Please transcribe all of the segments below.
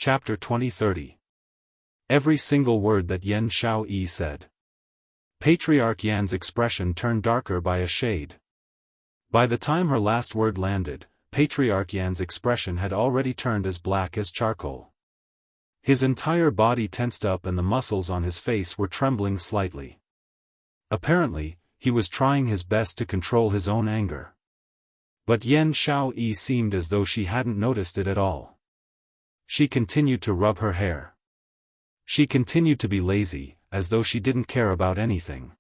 Chapter 2030. Every single word that Yan Xiaoyi said. Patriarch Yan's expression turned darker by a shade. By the time her last word landed, Patriarch Yan's expression had already turned as black as charcoal. His entire body tensed up and the muscles on his face were trembling slightly. Apparently, he was trying his best to control his own anger. But Yan Xiaoyi seemed as though she hadn't noticed it at all. She continued to rub her hair. She continued to be lazy, as though she didn't care about anything.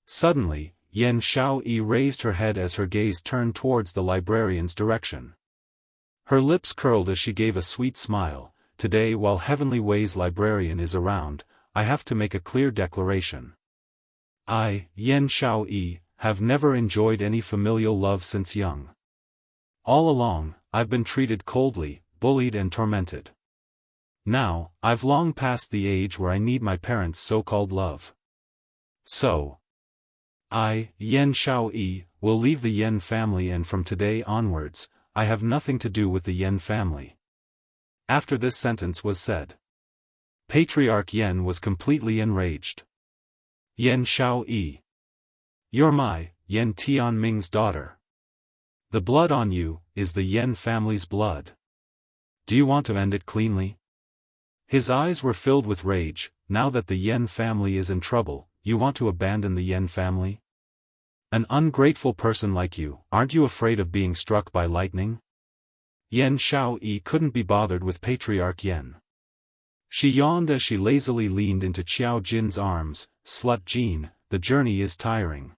Suddenly, Yan Xiaoyi raised her head as her gaze turned towards the librarian's direction. Her lips curled as she gave a sweet smile. Today, while Heavenly Way's librarian is around, I have to make a clear declaration. I, Yan Xiaoyi, have never enjoyed any familial love since young. All along, I've been treated coldly, bullied and tormented. Now, I've long passed the age where I need my parents' so-called love. So, I, Yan Xiaoyi, will leave the Yan family, and from today onwards, I have nothing to do with the Yan family. After this sentence was said, Patriarch Yan was completely enraged. Yan Xiaoyi. You're my, Yan Tianming's daughter. The blood on you, is the Yan family's blood. Do you want to end it cleanly? His eyes were filled with rage. Now that the Yan family is in trouble, you want to abandon the Yan family? An ungrateful person like you, aren't you afraid of being struck by lightning? Yan Xiaoyi couldn't be bothered with Patriarch Yan. She yawned as she lazily leaned into Qiao Jin's arms. Slut Jin, the journey is tiring.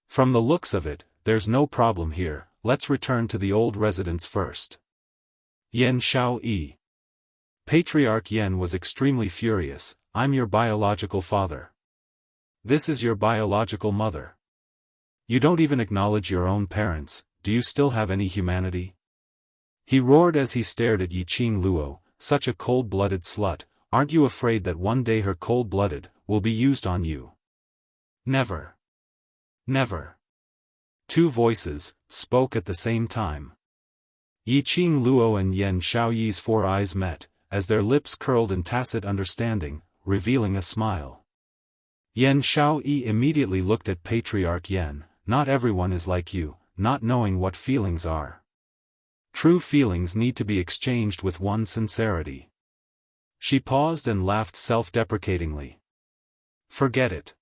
From the looks of it, there's no problem here, let's return to the old residence first. Yan Xiaoyi. Patriarch Yan was extremely furious. I'm your biological father. This is your biological mother. You don't even acknowledge your own parents. Do you still have any humanity? He roared as he stared at Yiqing Luo. Such a cold-blooded slut, aren't you afraid that one day her cold-blooded will be used on you? Never. Never. Two voices spoke at the same time. Yiqing Luo and Yan Xiaoyi's four eyes met, as their lips curled in tacit understanding, revealing a smile. Yan Xiaoyi immediately looked at Patriarch Yan. Not everyone is like you, not knowing what feelings are. True feelings need to be exchanged with one's sincerity. She paused and laughed self-deprecatingly. Forget it.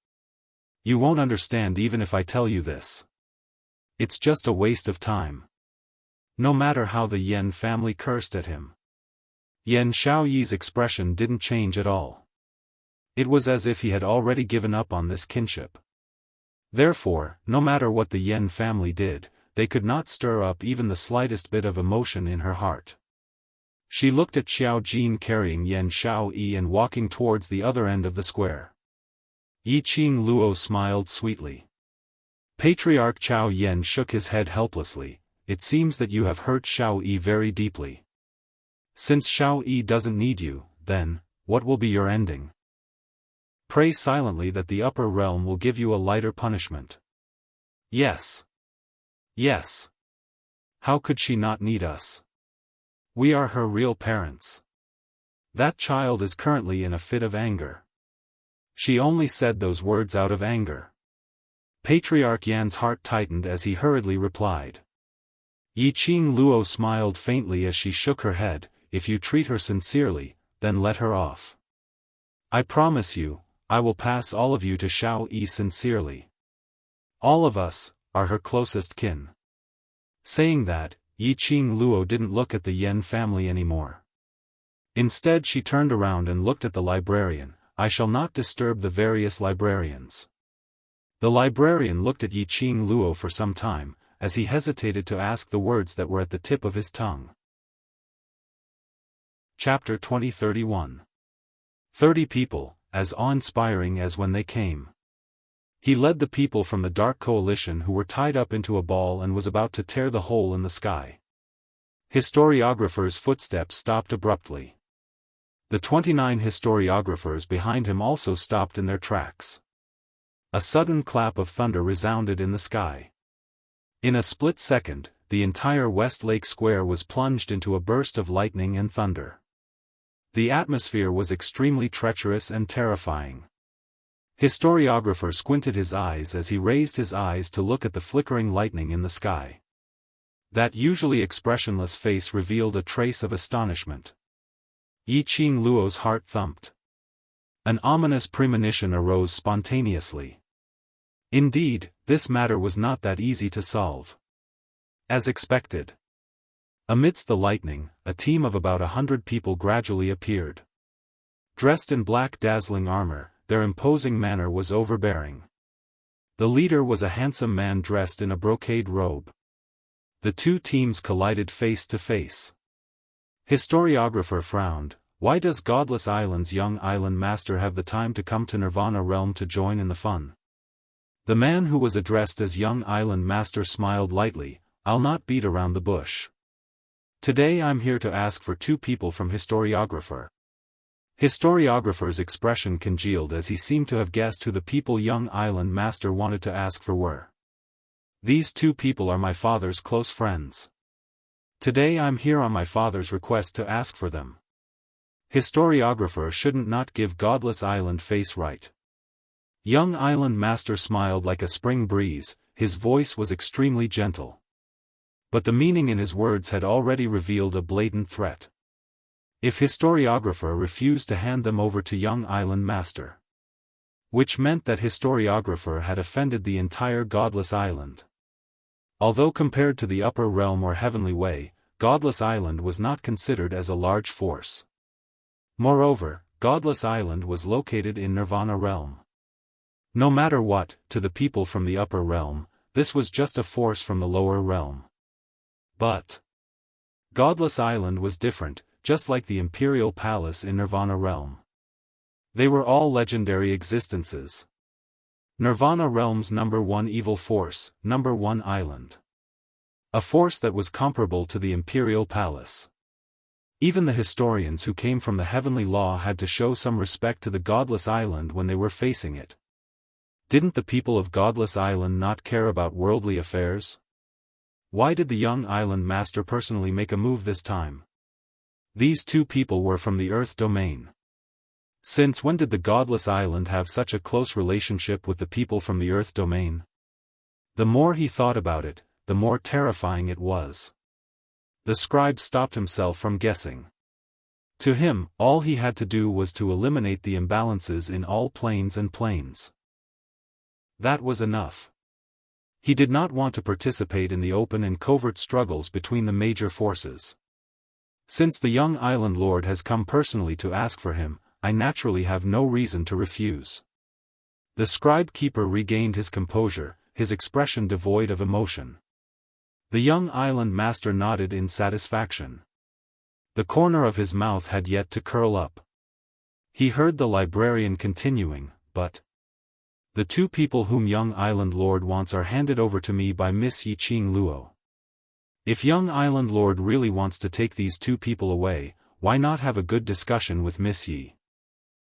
You won't understand even if I tell you this. It's just a waste of time. No matter how the Yan family cursed at him. Yan Xiaoyi's expression didn't change at all. It was as if he had already given up on this kinship. Therefore, no matter what the Yan family did, they could not stir up even the slightest bit of emotion in her heart. She looked at Xiao Jin carrying Yan Xiaoyi and walking towards the other end of the square. Yiqing Luo smiled sweetly. Patriarch Qiao Yan shook his head helplessly. It seems that you have hurt Xiaoyi very deeply. Since Xiaoyi doesn't need you, then, what will be your ending? Pray silently that the upper realm will give you a lighter punishment. Yes. Yes. How could she not need us? We are her real parents. That child is currently in a fit of anger. She only said those words out of anger. Patriarch Yan's heart tightened as he hurriedly replied. Yiqing Luo smiled faintly as she shook her head. If you treat her sincerely, then let her off. I promise you, I will pass all of you to Xiaoyi sincerely. All of us are her closest kin. Saying that, Yiqing Luo didn't look at the Yan family anymore. Instead she turned around and looked at the librarian. I shall not disturb the various librarians. The librarian looked at Yiqing Luo for some time, as he hesitated to ask the words that were at the tip of his tongue. Chapter 2031. 30 people, as awe-inspiring as when they came. He led the people from the Dark Coalition who were tied up into a ball and was about to tear the hole in the sky. Historiographer's footsteps stopped abruptly. The 29 historiographers behind him also stopped in their tracks. A sudden clap of thunder resounded in the sky. In a split second, the entire West Lake Square was plunged into a burst of lightning and thunder. The atmosphere was extremely treacherous and terrifying. Historiographer squinted his eyes as he raised his eyes to look at the flickering lightning in the sky. That usually expressionless face revealed a trace of astonishment. Yi Qing Luo's heart thumped. An ominous premonition arose spontaneously. Indeed, this matter was not that easy to solve. As expected. Amidst the lightning, a team of about 100 people gradually appeared. Dressed in black dazzling armor, their imposing manner was overbearing. The leader was a handsome man dressed in a brocade robe. The two teams collided face to face. Historiographer frowned. Why does Godless Island's young island master have the time to come to Nirvana Realm to join in the fun? The man who was addressed as young island master smiled lightly. I'll not beat around the bush. Today I'm here to ask for two people from Historiographer. Historiographer's expression congealed as he seemed to have guessed who the people young island master wanted to ask for were. These two people are my father's close friends. Today I'm here on my father's request to ask for them. Historiographer shouldn't not give Godless Island face right. Young island master smiled like a spring breeze, his voice was extremely gentle. But the meaning in his words had already revealed a blatant threat. If historiographer refused to hand them over to young island master. Which meant that historiographer had offended the entire Godless Island. Although compared to the upper realm or heavenly way, Godless Island was not considered as a large force. Moreover, Godless Island was located in Nirvana Realm. No matter what, to the people from the upper realm, this was just a force from the lower realm. But Godless Island was different, just like the Imperial Palace in Nirvana Realm. They were all legendary existences. Nirvana Realm's #1 evil force, #1 island. A force that was comparable to the Imperial Palace. Even the historians who came from the Heavenly Law had to show some respect to the Godless Island when they were facing it. Didn't the people of Godless Island not care about worldly affairs? Why did the young island master personally make a move this time? These two people were from the Earth domain. Since when did the Godless Island have such a close relationship with the people from the Earth domain? The more he thought about it, the more terrifying it was. The scribe stopped himself from guessing. To him, all he had to do was to eliminate the imbalances in all planes and planes. That was enough. He did not want to participate in the open and covert struggles between the major forces. Since the young island lord has come personally to ask for him, I naturally have no reason to refuse. The scribe keeper regained his composure, his expression devoid of emotion. The young island master nodded in satisfaction. The corner of his mouth had yet to curl up. He heard the librarian continuing, but the two people whom young island lord wants are handed over to me by Miss Yi Qing Luo. If young island lord really wants to take these two people away, why not have a good discussion with Miss Yi?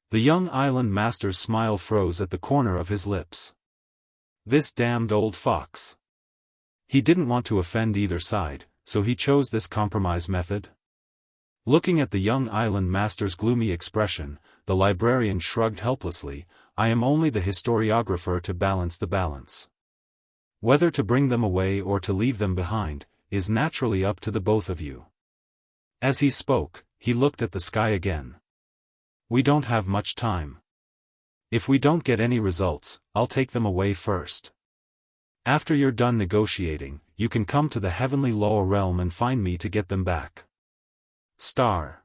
The young island master's smile froze at the corner of his lips. This damned old fox. He didn't want to offend either side, so he chose this compromise method. Looking at the young island master's gloomy expression, the librarian shrugged helplessly. I am only the historiographer to balance the balance. Whether to bring them away or to leave them behind, is naturally up to the both of you. As he spoke, he looked at the sky again. We don't have much time. If we don't get any results, I'll take them away first. After you're done negotiating, you can come to the heavenly lower realm and find me to get them back. Star.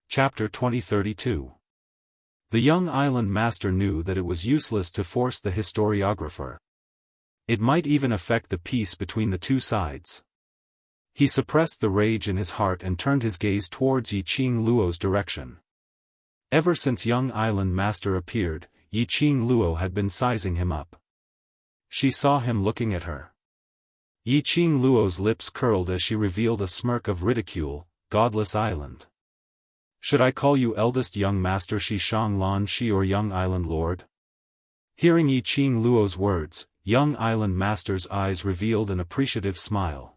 Chapter 2032. The young island master knew that it was useless to force the historiographer. It might even affect the peace between the two sides. He suppressed the rage in his heart and turned his gaze towards Yi Qing Luo's direction. Ever since young island master appeared, Yi Qing Luo had been sizing him up. She saw him looking at her. Yi Qing Luo's lips curled as she revealed a smirk of ridicule. Godless Island. Should I call you eldest young master Shi Shang Lan Shi or young island lord? Hearing Yi Qing Luo's words, young island master's eyes revealed an appreciative smile.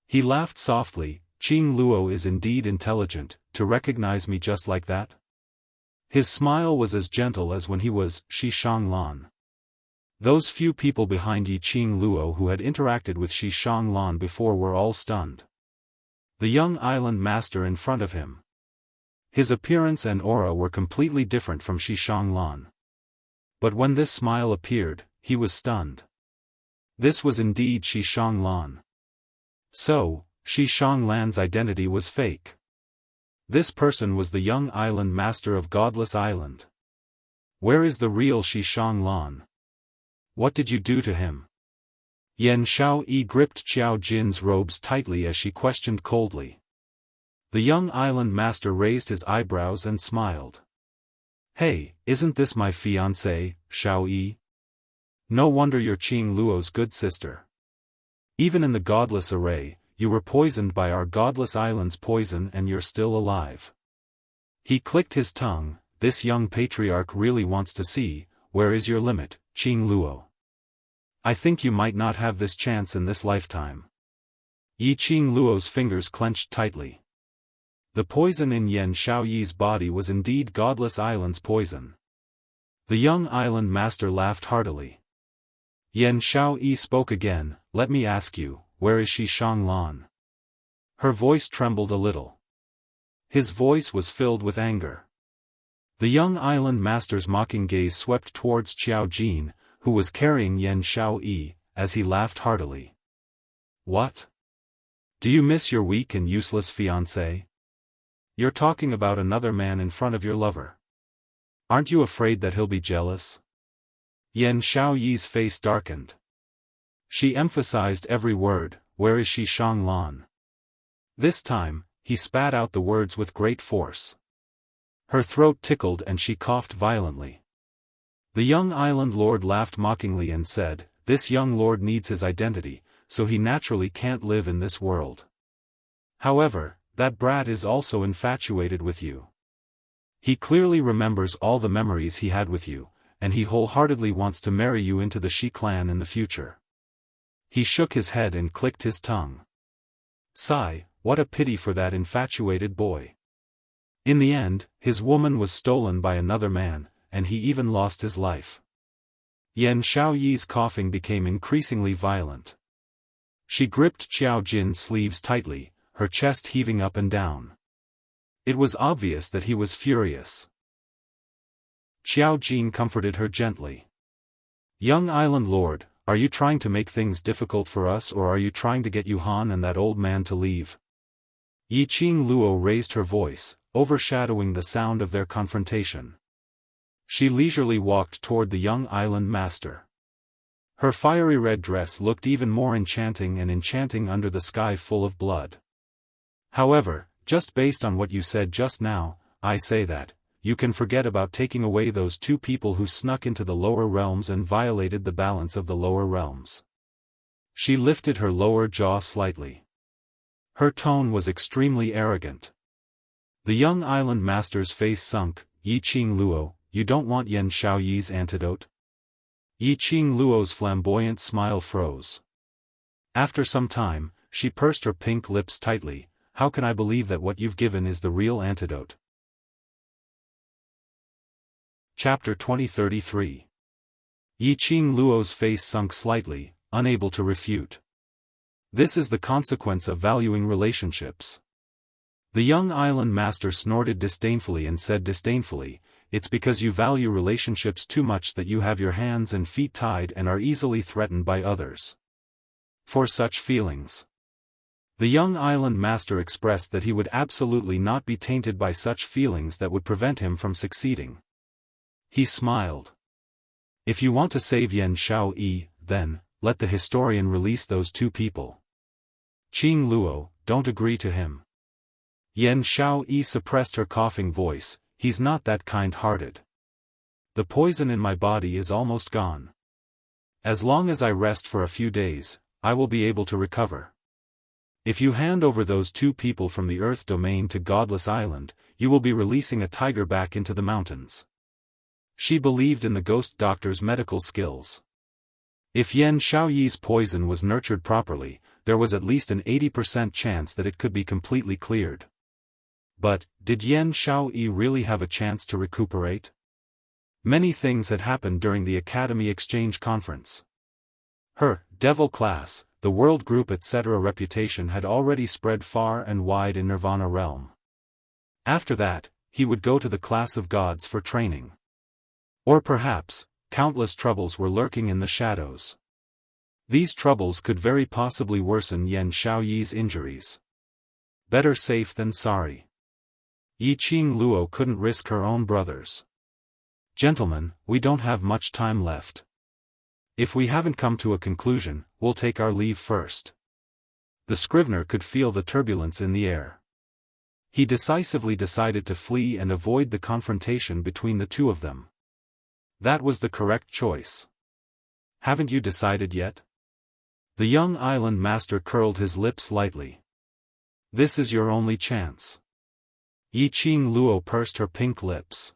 He laughed softly. Qing Luo is indeed intelligent, to recognize me just like that? His smile was as gentle as when he was Shi Shanglan. Those few people behind Yi Qing Luo who had interacted with Shi Shanglan before were all stunned. The young island master in front of him. His appearance and aura were completely different from Shi Shanglan. But when this smile appeared, he was stunned. This was indeed Shi Shanglan. So, Shi Shanglan's identity was fake. This person was the young island master of Godless Island. Where is the real Shi Shanglan? What did you do to him? Yan Xiaoyi gripped Xiao Jin's robes tightly as she questioned coldly. The young island master raised his eyebrows and smiled. Hey, isn't this my fiancée, Xiaoyi? No wonder you're Qing Luo's good sister. Even in the godless array, you were poisoned by our Godless Island's poison and you're still alive. He clicked his tongue. This young patriarch really wants to see, where is your limit, Qing Luo? I think you might not have this chance in this lifetime. Yi Qing Luo's fingers clenched tightly. The poison in Yan Xiaoyi's body was indeed Godless Island's poison. The young island master laughed heartily. Yan Xiaoyi spoke again, let me ask you, where is Shi Shanglan? Her voice trembled a little. His voice was filled with anger. The young island master's mocking gaze swept towards Xiao Jin, who was carrying Yan Xiaoyi, as he laughed heartily. What? Do you miss your weak and useless fiancé? You're talking about another man in front of your lover. Aren't you afraid that he'll be jealous? Yan Xiaoyi's face darkened. She emphasized every word, where is Shi Shanglan? This time, he spat out the words with great force. Her throat tickled and she coughed violently. The young island lord laughed mockingly and said, this young lord needs his identity, so he naturally can't live in this world. However, that brat is also infatuated with you. He clearly remembers all the memories he had with you, and he wholeheartedly wants to marry you into the Shi clan in the future. He shook his head and clicked his tongue. Sigh, what a pity for that infatuated boy. In the end, his woman was stolen by another man, and he even lost his life. Yan Xiaoyi's coughing became increasingly violent. She gripped Xiao Jin's sleeves tightly, her chest heaving up and down. It was obvious that he was furious. Xiao Jin comforted her gently. Young island lord, are you trying to make things difficult for us or are you trying to get Yuhan and that old man to leave? Yi Qing Luo raised her voice, overshadowing the sound of their confrontation. She leisurely walked toward the young island master. Her fiery red dress looked even more enchanting under the sky full of blood. However, just based on what you said just now, I say that, you can forget about taking away those two people who snuck into the lower realms and violated the balance of the lower realms. She lifted her lower jaw slightly. Her tone was extremely arrogant. The young island master's face sunk. Yi Qing Luo, you don't want Yan Xiaoyi's antidote? Yi Qing Luo's flamboyant smile froze. After some time, she pursed her pink lips tightly. How can I believe that what you've given is the real antidote? Chapter 2033. Yi Qing Luo's face sunk slightly, unable to refute. This is the consequence of valuing relationships. The young island master snorted disdainfully and said disdainfully, it's because you value relationships too much that you have your hands and feet tied and are easily threatened by others. For such feelings. The young island master expressed that he would absolutely not be tainted by such feelings that would prevent him from succeeding. He smiled. If you want to save Yan Xiaoyi, then, let the historian release those two people. Qing Luo, don't agree to him. Yan Xiaoyi suppressed her coughing voice, he's not that kind-hearted. The poison in my body is almost gone. As long as I rest for a few days, I will be able to recover. If you hand over those two people from the Earth domain to Godless Island, you will be releasing a tiger back into the mountains. She believed in the ghost doctor's medical skills. If Yan Xiaoyi's poison was nurtured properly, there was at least an 80% chance that it could be completely cleared. But, did Yan Xiaoyi really have a chance to recuperate? Many things had happened during the Academy Exchange Conference. Her devil class, the world group etc. reputation had already spread far and wide in Nirvana realm. After that, he would go to the class of gods for training. Or perhaps, countless troubles were lurking in the shadows. These troubles could very possibly worsen Yan Xiaoyi's injuries. Better safe than sorry. Yi Qing Luo couldn't risk her own brothers. Gentlemen, we don't have much time left. If we haven't come to a conclusion, we'll take our leave first. The scrivener could feel the turbulence in the air. He decisively decided to flee and avoid the confrontation between the two of them. That was the correct choice. Haven't you decided yet? The young island master curled his lips lightly. This is your only chance. Yi Qing Luo pursed her pink lips.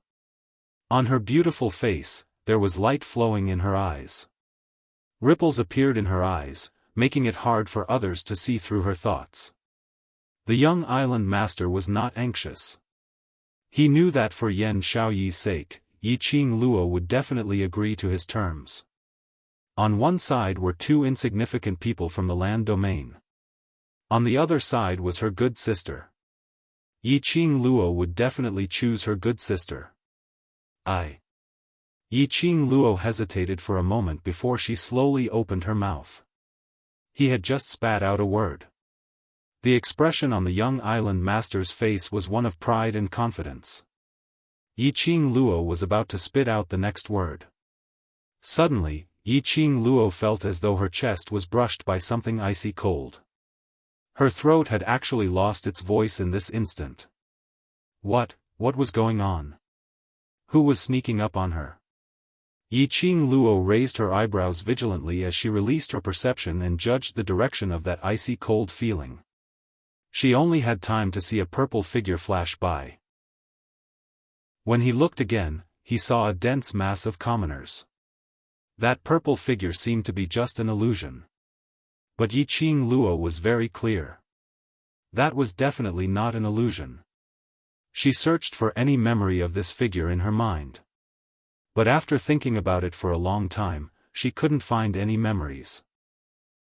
On her beautiful face, there was light flowing in her eyes. Ripples appeared in her eyes, making it hard for others to see through her thoughts. The young island master was not anxious. He knew that for Yan Xiaoyi's sake, Yi Qing Luo would definitely agree to his terms. On one side were two insignificant people from the land domain. On the other side was her good sister. Yi Qing Luo would definitely choose her good sister. Yi Qing Luo hesitated for a moment before she slowly opened her mouth. He had just spat out a word. The expression on the young island master's face was one of pride and confidence. Yi Qing Luo was about to spit out the next word. Suddenly, Yi Qing Luo felt as though her chest was brushed by something icy cold. Her throat had actually lost its voice in this instant. What was going on? Who was sneaking up on her? Yi Qing Luo raised her eyebrows vigilantly as she released her perception and judged the direction of that icy cold feeling. She only had time to see a purple figure flash by. When he looked again, he saw a dense mass of commoners. That purple figure seemed to be just an illusion. But Yi Qing Luo was very clear. That was definitely not an illusion. She searched for any memory of this figure in her mind. But after thinking about it for a long time, she couldn't find any memories.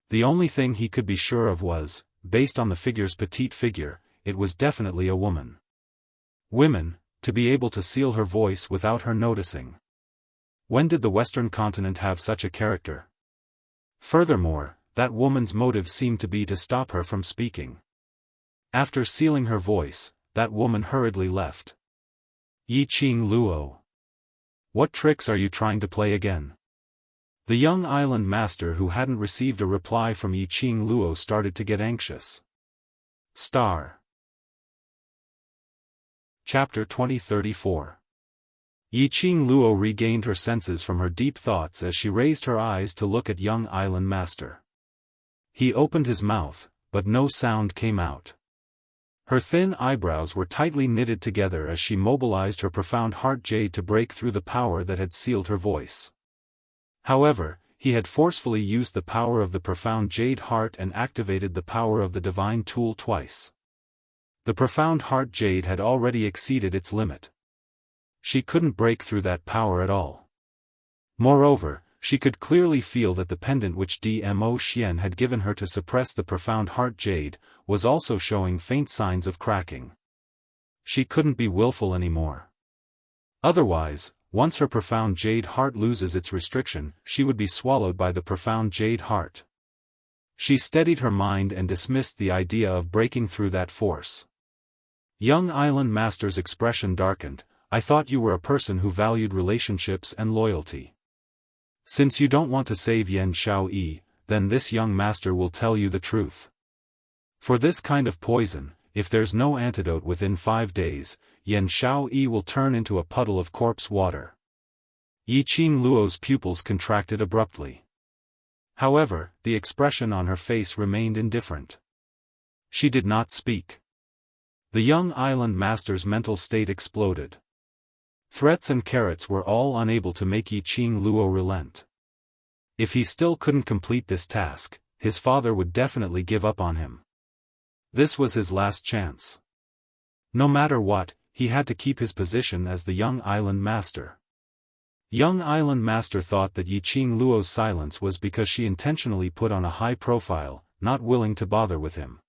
The only thing he could be sure of was, based on the figure's petite figure, it was definitely a woman. Women, to be able to seal her voice without her noticing. When did the Western continent have such a character? Furthermore, that woman's motive seemed to be to stop her from speaking. After sealing her voice, that woman hurriedly left. Yi Qing Luo. What tricks are you trying to play again? The young island master who hadn't received a reply from Yi Qing Luo started to get anxious. Chapter 2034. Yi Qing Luo regained her senses from her deep thoughts as she raised her eyes to look at young island master. He opened his mouth, but no sound came out. Her thin eyebrows were tightly knitted together as she mobilized her profound heart jade to break through the power that had sealed her voice. However, he had forcefully used the power of the profound jade heart and activated the power of the divine tool twice. The profound heart jade had already exceeded its limit. She couldn't break through that power at all. Moreover, she could clearly feel that the pendant which Dmo Xian had given her to suppress the profound heart jade, was also showing faint signs of cracking. She couldn't be willful anymore. Otherwise, once her profound jade heart loses its restriction, she would be swallowed by the profound jade heart. She steadied her mind and dismissed the idea of breaking through that force. Young island master's expression darkened. I thought you were a person who valued relationships and loyalty. Since you don't want to save Yan Xiaoyi, then this young master will tell you the truth. For this kind of poison, if there's no antidote within 5 days, Yan Xiaoyi will turn into a puddle of corpse water. Yi Qing Luo's pupils contracted abruptly. However, the expression on her face remained indifferent. She did not speak. The young island master's mental state exploded. Threats and carrots were all unable to make Yi Qing Luo relent. If he still couldn't complete this task, his father would definitely give up on him. This was his last chance. No matter what, he had to keep his position as the young island master. Young island master thought that Yiqing Luo's silence was because she intentionally put on a high profile, not willing to bother with him.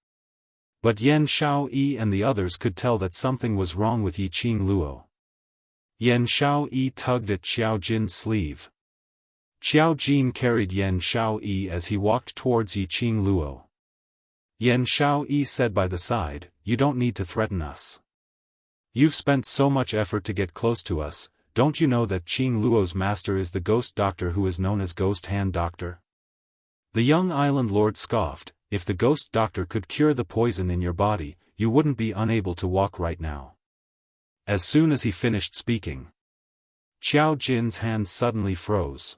But Yan Xiaoyi and the others could tell that something was wrong with Yiqing Luo. Yan Xiaoyi tugged at Xiao Jin's sleeve. Xiao Jin carried Yan Xiaoyi as he walked towards Yiqing Luo. Yan Xiaoyi said by the side, "You don't need to threaten us. You've spent so much effort to get close to us. Don't you know that Qing Luo's master is the ghost doctor who is known as Ghost Hand Doctor?" The young island lord scoffed, "If the ghost doctor could cure the poison in your body, you wouldn't be unable to walk right now." As soon as he finished speaking, Xiao Jin's hand suddenly froze.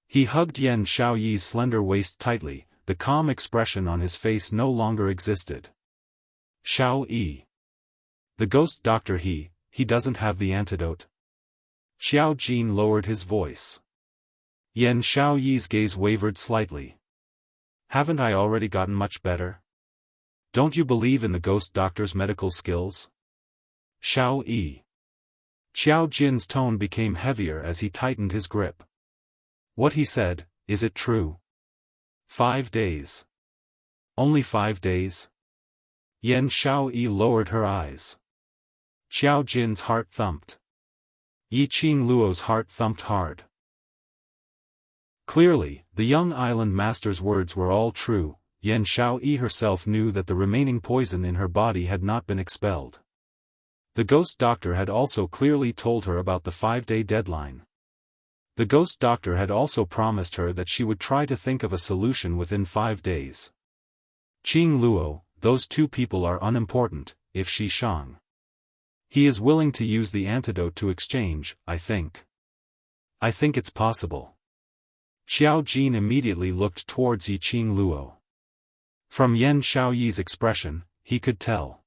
He hugged Yan Xiaoyi's slender waist tightly, the calm expression on his face no longer existed. "Xiaoyi. The ghost doctor he doesn't have the antidote?" Xiao Jin lowered his voice. Yan Xiaoyi's gaze wavered slightly. "Haven't I already gotten much better? Don't you believe in the ghost doctor's medical skills?" "Xiaoyi." Xiao Jin's tone became heavier as he tightened his grip. "What he said, is it true? 5 days. Only 5 days?" Yan Xiaoyi lowered her eyes. Xiao Jin's heart thumped. Yiqing Luo's heart thumped hard. Clearly, the young island master's words were all true. Yan Xiaoyi herself knew that the remaining poison in her body had not been expelled. The ghost doctor had also clearly told her about the 5-day deadline. The ghost doctor had also promised her that she would try to think of a solution within 5 days. Qing Luo, those two people are unimportant, if Shi Shang. He is willing to use the antidote to exchange, I think. I think it's possible. Xiao Jin immediately looked towards Yiqing Luo. From Yan Xiaoyi's expression, he could tell.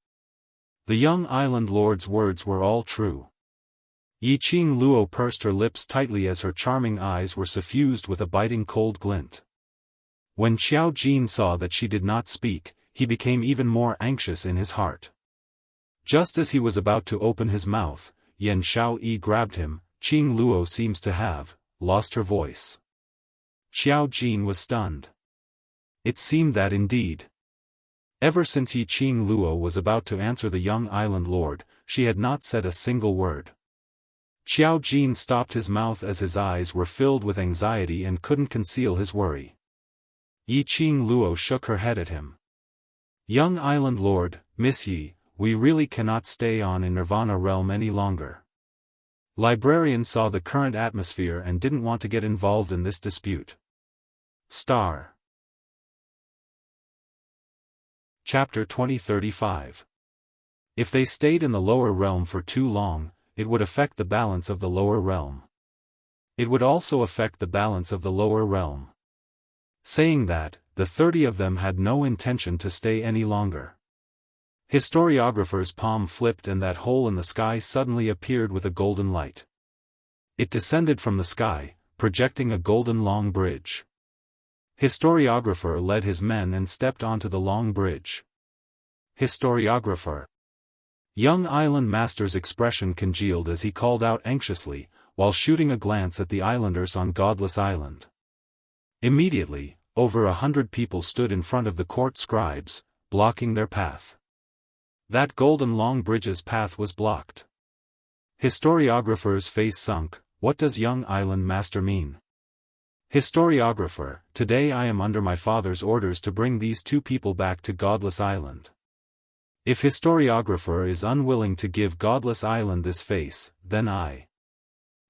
The young island lord's words were all true. Yiqing Luo pursed her lips tightly as her charming eyes were suffused with a biting cold glint. When Xiao Jin saw that she did not speak, he became even more anxious in his heart. Just as he was about to open his mouth, Yan Xiaoyi grabbed him. Qing Luo seems to have lost her voice. Xiao Jin was stunned. It seemed that indeed. Ever since Yiqing Luo was about to answer the young island lord, she had not said a single word. Xiao Jin stopped his mouth as his eyes were filled with anxiety and couldn't conceal his worry. Yiqing Luo shook her head at him. "Young island lord, Miss Yi, we really cannot stay on in Nirvana realm any longer." Librarian saw the current atmosphere and didn't want to get involved in this dispute. Star. Chapter 2035. If they stayed in the lower realm for too long, it would affect the balance of the lower realm. It would also affect the balance of the lower realm. Saying that, the 30 of them had no intention to stay any longer. Historiographer's palm flipped and that hole in the sky suddenly appeared with a golden light. It descended from the sky, projecting a golden long bridge. Historiographer led his men and stepped onto the long bridge. Historiographer. Young island master's expression congealed as he called out anxiously, while shooting a glance at the islanders on Godless Island. Immediately, over 100 people stood in front of the court scribes, blocking their path. That golden long bridge's path was blocked. Historiographer's face sunk. What does young island master mean? Historiographer, today I am under my father's orders to bring these two people back to Godless Island. If historiographer is unwilling to give Godless Island this face, then I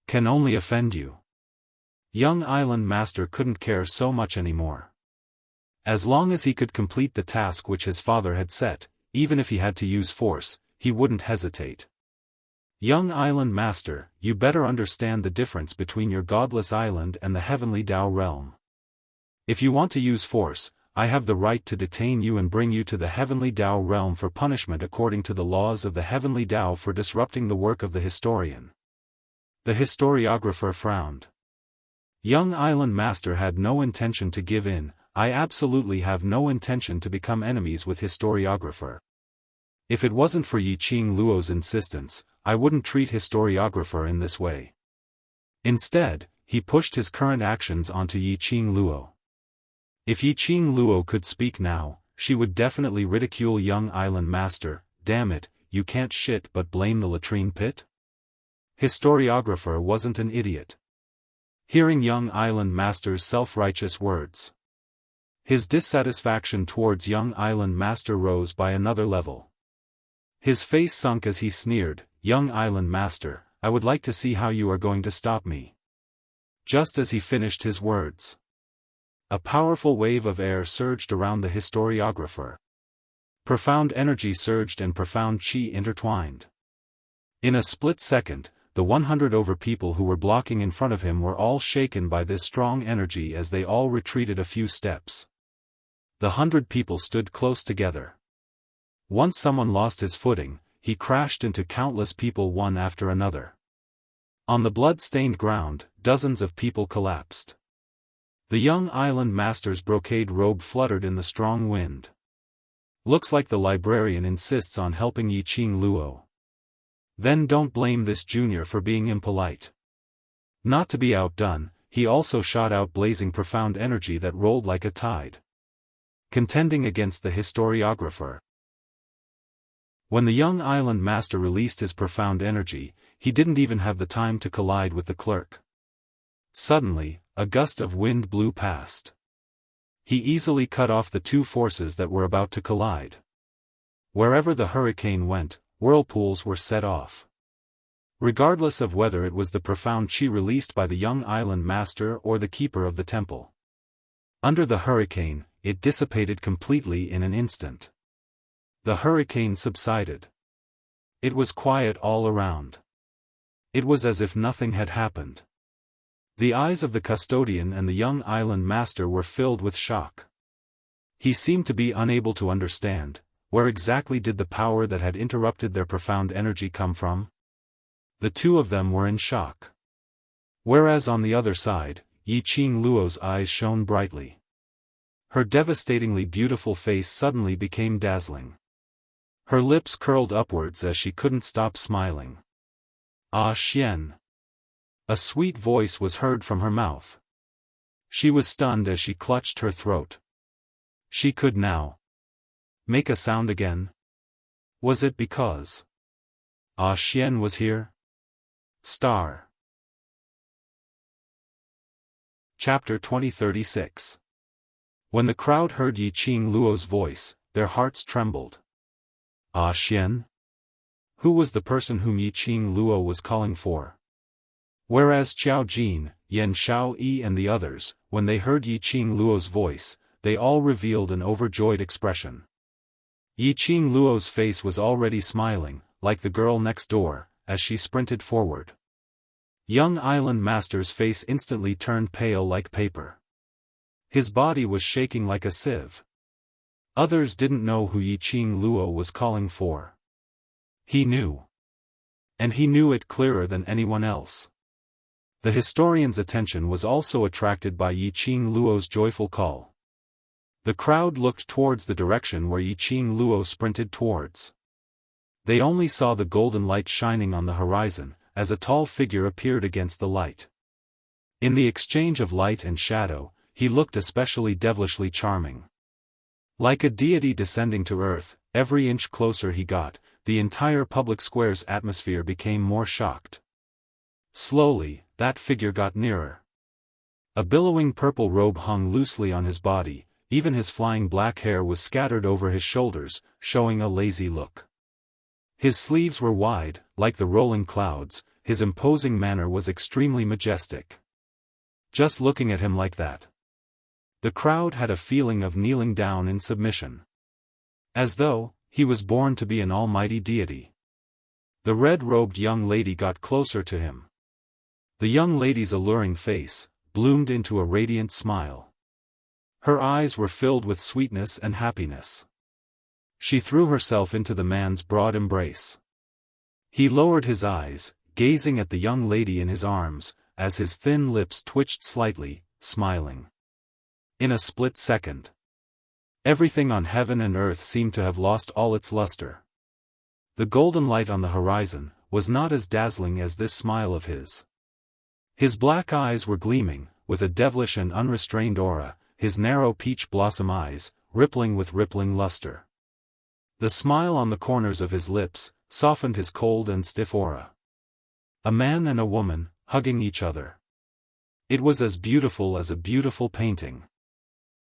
can only offend you. Young island master couldn't care so much anymore. As long as he could complete the task which his father had set, even if he had to use force, he wouldn't hesitate. Young island master, you better understand the difference between your Godless Island and the Heavenly Tao realm. If you want to use force, I have the right to detain you and bring you to the Heavenly Tao realm for punishment according to the laws of the Heavenly Tao for disrupting the work of the historian. The historiographer frowned. Young island master had no intention to give in. I absolutely have no intention to become enemies with historiographer. If it wasn't for Yi Qing Luo's insistence, I wouldn't treat historiographer in this way. Instead, he pushed his current actions onto Yi Qing Luo. If Yi Qing Luo could speak now, she would definitely ridicule young island master. Damn it, you can't shit but blame the latrine pit? Historiographer wasn't an idiot. Hearing young island master's self-righteous words, his dissatisfaction towards young island master rose by another level. His face sunk as he sneered, "Young island master, I would like to see how you are going to stop me." Just as he finished his words, a powerful wave of air surged around the historiographer. Profound energy surged and profound chi intertwined. In a split second, the 100 over people who were blocking in front of him were all shaken by this strong energy as they all retreated a few steps. The 100 people stood close together. Once someone lost his footing, he crashed into countless people one after another. On the blood-stained ground, dozens of people collapsed. The young island master's brocade robe fluttered in the strong wind. Looks like the librarian insists on helping Yi Qing Luo. Then don't blame this junior for being impolite. Not to be outdone, he also shot out blazing profound energy that rolled like a tide, contending against the historiographer. When the young island master released his profound energy, he didn't even have the time to collide with the clerk. Suddenly, a gust of wind blew past. He easily cut off the two forces that were about to collide. Wherever the hurricane went, whirlpools were set off. Regardless of whether it was the profound chi released by the young island master or the keeper of the temple. Under the hurricane, it dissipated completely in an instant. The hurricane subsided. It was quiet all around. It was as if nothing had happened. The eyes of the custodian and the young island master were filled with shock. He seemed to be unable to understand, where exactly did the power that had interrupted their profound energy come from? The two of them were in shock. Whereas on the other side, Yi Qing Luo's eyes shone brightly. Her devastatingly beautiful face suddenly became dazzling. Her lips curled upwards as she couldn't stop smiling. "Ah Xian." A sweet voice was heard from her mouth. She was stunned as she clutched her throat. She could now make a sound again. Was it because Ah Xian was here? Star. Chapter 2036. When the crowd heard Yi Qing Luo's voice, their hearts trembled. Ah Xian? Who was the person whom Yi Qing Luo was calling for? Whereas Qiao Jin, Yan Shao Yi and the others, when they heard Yi Qing Luo's voice, they all revealed an overjoyed expression. Yi Qing Luo's face was already smiling, like the girl next door, as she sprinted forward. Young island master's face instantly turned pale like paper. His body was shaking like a sieve. Others didn't know who Yi Qing Luo was calling for. He knew. And he knew it clearer than anyone else. The historian's attention was also attracted by Yi Qing Luo's joyful call. The crowd looked towards the direction where Yi Qing Luo sprinted towards. They only saw the golden light shining on the horizon, as a tall figure appeared against the light. In the exchange of light and shadow, he looked especially devilishly charming. Like a deity descending to earth, every inch closer he got, the entire public square's atmosphere became more shocked. Slowly, that figure got nearer. A billowing purple robe hung loosely on his body, even his flying black hair was scattered over his shoulders, showing a lazy look. His sleeves were wide, like the rolling clouds, his imposing manner was extremely majestic. Just looking at him like that, the crowd had a feeling of kneeling down in submission. As though he was born to be an almighty deity. The red-robed young lady got closer to him. The young lady's alluring face bloomed into a radiant smile. Her eyes were filled with sweetness and happiness. She threw herself into the man's broad embrace. He lowered his eyes, gazing at the young lady in his arms, as his thin lips twitched slightly, smiling. In a split second, everything on heaven and earth seemed to have lost all its luster. The golden light on the horizon was not as dazzling as this smile of his. His black eyes were gleaming, with a devilish and unrestrained aura, his narrow peach blossom eyes, rippling with rippling luster. The smile on the corners of his lips softened his cold and stiff aura. A man and a woman, hugging each other. It was as beautiful as a beautiful painting.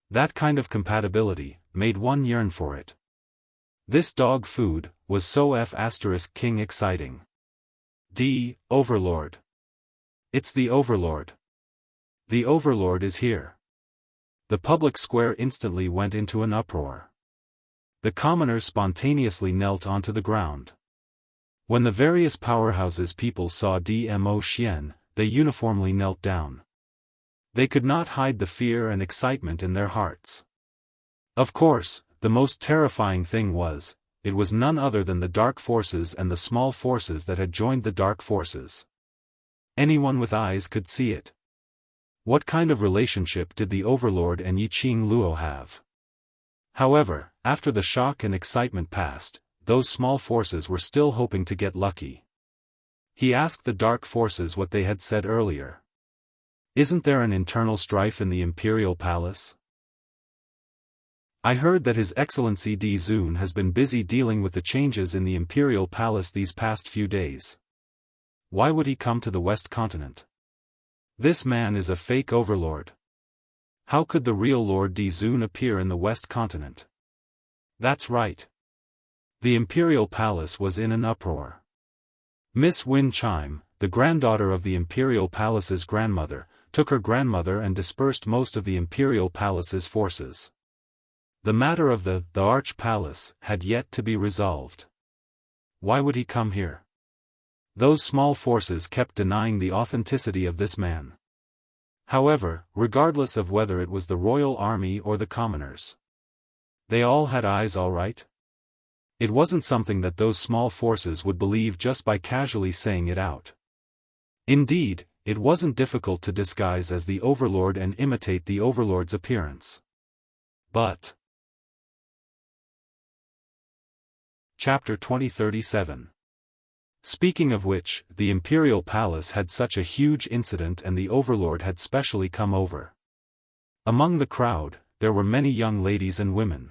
That kind of compatibility made one yearn for it. This dog food was so *king exciting. Overlord. It's the Overlord. The Overlord is here. The public square instantly went into an uproar. The commoners spontaneously knelt onto the ground. When the various powerhouses people saw Dmo Xian, they uniformly knelt down. They could not hide the fear and excitement in their hearts. Of course, the most terrifying thing was, it was none other than the dark forces and the small forces that had joined the dark forces. Anyone with eyes could see it. What kind of relationship did the Overlord and Yiqing Luo have? However, after the shock and excitement passed, those small forces were still hoping to get lucky. He asked the dark forces what they had said earlier. Isn't there an internal strife in the Imperial Palace? I heard that His Excellency Di Zun has been busy dealing with the changes in the Imperial Palace these past few days. Why would he come to the West Continent? This man is a fake overlord. How could the real Lord Di Zun appear in the West Continent? That's right. The Imperial Palace was in an uproar. Miss Win Chime, the granddaughter of the Imperial Palace's grandmother, took her grandmother and dispersed most of the Imperial Palace's forces. The matter of the Arch Palace had yet to be resolved. Why would he come here? Those small forces kept denying the authenticity of this man. However, regardless of whether it was the royal army or the commoners, they all had eyes all right. It wasn't something that those small forces would believe just by casually saying it out. Indeed, it wasn't difficult to disguise as the Overlord and imitate the Overlord's appearance. But Chapter 2037. Speaking of which, the Imperial Palace had such a huge incident and the Overlord had specially come over. Among the crowd, there were many young ladies and women.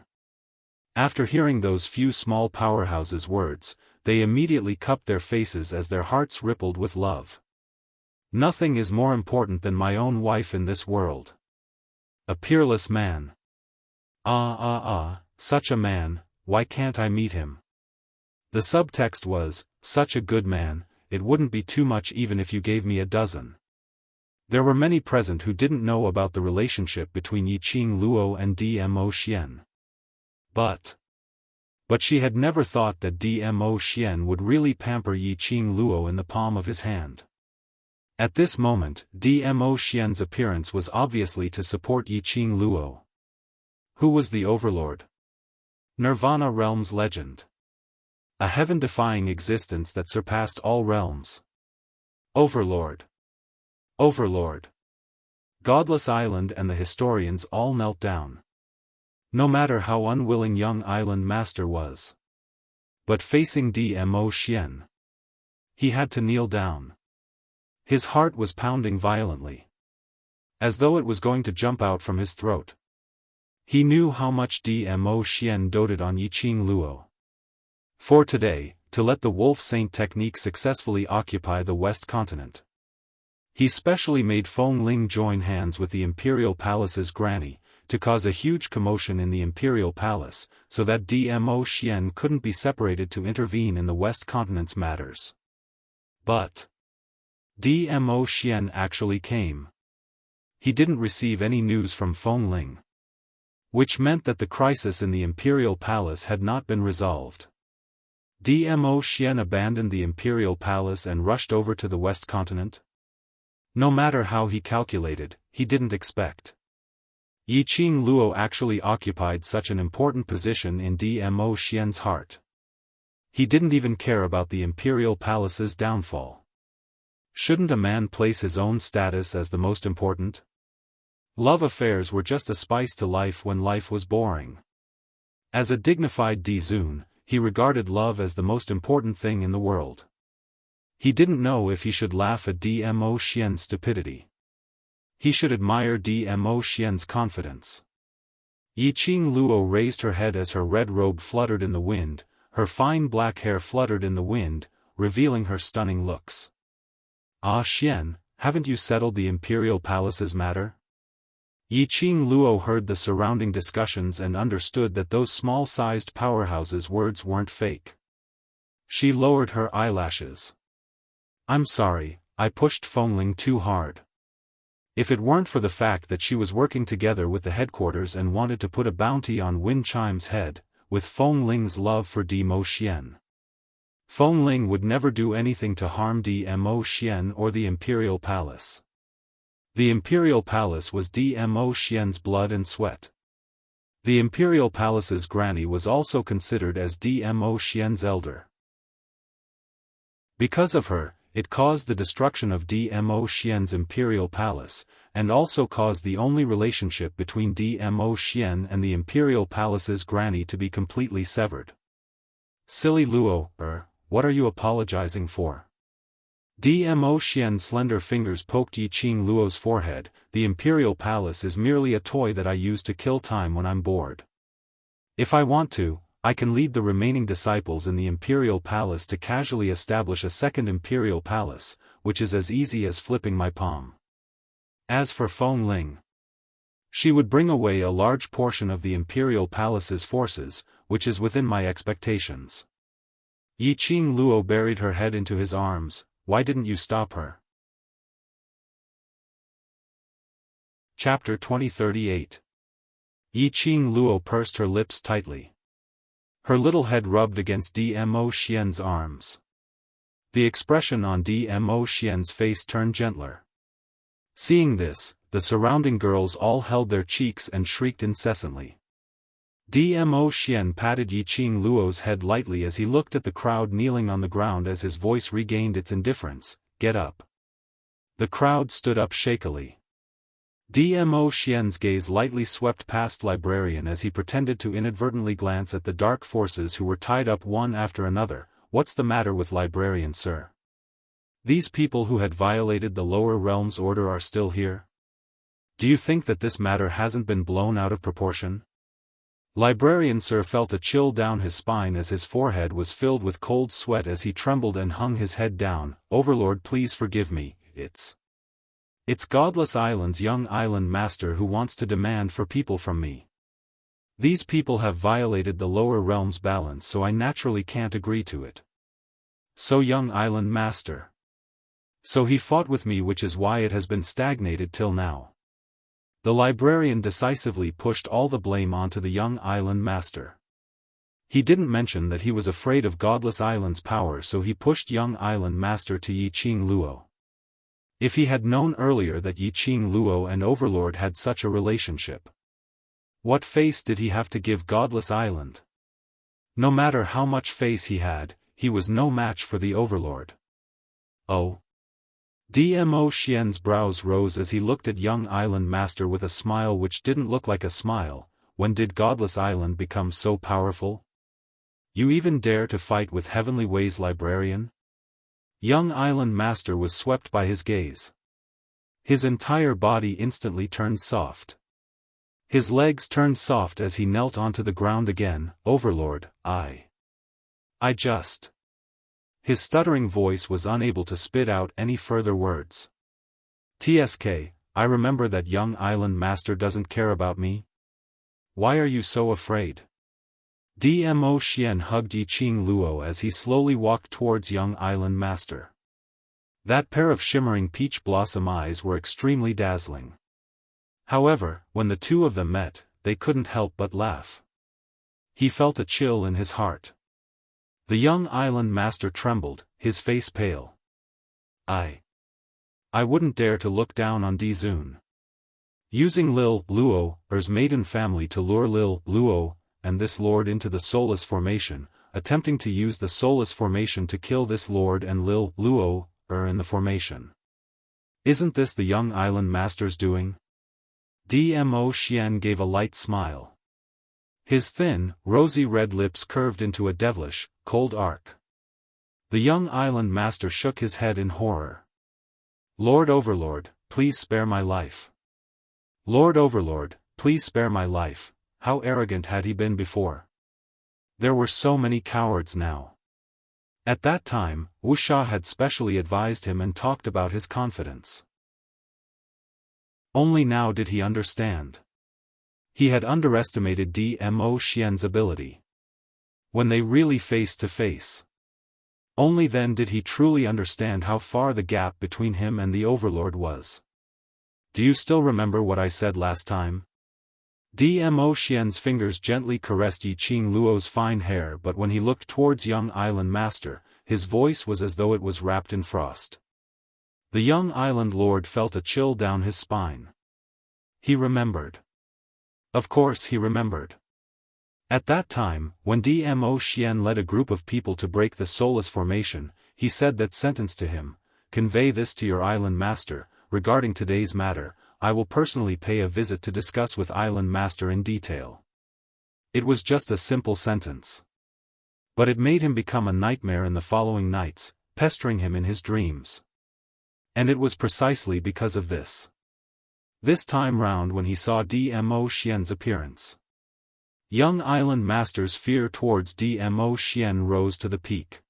After hearing those few small powerhouses' words, they immediately cupped their faces as their hearts rippled with love. Nothing is more important than my own wife in this world. A peerless man. Such a man, why can't I meet him? The subtext was, such a good man, it wouldn't be too much even if you gave me a dozen. There were many present who didn't know about the relationship between Yiqing Luo and Dmo Xian. But she had never thought that Dmo Xian would really pamper Yiqing Luo in the palm of his hand. At this moment, Dmo Xian's appearance was obviously to support Yiqing Luo. Who was the Overlord? Nirvana Realm's legend. A heaven-defying existence that surpassed all realms. Overlord. Overlord. Godless Island and the historians all knelt down. No matter how unwilling young Island Master was. But facing Dmo Xian, he had to kneel down. His heart was pounding violently, as though it was going to jump out from his throat. He knew how much Dmo Xian doted on Yiqing Luo. For today, to let the Wolf Saint technique successfully occupy the West Continent. He specially made Feng Ling join hands with the Imperial Palace's granny, to cause a huge commotion in the Imperial Palace, so that Dmo Xian couldn't be separated to intervene in the West Continent's matters. But Dmo Xian actually came. He didn't receive any news from Feng Ling, which meant that the crisis in the Imperial Palace had not been resolved. Dmo Xian abandoned the Imperial Palace and rushed over to the West Continent? No matter how he calculated, he didn't expect Yiqing Luo actually occupied such an important position in Dmo Xian's heart. He didn't even care about the Imperial Palace's downfall. Shouldn't a man place his own status as the most important? Love affairs were just a spice to life when life was boring. As a dignified Dizun, he regarded love as the most important thing in the world. He didn't know if he should laugh at Dmo Xian's stupidity. He should admire Dmo Xian's confidence. Yiqing Luo raised her head as her red robe fluttered in the wind, her fine black hair fluttered in the wind, revealing her stunning looks. Ah Xian, haven't you settled the imperial palace's matter? Yiqing Luo heard the surrounding discussions and understood that those small-sized powerhouses' words weren't fake. She lowered her eyelashes. I'm sorry, I pushed Fengling too hard. If it weren't for the fact that she was working together with the headquarters and wanted to put a bounty on Wind Chime's head, with Fengling's love for Dmo Xian. Fengling would never do anything to harm Dmo Xian or the Imperial Palace. The Imperial Palace was Dmo Xian's blood and sweat. The Imperial Palace's granny was also considered as Dmo Xian's elder. Because of her, it caused the destruction of Dmo Xian's Imperial Palace, and also caused the only relationship between Dmo Xian and the Imperial Palace's granny to be completely severed. Silly Luo, what are you apologizing for? Dmo Xian's slender fingers poked Yiqing Luo's forehead. The Imperial Palace is merely a toy that I use to kill time when I'm bored. If I want to, I can lead the remaining disciples in the Imperial Palace to casually establish a second Imperial Palace, which is as easy as flipping my palm. As for Fengling, she would bring away a large portion of the Imperial Palace's forces, which is within my expectations. Yiqing Luo buried her head into his arms. Why didn't you stop her? Chapter 2038. Yiqing Luo pursed her lips tightly. Her little head rubbed against Dmo Xian's arms. The expression on Dmo Xian's face turned gentler. Seeing this, the surrounding girls all held their cheeks and shrieked incessantly. Dmo Xian patted Yiqing Luo's head lightly as he looked at the crowd kneeling on the ground as his voice regained its indifference. Get up. The crowd stood up shakily. Dmo Xian's gaze lightly swept past Librarian as he pretended to inadvertently glance at the dark forces who were tied up one after another. What's the matter with Librarian, sir? These people who had violated the lower realm's order are still here? Do you think that this matter hasn't been blown out of proportion? Librarian Sir felt a chill down his spine as his forehead was filled with cold sweat as he trembled and hung his head down. Overlord, please forgive me, it's Godless Island's young island master who wants to demand for people from me. These people have violated the lower realm's balance, so I naturally can't agree to it. So young island master. So he fought with me, which is why it has been stagnated till now. The librarian decisively pushed all the blame onto the young island master. He didn't mention that he was afraid of Godless Island's power, so he pushed young island master to Yiqing Luo. If he had known earlier that Yiqing Luo and Overlord had such a relationship, what face did he have to give Godless Island? No matter how much face he had, he was no match for the Overlord. Oh. Dmo Xian's brows rose as he looked at young island master with a smile which didn't look like a smile. When did Godless Island become so powerful? You even dare to fight with Heavenly Ways Librarian? Young island master was swept by his gaze. His entire body instantly turned soft. His legs turned soft as he knelt onto the ground again. Overlord, I just... His stuttering voice was unable to spit out any further words. TSK, I remember that young island master doesn't care about me. Why are you so afraid? Dmo Xian hugged Yiqing Luo as he slowly walked towards young island master. That pair of shimmering peach blossom eyes were extremely dazzling. However, when the two of them met, they couldn't help but laugh. He felt a chill in his heart. The young island master trembled, his face pale. I wouldn't dare to look down on Dizun. Using Lil Luo's maiden family to lure Lil Luo and this lord into the soulless formation, attempting to use the soulless formation to kill this lord and Lil Luo in the formation. Isn't this the young island master's doing? Dmo Xian gave a light smile. His thin, rosy red lips curved into a devilish, cold arc. The young island master shook his head in horror. Lord Overlord, please spare my life. Lord Overlord, please spare my life. How arrogant had he been before? There were so many cowards now. At that time, Wuxia had specially advised him and talked about his confidence. Only now did he understand. He had underestimated Dmo Xian's ability. When they really face to face. Only then did he truly understand how far the gap between him and the Overlord was. Do you still remember what I said last time? Dmo Xian's fingers gently caressed Yi Qing Luo's fine hair, but when he looked towards young island master, his voice was as though it was wrapped in frost. The young island lord felt a chill down his spine. He remembered. Of course he remembered. At that time, when Dmo Xian led a group of people to break the soulless formation, he said that sentence to him, "Convey this to your island master, regarding today's matter, I will personally pay a visit to discuss with island master in detail." It was just a simple sentence. But it made him become a nightmare in the following nights, pestering him in his dreams. And it was precisely because of this. This time round when he saw Dmo Xian's appearance. Young island master's fear towards Dmo Xian rose to the peak.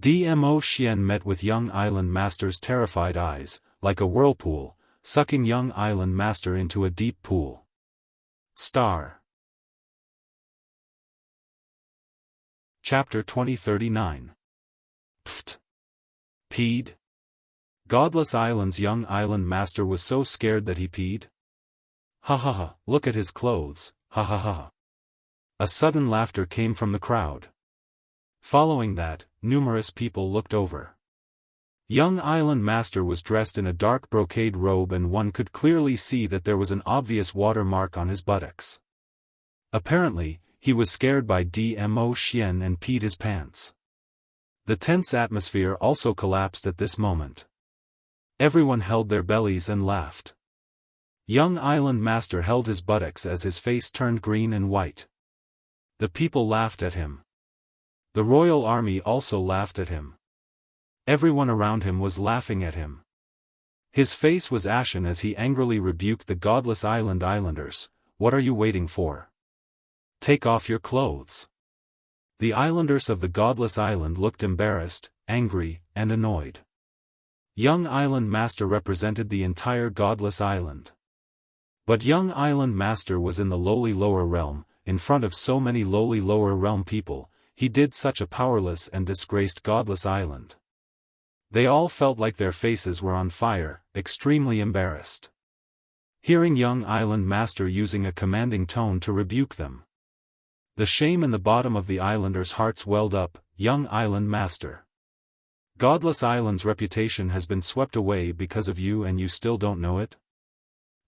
Dmo Xian met with young island master's terrified eyes, like a whirlpool, sucking young island master into a deep pool. Star. Chapter 2039. Pfft. Peed. Godless Island's young island master was so scared that he peed. Ha ha ha, look at his clothes, ha ha ha. A sudden laughter came from the crowd. Following that, numerous people looked over. Young island master was dressed in a dark brocade robe and one could clearly see that there was an obvious watermark on his buttocks. Apparently, he was scared by Dmo Xian and peed his pants. The tense atmosphere also collapsed at this moment. Everyone held their bellies and laughed. Young island master held his buttocks as his face turned green and white. The people laughed at him. The royal army also laughed at him. Everyone around him was laughing at him. His face was ashen as he angrily rebuked the godless islanders. What are you waiting for? Take off your clothes. The islanders of the godless island looked embarrassed, angry, and annoyed. Young island master represented the entire godless island. But young island master was in the lowly lower realm, in front of so many lowly lower realm people, he did such a powerless and disgraced godless island. They all felt like their faces were on fire, extremely embarrassed. Hearing young island master using a commanding tone to rebuke them. The shame in the bottom of the islanders' hearts welled up. Young island master. Godless Island's reputation has been swept away because of you and you still don't know it?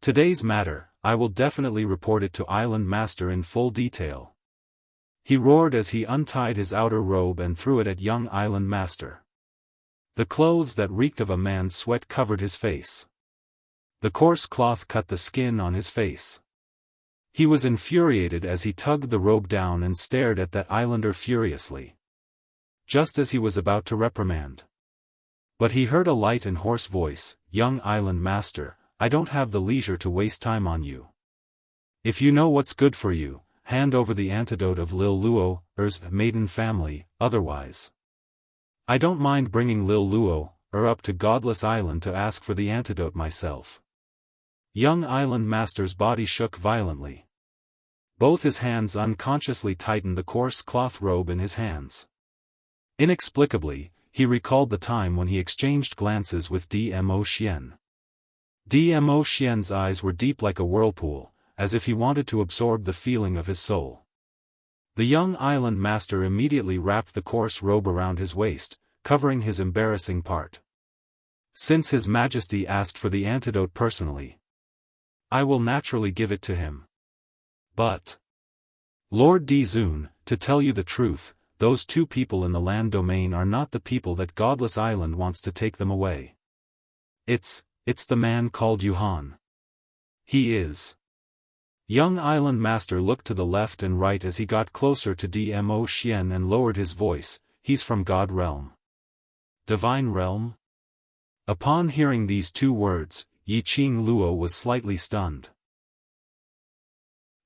Today's matter, I will definitely report it to Island Master in full detail. He roared as he untied his outer robe and threw it at young Island Master. The clothes that reeked of a man's sweat covered his face. The coarse cloth cut the skin on his face. He was infuriated as he tugged the robe down and stared at that islander furiously. Just as he was about to reprimand. But he heard a light and hoarse voice, "Young Island Master, I don't have the leisure to waste time on you. If you know what's good for you, hand over the antidote of Lil Luo's maiden family, otherwise. I don't mind bringing Lil Luo up to Godless Island to ask for the antidote myself." Young Island Master's body shook violently. Both his hands unconsciously tightened the coarse cloth robe in his hands. Inexplicably, he recalled the time when he exchanged glances with Dmo Xian. Dmo Xian's eyes were deep like a whirlpool, as if he wanted to absorb the feeling of his soul. The young island master immediately wrapped the coarse robe around his waist, covering his embarrassing part. Since His Majesty asked for the antidote personally, I will naturally give it to him. But, Lord Dizun, to tell you the truth, those two people in the land domain are not the people that Godless Island wants to take them away. It's the man called Yuhan. He is. Young Island Master looked to the left and right as he got closer to Dmo Xian and lowered his voice. He's from God Realm. Divine Realm? Upon hearing these two words, Yiqing Luo was slightly stunned.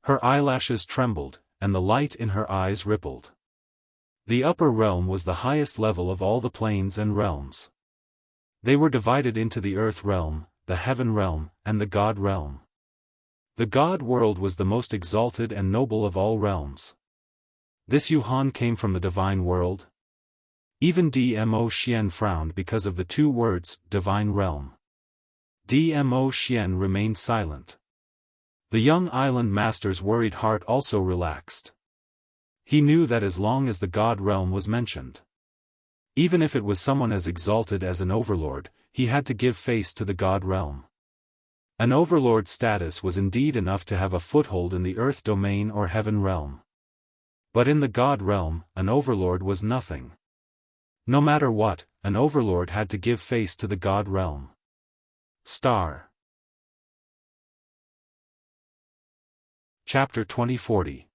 Her eyelashes trembled, and the light in her eyes rippled. The upper realm was the highest level of all the planes and realms. They were divided into the earth realm, the heaven realm, and the God realm. The God world was the most exalted and noble of all realms. This Yuhan came from the divine world? Even Dmo Xian frowned because of the two words, divine realm. Dmo Xian remained silent. The young island master's worried heart also relaxed. He knew that as long as the God realm was mentioned, even if it was someone as exalted as an overlord, he had to give face to the God realm. An overlord status was indeed enough to have a foothold in the earth domain or heaven realm. But in the God realm, an overlord was nothing. No matter what, an overlord had to give face to the God realm. Star. Chapter 2040.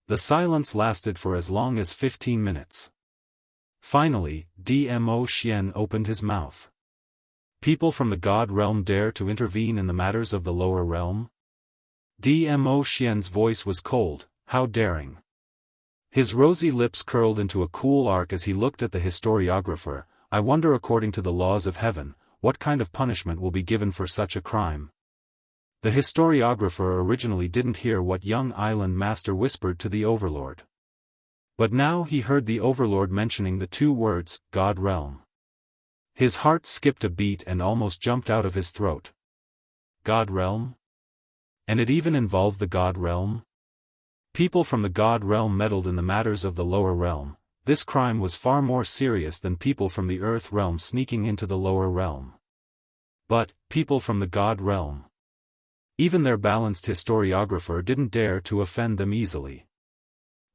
The silence lasted for as long as 15 minutes. Finally, Dmo Xian opened his mouth. People from the God realm dare to intervene in the matters of the lower realm? Dmo Xian's voice was cold. How daring. His rosy lips curled into a cool arc as he looked at the historiographer. I wonder, according to the laws of heaven, what kind of punishment will be given for such a crime? The historiographer originally didn't hear what young island master whispered to the overlord. But now he heard the overlord mentioning the two words, God realm. His heart skipped a beat and almost jumped out of his throat. God realm? And it even involved the God realm? People from the God realm meddled in the matters of the lower realm. This crime was far more serious than people from the earth realm sneaking into the lower realm. But, people from the God realm. Even their balanced historiographer didn't dare to offend them easily.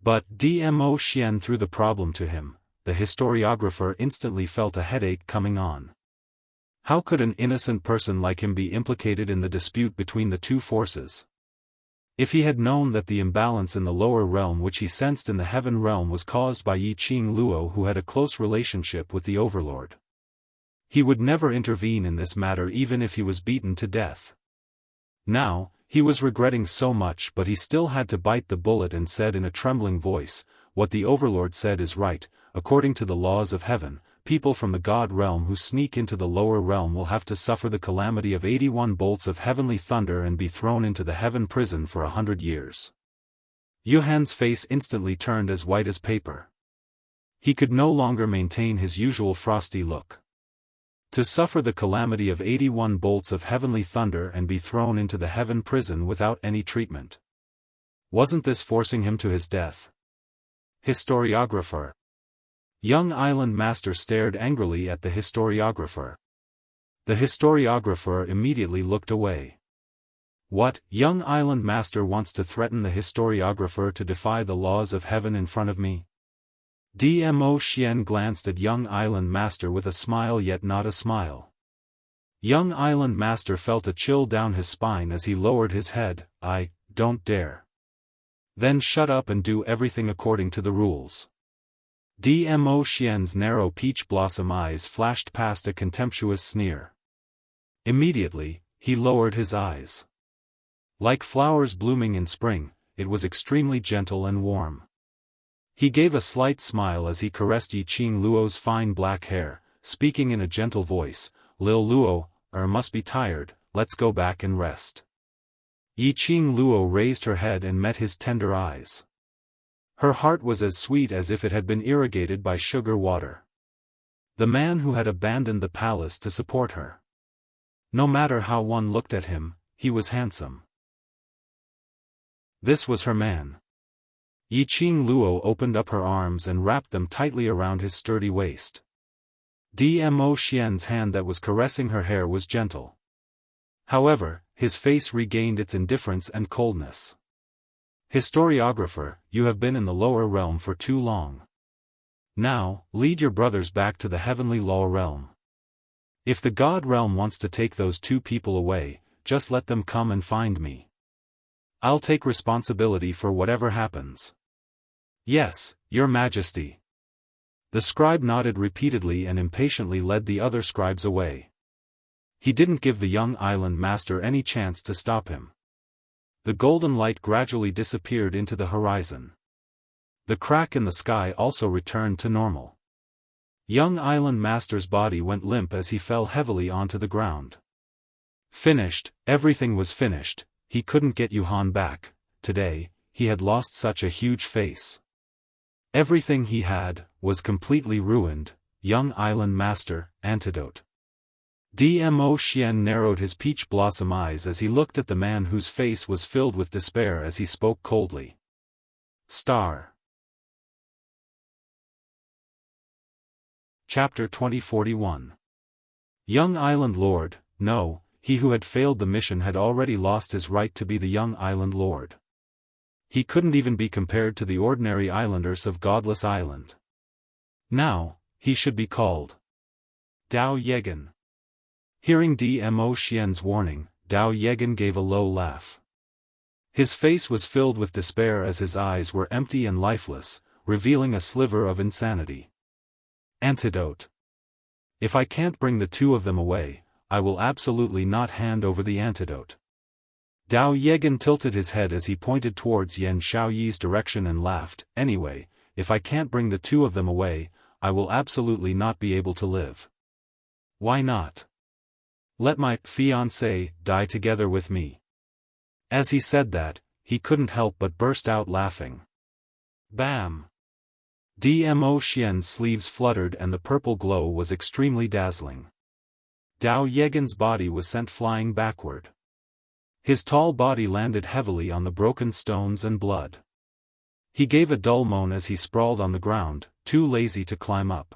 But Dmo Xian threw the problem to him. The historiographer instantly felt a headache coming on. How could an innocent person like him be implicated in the dispute between the two forces? If he had known that the imbalance in the lower realm which he sensed in the heaven realm was caused by Yiqing Luo, who had a close relationship with the overlord, he would never intervene in this matter even if he was beaten to death. Now, he was regretting so much, but he still had to bite the bullet and said in a trembling voice, what the overlord said is right. According to the laws of heaven, people from the God realm who sneak into the lower realm will have to suffer the calamity of 81 bolts of heavenly thunder and be thrown into the heaven prison for 100 years. Yuhan's face instantly turned as white as paper. He could no longer maintain his usual frosty look. To suffer the calamity of 81 bolts of heavenly thunder and be thrown into the heaven prison without any treatment. Wasn't this forcing him to his death? Historiographer. Young island master stared angrily at the historiographer. The historiographer immediately looked away. What, young island master wants to threaten the historiographer to defy the laws of heaven in front of me? Dmo Xian glanced at young island master with a smile, yet not a smile. Young island master felt a chill down his spine as he lowered his head. I don't dare. Then shut up and do everything according to the rules. Dmo Xian's narrow peach blossom eyes flashed past a contemptuous sneer. Immediately, he lowered his eyes. Like flowers blooming in spring, it was extremely gentle and warm. He gave a slight smile as he caressed Yiqing Luo's fine black hair, speaking in a gentle voice, Lil Luo, must be tired, let's go back and rest. Yiqing Luo raised her head and met his tender eyes. Her heart was as sweet as if it had been irrigated by sugar water. The man who had abandoned the palace to support her. No matter how one looked at him, he was handsome. This was her man. Yiqing Luo opened up her arms and wrapped them tightly around his sturdy waist. Dmo Xian's hand that was caressing her hair was gentle. However, his face regained its indifference and coldness. Historiographer, you have been in the lower realm for too long. Now, lead your brothers back to the heavenly law realm. If the God realm wants to take those two people away, just let them come and find me. I'll take responsibility for whatever happens. Yes, Your Majesty. The scribe nodded repeatedly and impatiently led the other scribes away. He didn't give the young island master any chance to stop him. The golden light gradually disappeared into the horizon. The crack in the sky also returned to normal. Young island master's body went limp as he fell heavily onto the ground. Finished, everything was finished, he couldn't get Yuhan back. Today, he had lost such a huge face. Everything he had was completely ruined. Young island master, antidote. Dmo Xian narrowed his peach blossom eyes as he looked at the man whose face was filled with despair as he spoke coldly. Star. Chapter 2041. Young Island Lord. No, he who had failed the mission had already lost his right to be the Young Island Lord. He couldn't even be compared to the ordinary islanders of Godless Island. Now, he should be called Dao Yegan. Hearing Dmo Xian's warning, Dao Yegan gave a low laugh. His face was filled with despair as his eyes were empty and lifeless, revealing a sliver of insanity. Antidote. If I can't bring the two of them away, I will absolutely not hand over the antidote. Dao Yegan tilted his head as he pointed towards Yan Xiaoyi's direction and laughed. Anyway, if I can't bring the two of them away, I will absolutely not be able to live. Why not? Let my fiancé die together with me. As he said that, he couldn't help but burst out laughing. Bam! Dmo Xian's sleeves fluttered and the purple glow was extremely dazzling. Dao Yegan's body was sent flying backward. His tall body landed heavily on the broken stones and blood. He gave a dull moan as he sprawled on the ground, too lazy to climb up.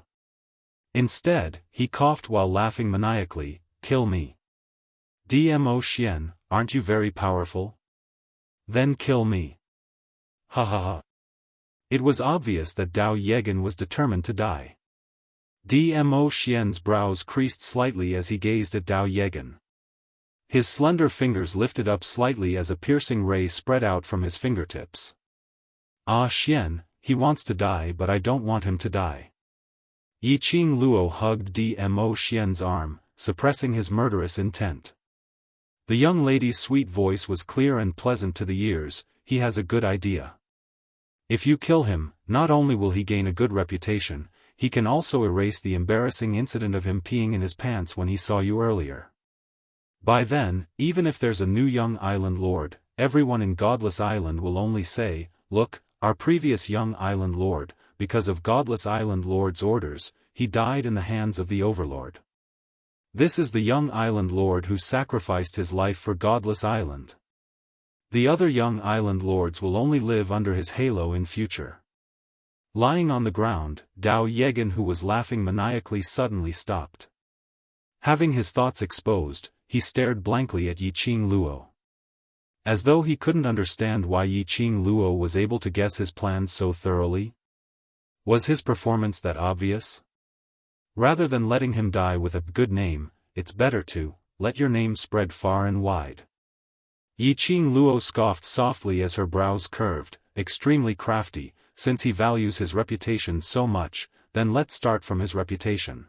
Instead, he coughed while laughing maniacally. Kill me. Dmo Xian, aren't you very powerful? Then kill me. Ha ha ha. It was obvious that Dao Yegan was determined to die. Dmo Xian's brows creased slightly as he gazed at Dao Yegan. His slender fingers lifted up slightly as a piercing ray spread out from his fingertips. Ah Xian, he wants to die but I don't want him to die. Yiqing Luo hugged Dmo Xian's arm, suppressing his murderous intent. The young lady's sweet voice was clear and pleasant to the ears. He has a good idea. If you kill him, not only will he gain a good reputation, he can also erase the embarrassing incident of him peeing in his pants when he saw you earlier. By then, even if there's a new young island lord, everyone in Godless Island will only say, look, our previous young island lord, because of Godless Island Lord's orders, he died in the hands of the Overlord. This is the young island lord who sacrificed his life for Godless Island. The other young island lords will only live under his halo in future. Lying on the ground, Dao Yegan who was laughing maniacally suddenly stopped. Having his thoughts exposed, he stared blankly at Yiqing Luo. As though he couldn't understand why Yiqing Luo was able to guess his plans so thoroughly. Was his performance that obvious? Rather than letting him die with a good name, it's better to let your name spread far and wide. Yiqing Luo scoffed softly as her brows curved, extremely crafty. Since he values his reputation so much, then let's start from his reputation.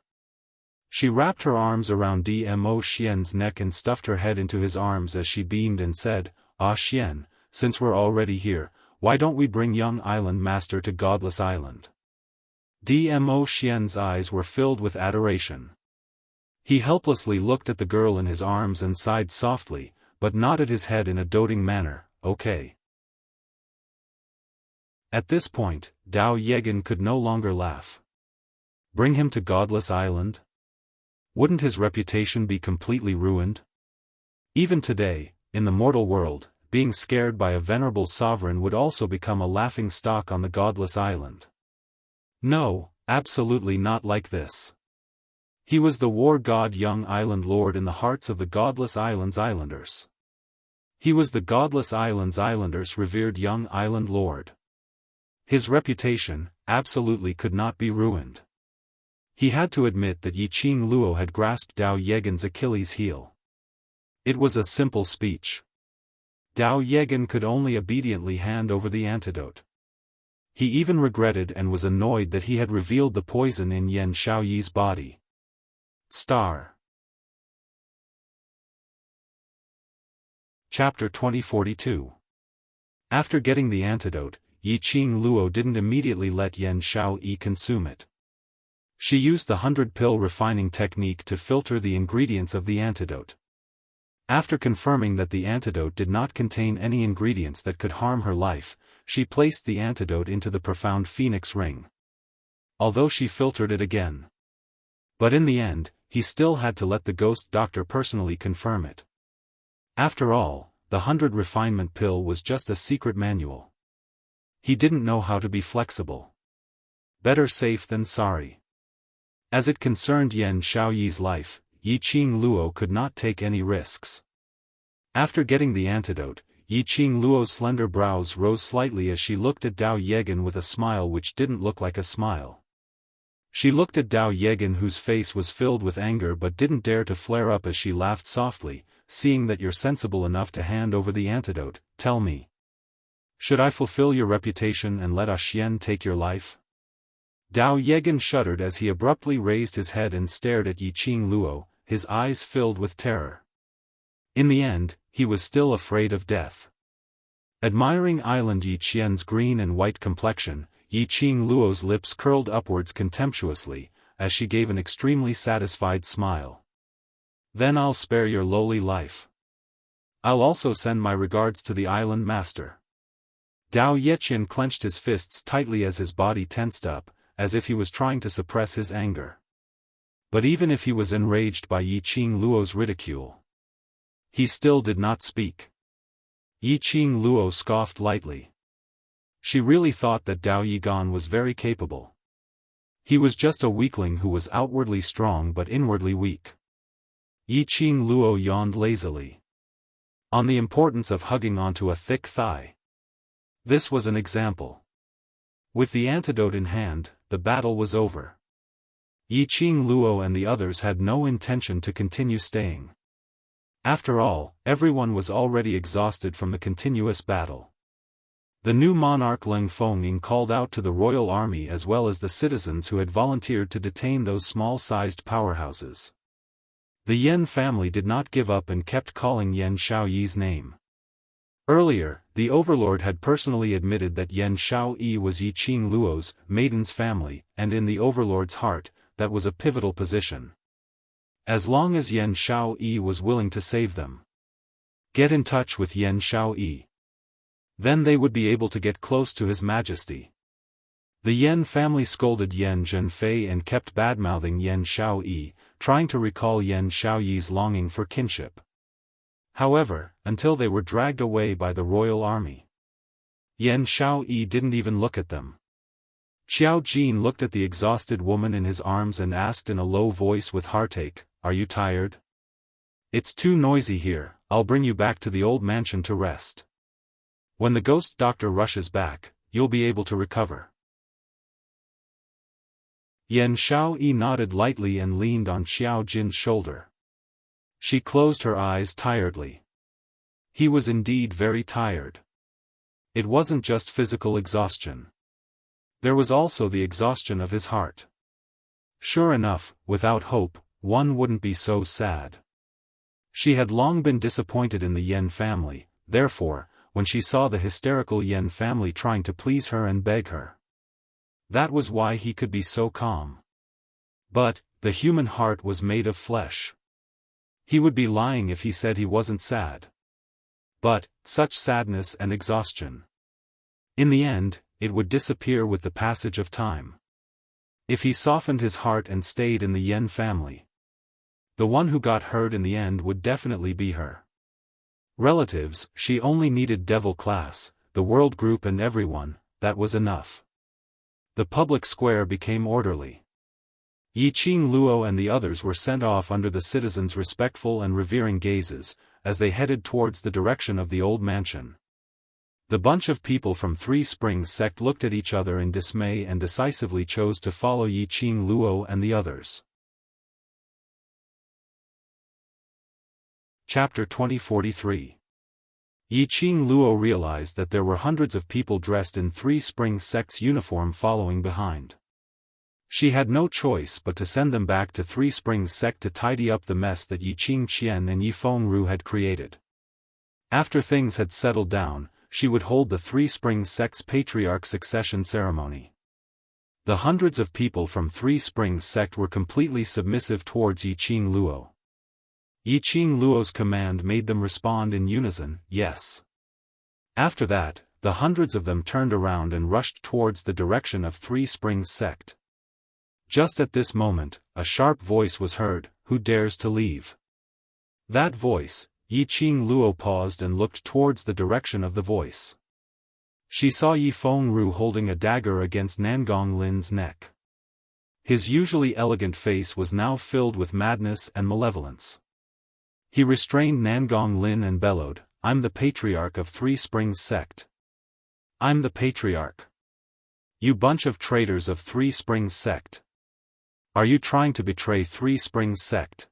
She wrapped her arms around Dmo Xian's neck and stuffed her head into his arms as she beamed and said, Ah Xian, since we're already here, why don't we bring young island master to Godless Island? Dmo Xian's eyes were filled with adoration. He helplessly looked at the girl in his arms and sighed softly, but nodded his head in a doting manner, okay. At this point, Dao Yegan could no longer laugh. Bring him to Godless Island? Wouldn't his reputation be completely ruined? Even today, in the mortal world, being scared by a venerable sovereign would also become a laughing stock on the Godless Island. No, absolutely not like this. He was the war god young island lord in the hearts of the Godless Island's islanders. He was the Godless Island's islanders' revered young island lord. His reputation, absolutely could not be ruined. He had to admit that Yiqing Luo had grasped Dao Yegan's Achilles heel. It was a simple speech. Dao Yegan could only obediently hand over the antidote. He even regretted and was annoyed that he had revealed the poison in Yan Xiaoyi's body. Star. Chapter 2042. After getting the antidote, Yi Qing Luo didn't immediately let Yan Xiaoyi consume it. She used the 100-pill refining technique to filter the ingredients of the antidote. After confirming that the antidote did not contain any ingredients that could harm her life, she placed the antidote into the profound phoenix ring. Although she filtered it again. But in the end, he still had to let the ghost doctor personally confirm it. After all, the 100 refinement pill was just a secret manual. He didn't know how to be flexible. Better safe than sorry. As it concerned Yan Xiaoyi's life, Yi Qing Luo could not take any risks. After getting the antidote, Yi Qing Luo's slender brows rose slightly as she looked at Dao Yegan with a smile which didn't look like a smile. She looked at Dao Yegan whose face was filled with anger but didn't dare to flare up as she laughed softly, seeing that you're sensible enough to hand over the antidote, tell me. Should I fulfill your reputation and let Xian take your life? Dao Yegan shuddered as he abruptly raised his head and stared at Yi Qing Luo, his eyes filled with terror. In the end, he was still afraid of death. Admiring Island Yi Qian's green and white complexion, Yi Qing Luo's lips curled upwards contemptuously, as she gave an extremely satisfied smile. Then I'll spare your lowly life. I'll also send my regards to the island master. Dao Yeqian clenched his fists tightly as his body tensed up, as if he was trying to suppress his anger. But even if he was enraged by Yi Qing Luo's ridicule, he still did not speak. Yi Qing Luo scoffed lightly. She really thought that Dao Yegan was very capable. He was just a weakling who was outwardly strong but inwardly weak. Yi Qing Luo yawned lazily. On the importance of hugging onto a thick thigh. This was an example. With the antidote in hand, the battle was over. Yi Qing Luo and the others had no intention to continue staying. After all, everyone was already exhausted from the continuous battle. The new monarch Leng Fengying called out to the royal army as well as the citizens who had volunteered to detain those small-sized powerhouses. The Yan family did not give up and kept calling Yan Xiaoyi's name. Earlier, the overlord had personally admitted that Yan Xiaoyi was Yi Qing Luo's maiden's family, and in the overlord's heart, that was a pivotal position. As long as Yan Xiaoyi was willing to save them. Get in touch with Yan Xiaoyi. Then they would be able to get close to His Majesty. The Yan family scolded Yan Zhenfei and kept badmouthing Yan Xiaoyi, trying to recall Yan Xiaoyi's longing for kinship. However, until they were dragged away by the royal army, Yan Xiaoyi didn't even look at them. Xiao Jin looked at the exhausted woman in his arms and asked in a low voice with heartache, "Are you tired? It's too noisy here, I'll bring you back to the old mansion to rest. When the ghost doctor rushes back, you'll be able to recover." Yan Xiaoyi nodded lightly and leaned on Xiao Jin's shoulder. She closed her eyes tiredly. He was indeed very tired. It wasn't just physical exhaustion. There was also the exhaustion of his heart. Sure enough, without hope, one wouldn't be so sad. She had long been disappointed in the Yan family, therefore, when she saw the hysterical Yan family trying to please her and beg her. That was why he could be so calm. But, the human heart was made of flesh. He would be lying if he said he wasn't sad. But, such sadness and exhaustion. In the end, it would disappear with the passage of time. If he softened his heart and stayed in the Yan family, the one who got hurt in the end would definitely be her. Relatives, she only needed devil class, the world group and everyone, that was enough. The public square became orderly. Yi Qing Luo and the others were sent off under the citizens' respectful and revering gazes, as they headed towards the direction of the old mansion. The bunch of people from Three Springs sect looked at each other in dismay and decisively chose to follow Yi Qing Luo and the others. Chapter 2043. Yiqing Luo realized that there were hundreds of people dressed in Three Springs sect's uniform following behind. She had no choice but to send them back to Three Springs sect to tidy up the mess that Yiqing Qian and Yifeng Ru had created. After things had settled down, she would hold the Three Springs sect's patriarch succession ceremony. The hundreds of people from Three Springs sect were completely submissive towards Yiqing Luo. Yiqing Luo's command made them respond in unison, yes. After that, the hundreds of them turned around and rushed towards the direction of Three Springs sect. Just at this moment, a sharp voice was heard, "Who dares to leave?" That voice, Yiqing Luo paused and looked towards the direction of the voice. She saw Yifeng Ru holding a dagger against Nangong Lin's neck. His usually elegant face was now filled with madness and malevolence. He restrained Nangong Lin and bellowed, "I'm the patriarch of Three Springs sect. I'm the patriarch. You bunch of traitors of Three Springs sect. Are you trying to betray Three Springs sect?"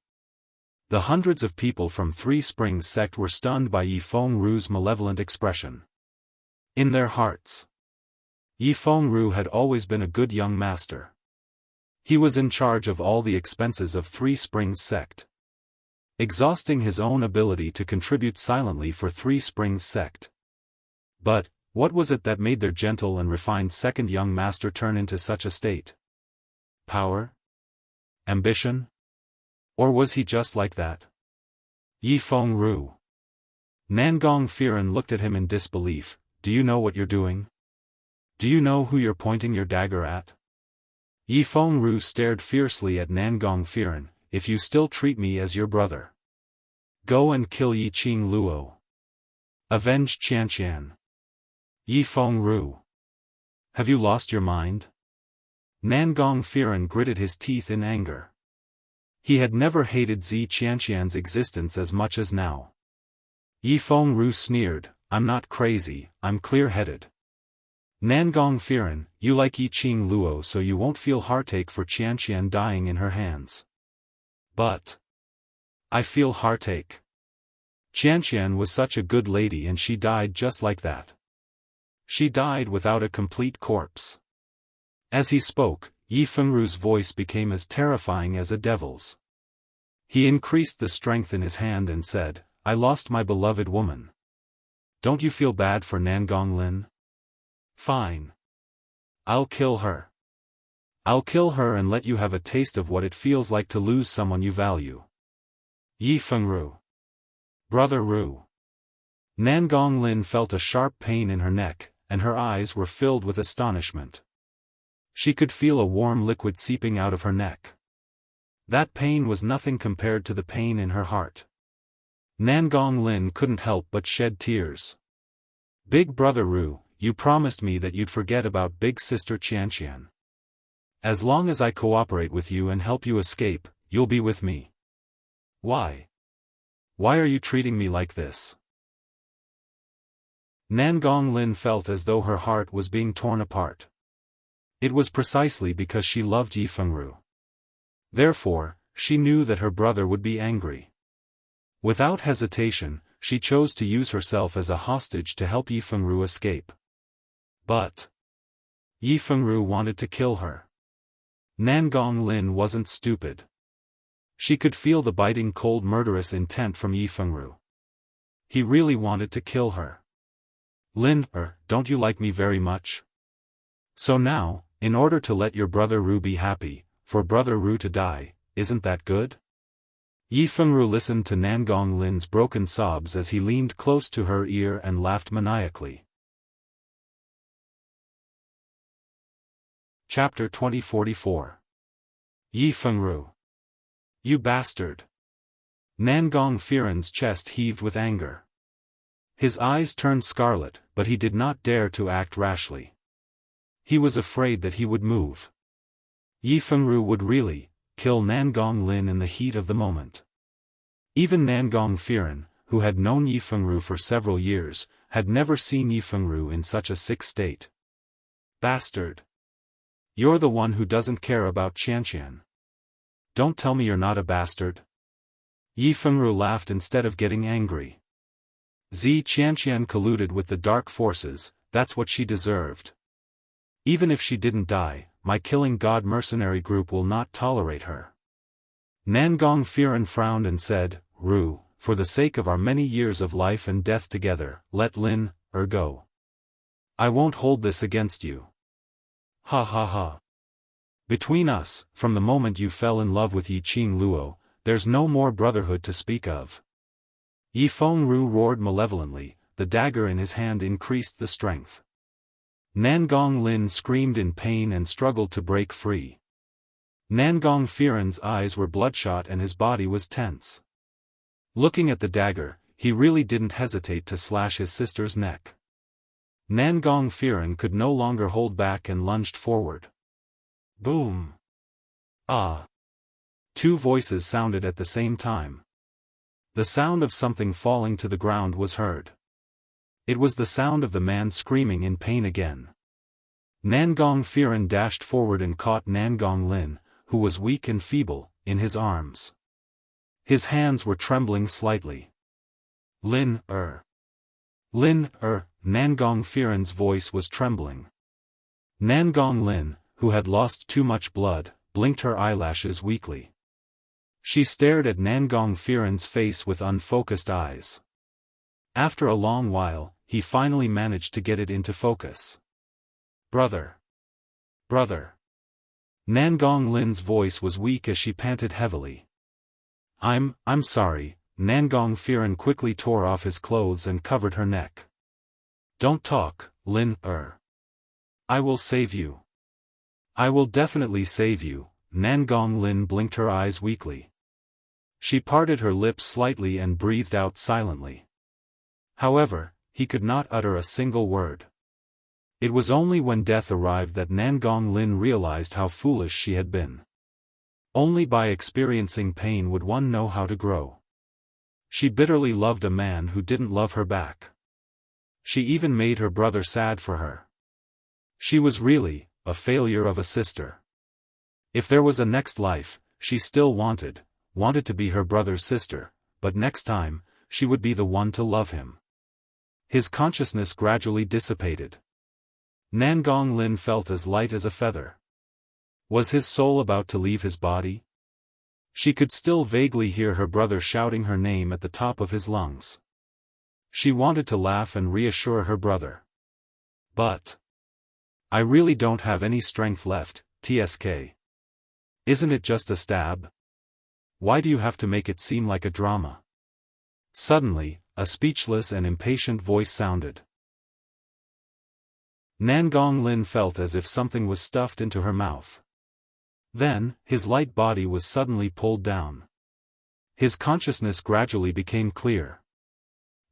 The hundreds of people from Three Springs sect were stunned by Yifeng Ru's malevolent expression. In their hearts, Yifeng Ru had always been a good young master. He was in charge of all the expenses of Three Springs sect, exhausting his own ability to contribute silently for Three Springs sect. But, what was it that made their gentle and refined second young master turn into such a state? Power? Ambition? Or was he just like that? Yifeng Ru. Nangong Firen looked at him in disbelief. "Do you know what you're doing? Do you know who you're pointing your dagger at?" Yifeng Ru stared fiercely at Nangong Firen. "If you still treat me as your brother, go and kill Yiqing Luo. Avenge Qianqian." Yifeng Ru. Have you lost your mind? Nangong Firen gritted his teeth in anger. He had never hated Zi Qianqian's existence as much as now. Yifeng Ru sneered, "I'm not crazy, I'm clear-headed. Nangong Firen, you like Yiqing Luo so you won't feel heartache for Qianqian dying in her hands. But I feel heartache. Qianqian was such a good lady and she died just like that. She died without a complete corpse." As he spoke, Yifeng Ru's voice became as terrifying as a devil's. He increased the strength in his hand and said, "I lost my beloved woman. Don't you feel bad for Nangong Lin? Fine. I'll kill her. I'll kill her and let you have a taste of what it feels like to lose someone you value." Yifeng Ru. Brother Ru. Nangong Lin felt a sharp pain in her neck, and her eyes were filled with astonishment. She could feel a warm liquid seeping out of her neck. That pain was nothing compared to the pain in her heart. Nangong Lin couldn't help but shed tears. "Big Brother Ru, you promised me that you'd forget about Big Sister Qianqian. As long as I cooperate with you and help you escape, you'll be with me. Why? Why are you treating me like this?" Nangong Lin felt as though her heart was being torn apart. It was precisely because she loved Yifeng Ru. Therefore, she knew that her brother would be angry. Without hesitation, she chose to use herself as a hostage to help Yifeng Ru escape. But Yifeng Ru wanted to kill her. Nangong Lin wasn't stupid. She could feel the biting cold murderous intent from Yifeng Ru. He really wanted to kill her. "Lin, don't you like me very much? So now, in order to let your brother Ru be happy, for Brother Ru to die, isn't that good?" Yifeng Ru listened to Nangong Lin's broken sobs as he leaned close to her ear and laughed maniacally. Chapter 2044. Yifeng Ru. You bastard! Nangong Firen's chest heaved with anger. His eyes turned scarlet, but he did not dare to act rashly. He was afraid that he would move. Yifeng Ru would really kill Nangong Lin in the heat of the moment. Even Nangong Firen, who had known Yifeng Ru for several years, had never seen Yifeng Ru in such a sick state. Bastard! You're the one who doesn't care about Qianqian. Don't tell me you're not a bastard. Yi Fengru laughed instead of getting angry. Zi Qianqian colluded with the dark forces, that's what she deserved. Even if she didn't die, my killing god mercenary group will not tolerate her. Nangong Firen frowned and said, Ru, for the sake of our many years of life and death together, let Lin go. I won't hold this against you. Ha ha ha. Between us, from the moment you fell in love with Yi Qing Luo, there's no more brotherhood to speak of. Yi Fengru roared malevolently, the dagger in his hand increased the strength. Nangong Lin screamed in pain and struggled to break free. Nangong Firen's eyes were bloodshot and his body was tense. Looking at the dagger, he really didn't hesitate to slash his sister's neck. Nangong Firen could no longer hold back and lunged forward. Boom! Ah! Two voices sounded at the same time. The sound of something falling to the ground was heard. It was the sound of the man screaming in pain again. Nangong Firen dashed forward and caught Nangong Lin, who was weak and feeble, in his arms. His hands were trembling slightly. Lin, Nangong Firen's voice was trembling. Nangong Lin, who had lost too much blood, blinked her eyelashes weakly. She stared at Nangong Firen's face with unfocused eyes. After a long while, he finally managed to get it into focus. Brother! Brother! Nangong Lin's voice was weak as she panted heavily. I'm sorry, Nangong Firen quickly tore off his clothes and covered her neck. Don't talk, Lin, I will save you. I will definitely save you, Nangong Lin blinked her eyes weakly. She parted her lips slightly and breathed out silently. However, he could not utter a single word. It was only when death arrived that Nangong Lin realized how foolish she had been. Only by experiencing pain would one know how to grow. She bitterly loved a man who didn't love her back. She even made her brother sad for her. She was really a failure of a sister. If there was a next life, she still wanted to be her brother's sister, but next time, she would be the one to love him. His consciousness gradually dissipated. Nangong Lin felt as light as a feather. Was his soul about to leave his body? She could still vaguely hear her brother shouting her name at the top of his lungs. She wanted to laugh and reassure her brother. But I really don't have any strength left, TSK. Isn't it just a stab? Why do you have to make it seem like a drama? Suddenly, a speechless and impatient voice sounded. Nangong Lin felt as if something was stuffed into her mouth. Then, his light body was suddenly pulled down. His consciousness gradually became clear.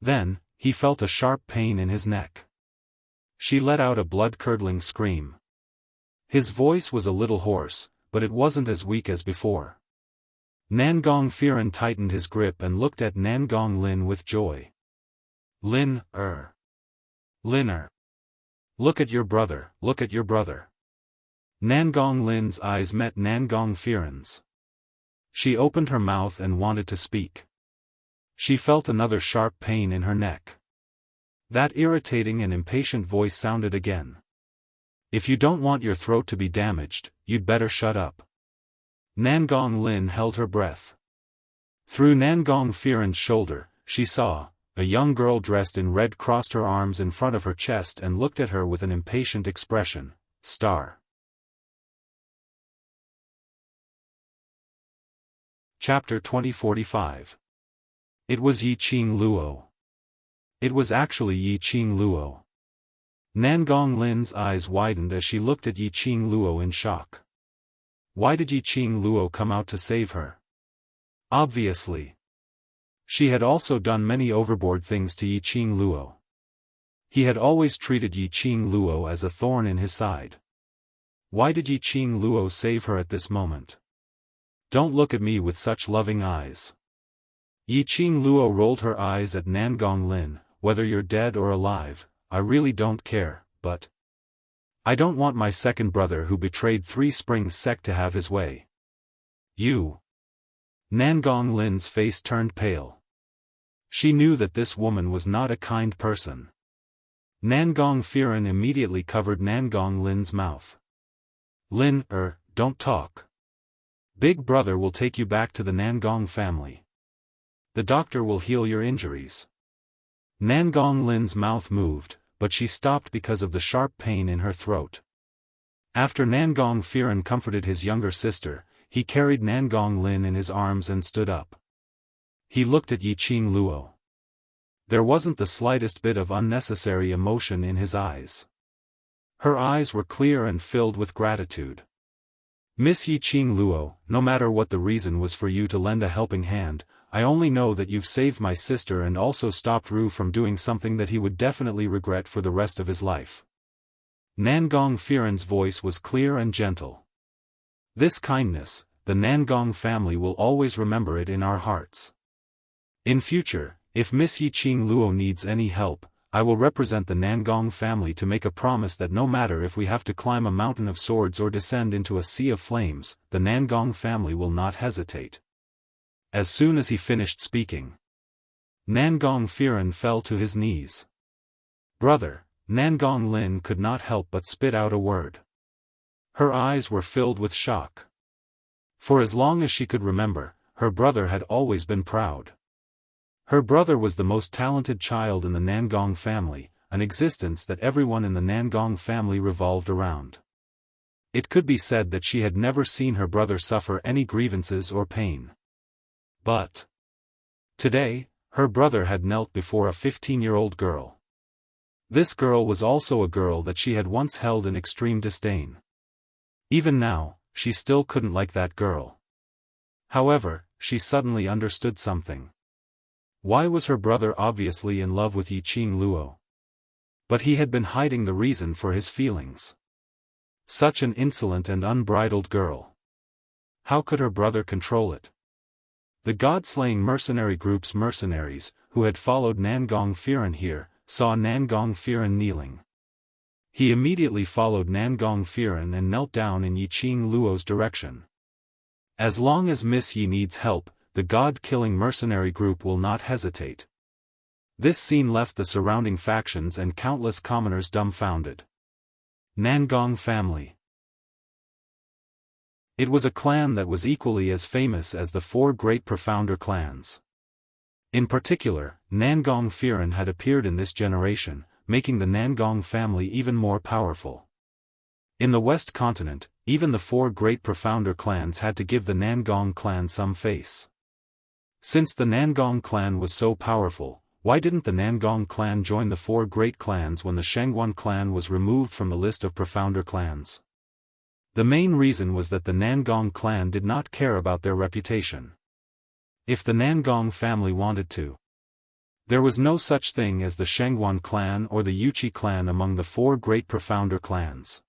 Then, he felt a sharp pain in his neck. She let out a blood-curdling scream. His voice was a little hoarse, but it wasn't as weak as before. Nangong Firen tightened his grip and looked at Nangong Lin with joy. Lin, look at your brother, look at your brother. Nangong Lin's eyes met Nangong Firen's. She opened her mouth and wanted to speak. She felt another sharp pain in her neck. That irritating and impatient voice sounded again. If you don't want your throat to be damaged, you'd better shut up. Nangong Lin held her breath. Through Nangong Firen's shoulder, she saw a young girl dressed in red crossed her arms in front of her chest and looked at her with an impatient expression. Star. Chapter 2045. It was Yi Qing Luo. It was actually Yi Qing Luo. Nangong Lin's eyes widened as she looked at Yi Qing Luo in shock. Why did Yi Qing Luo come out to save her? Obviously. She had also done many overboard things to Yi Qing Luo. He had always treated Yi Qing Luo as a thorn in his side. Why did Yi Qing Luo save her at this moment? Don't look at me with such loving eyes. Yi Qing Luo rolled her eyes at Nangong Lin. Whether you're dead or alive, I really don't care, but I don't want my second brother who betrayed Three Springs sect to have his way. You. Nangong Lin's face turned pale. She knew that this woman was not a kind person. Nangong Firen immediately covered Nangong Lin's mouth. Lin, don't talk. Big brother will take you back to the Nangong family. The doctor will heal your injuries. Nangong Lin's mouth moved, but she stopped because of the sharp pain in her throat. After Nangong Firen comforted his younger sister, he carried Nangong Lin in his arms and stood up. He looked at Yiqing Luo. There wasn't the slightest bit of unnecessary emotion in his eyes. Her eyes were clear and filled with gratitude. Miss Yiqing Luo, no matter what the reason was for you to lend a helping hand, I only know that you've saved my sister and also stopped Ru from doing something that he would definitely regret for the rest of his life. Nangong Firen's voice was clear and gentle. This kindness, the Nangong family will always remember it in our hearts. In future, if Miss Yiqing Luo needs any help, I will represent the Nangong family to make a promise that no matter if we have to climb a mountain of swords or descend into a sea of flames, the Nangong family will not hesitate. As soon as he finished speaking, Nangong Firen fell to his knees. Brother, Nangong Lin could not help but spit out a word. Her eyes were filled with shock. For as long as she could remember, her brother had always been proud. Her brother was the most talented child in the Nangong family, an existence that everyone in the Nangong family revolved around. It could be said that she had never seen her brother suffer any grievances or pain. But today, her brother had knelt before a 15-year-old girl. This girl was also a girl that she had once held in extreme disdain. Even now, she still couldn't like that girl. However, she suddenly understood something. Why was her brother obviously in love with Yiqing Luo? But he had been hiding the reason for his feelings. Such an insolent and unbridled girl. How could her brother control it? The god-slaying mercenary group's mercenaries, who had followed Nangong Firen here, saw Nangong Firen kneeling. He immediately followed Nangong Firen and knelt down in Yiqing Luo's direction. As long as Miss Yi needs help, the god-killing mercenary group will not hesitate. This scene left the surrounding factions and countless commoners dumbfounded. Nangong family. It was a clan that was equally as famous as the four great profounder clans. In particular, Nangong Firen had appeared in this generation, making the Nangong family even more powerful. In the West Continent, even the four great profounder clans had to give the Nangong clan some face. Since the Nangong clan was so powerful, why didn't the Nangong clan join the four great clans when the Shengguan clan was removed from the list of profounder clans? The main reason was that the Nangong clan did not care about their reputation. If the Nangong family wanted to, there was no such thing as the Shengguan clan or the Yuqi clan among the four great profounder clans.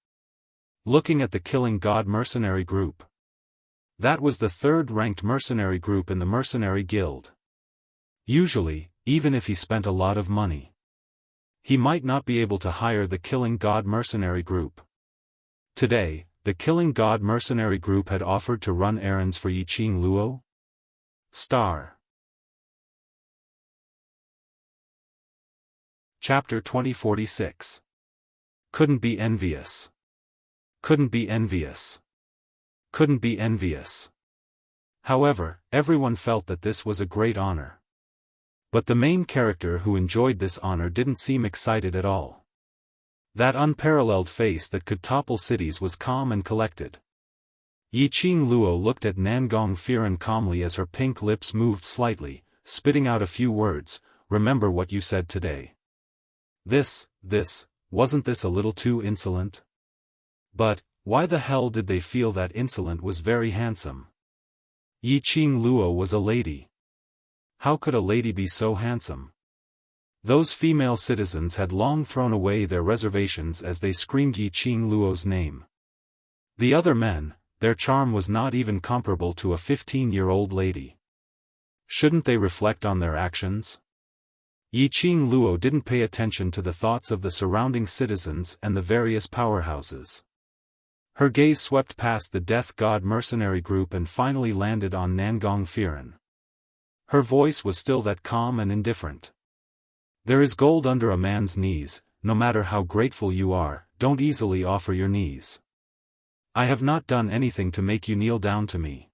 Looking at the Killing God mercenary group, that was the third-ranked mercenary group in the mercenary guild. Usually, even if he spent a lot of money, he might not be able to hire the Killing God mercenary group. Today, the Killing God mercenary group had offered to run errands for Yiqing Luo. Chapter 2046. Couldn't be envious. Couldn't be envious. Couldn't be envious. However, everyone felt that this was a great honor. But the main character who enjoyed this honor didn't seem excited at all. That unparalleled face that could topple cities was calm and collected. Yiqing Luo looked at Nangong Firen calmly as her pink lips moved slightly, spitting out a few words. Remember what you said today. Wasn't this a little too insolent? But, why the hell did they feel that insolent was very handsome? Yiqing Luo was a lady. How could a lady be so handsome? Those female citizens had long thrown away their reservations as they screamed Yiqing Luo's name. The other men, their charm was not even comparable to a 15-year-old lady. Shouldn't they reflect on their actions? Yiqing Luo didn't pay attention to the thoughts of the surrounding citizens and the various powerhouses. Her gaze swept past the Death God mercenary group and finally landed on Nangong Firen. Her voice was still that calm and indifferent. There is gold under a man's knees, no matter how grateful you are, don't easily offer your knees. I have not done anything to make you kneel down to me.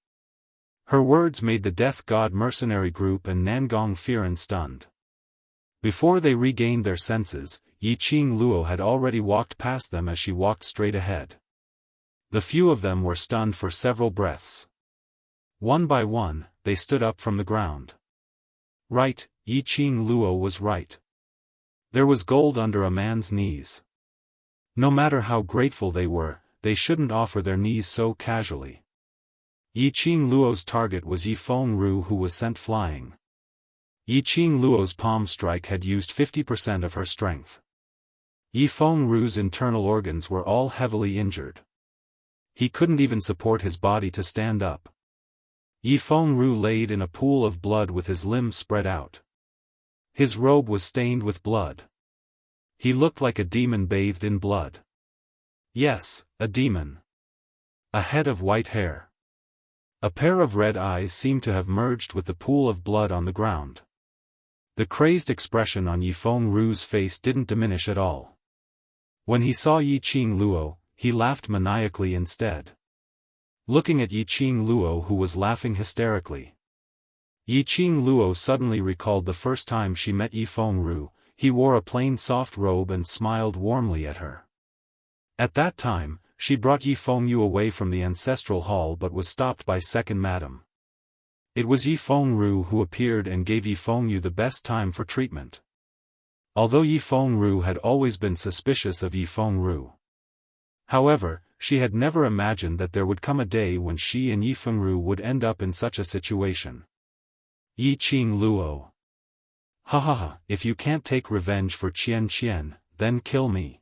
Her words made the Death God mercenary group and Nangong Firen stunned. Before they regained their senses, Yi Qing Luo had already walked past them as she walked straight ahead. The few of them were stunned for several breaths. One by one, they stood up from the ground. Right, Yi Qing Luo was right. There was gold under a man's knees. No matter how grateful they were, they shouldn't offer their knees so casually. Yi Qing Luo's target was Yi Fengru, who was sent flying. Yi Qing Luo's palm strike had used 50% of her strength. Yi Fengru's internal organs were all heavily injured. He couldn't even support his body to stand up. Yi Fengru laid in a pool of blood with his limbs spread out. His robe was stained with blood. He looked like a demon bathed in blood. Yes, a demon. A head of white hair. A pair of red eyes seemed to have merged with the pool of blood on the ground. The crazed expression on Yi Fengru's face didn't diminish at all. When he saw Yi Qing Luo, he laughed maniacally instead. Looking at Yi Qing Luo, who was laughing hysterically. Yi Qing Luo suddenly recalled the first time she met Yi Fengru. He wore a plain soft robe and smiled warmly at her. At that time, she brought Yi Fengru away from the ancestral hall but was stopped by second madam. It was Yi Fengru who appeared and gave Yi Fengru the best time for treatment. Although Yi Fengru had always been suspicious of Yi Fengru. However, she had never imagined that there would come a day when she and Yi Fengru would end up in such a situation. Yi Qing Luo. Ha ha ha, if you can't take revenge for Qian Qian, then kill me.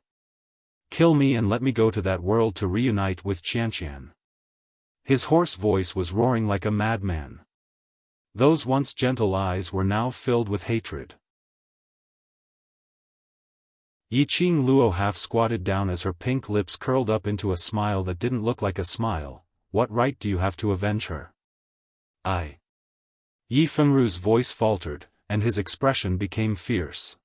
Kill me and let me go to that world to reunite with Qian Qian. His hoarse voice was roaring like a madman. Those once gentle eyes were now filled with hatred. Yi Qing Luo half squatted down as her pink lips curled up into a smile that didn't look like a smile. What right do you have to avenge her? I. Yi Fengru's voice faltered, and his expression became fierce.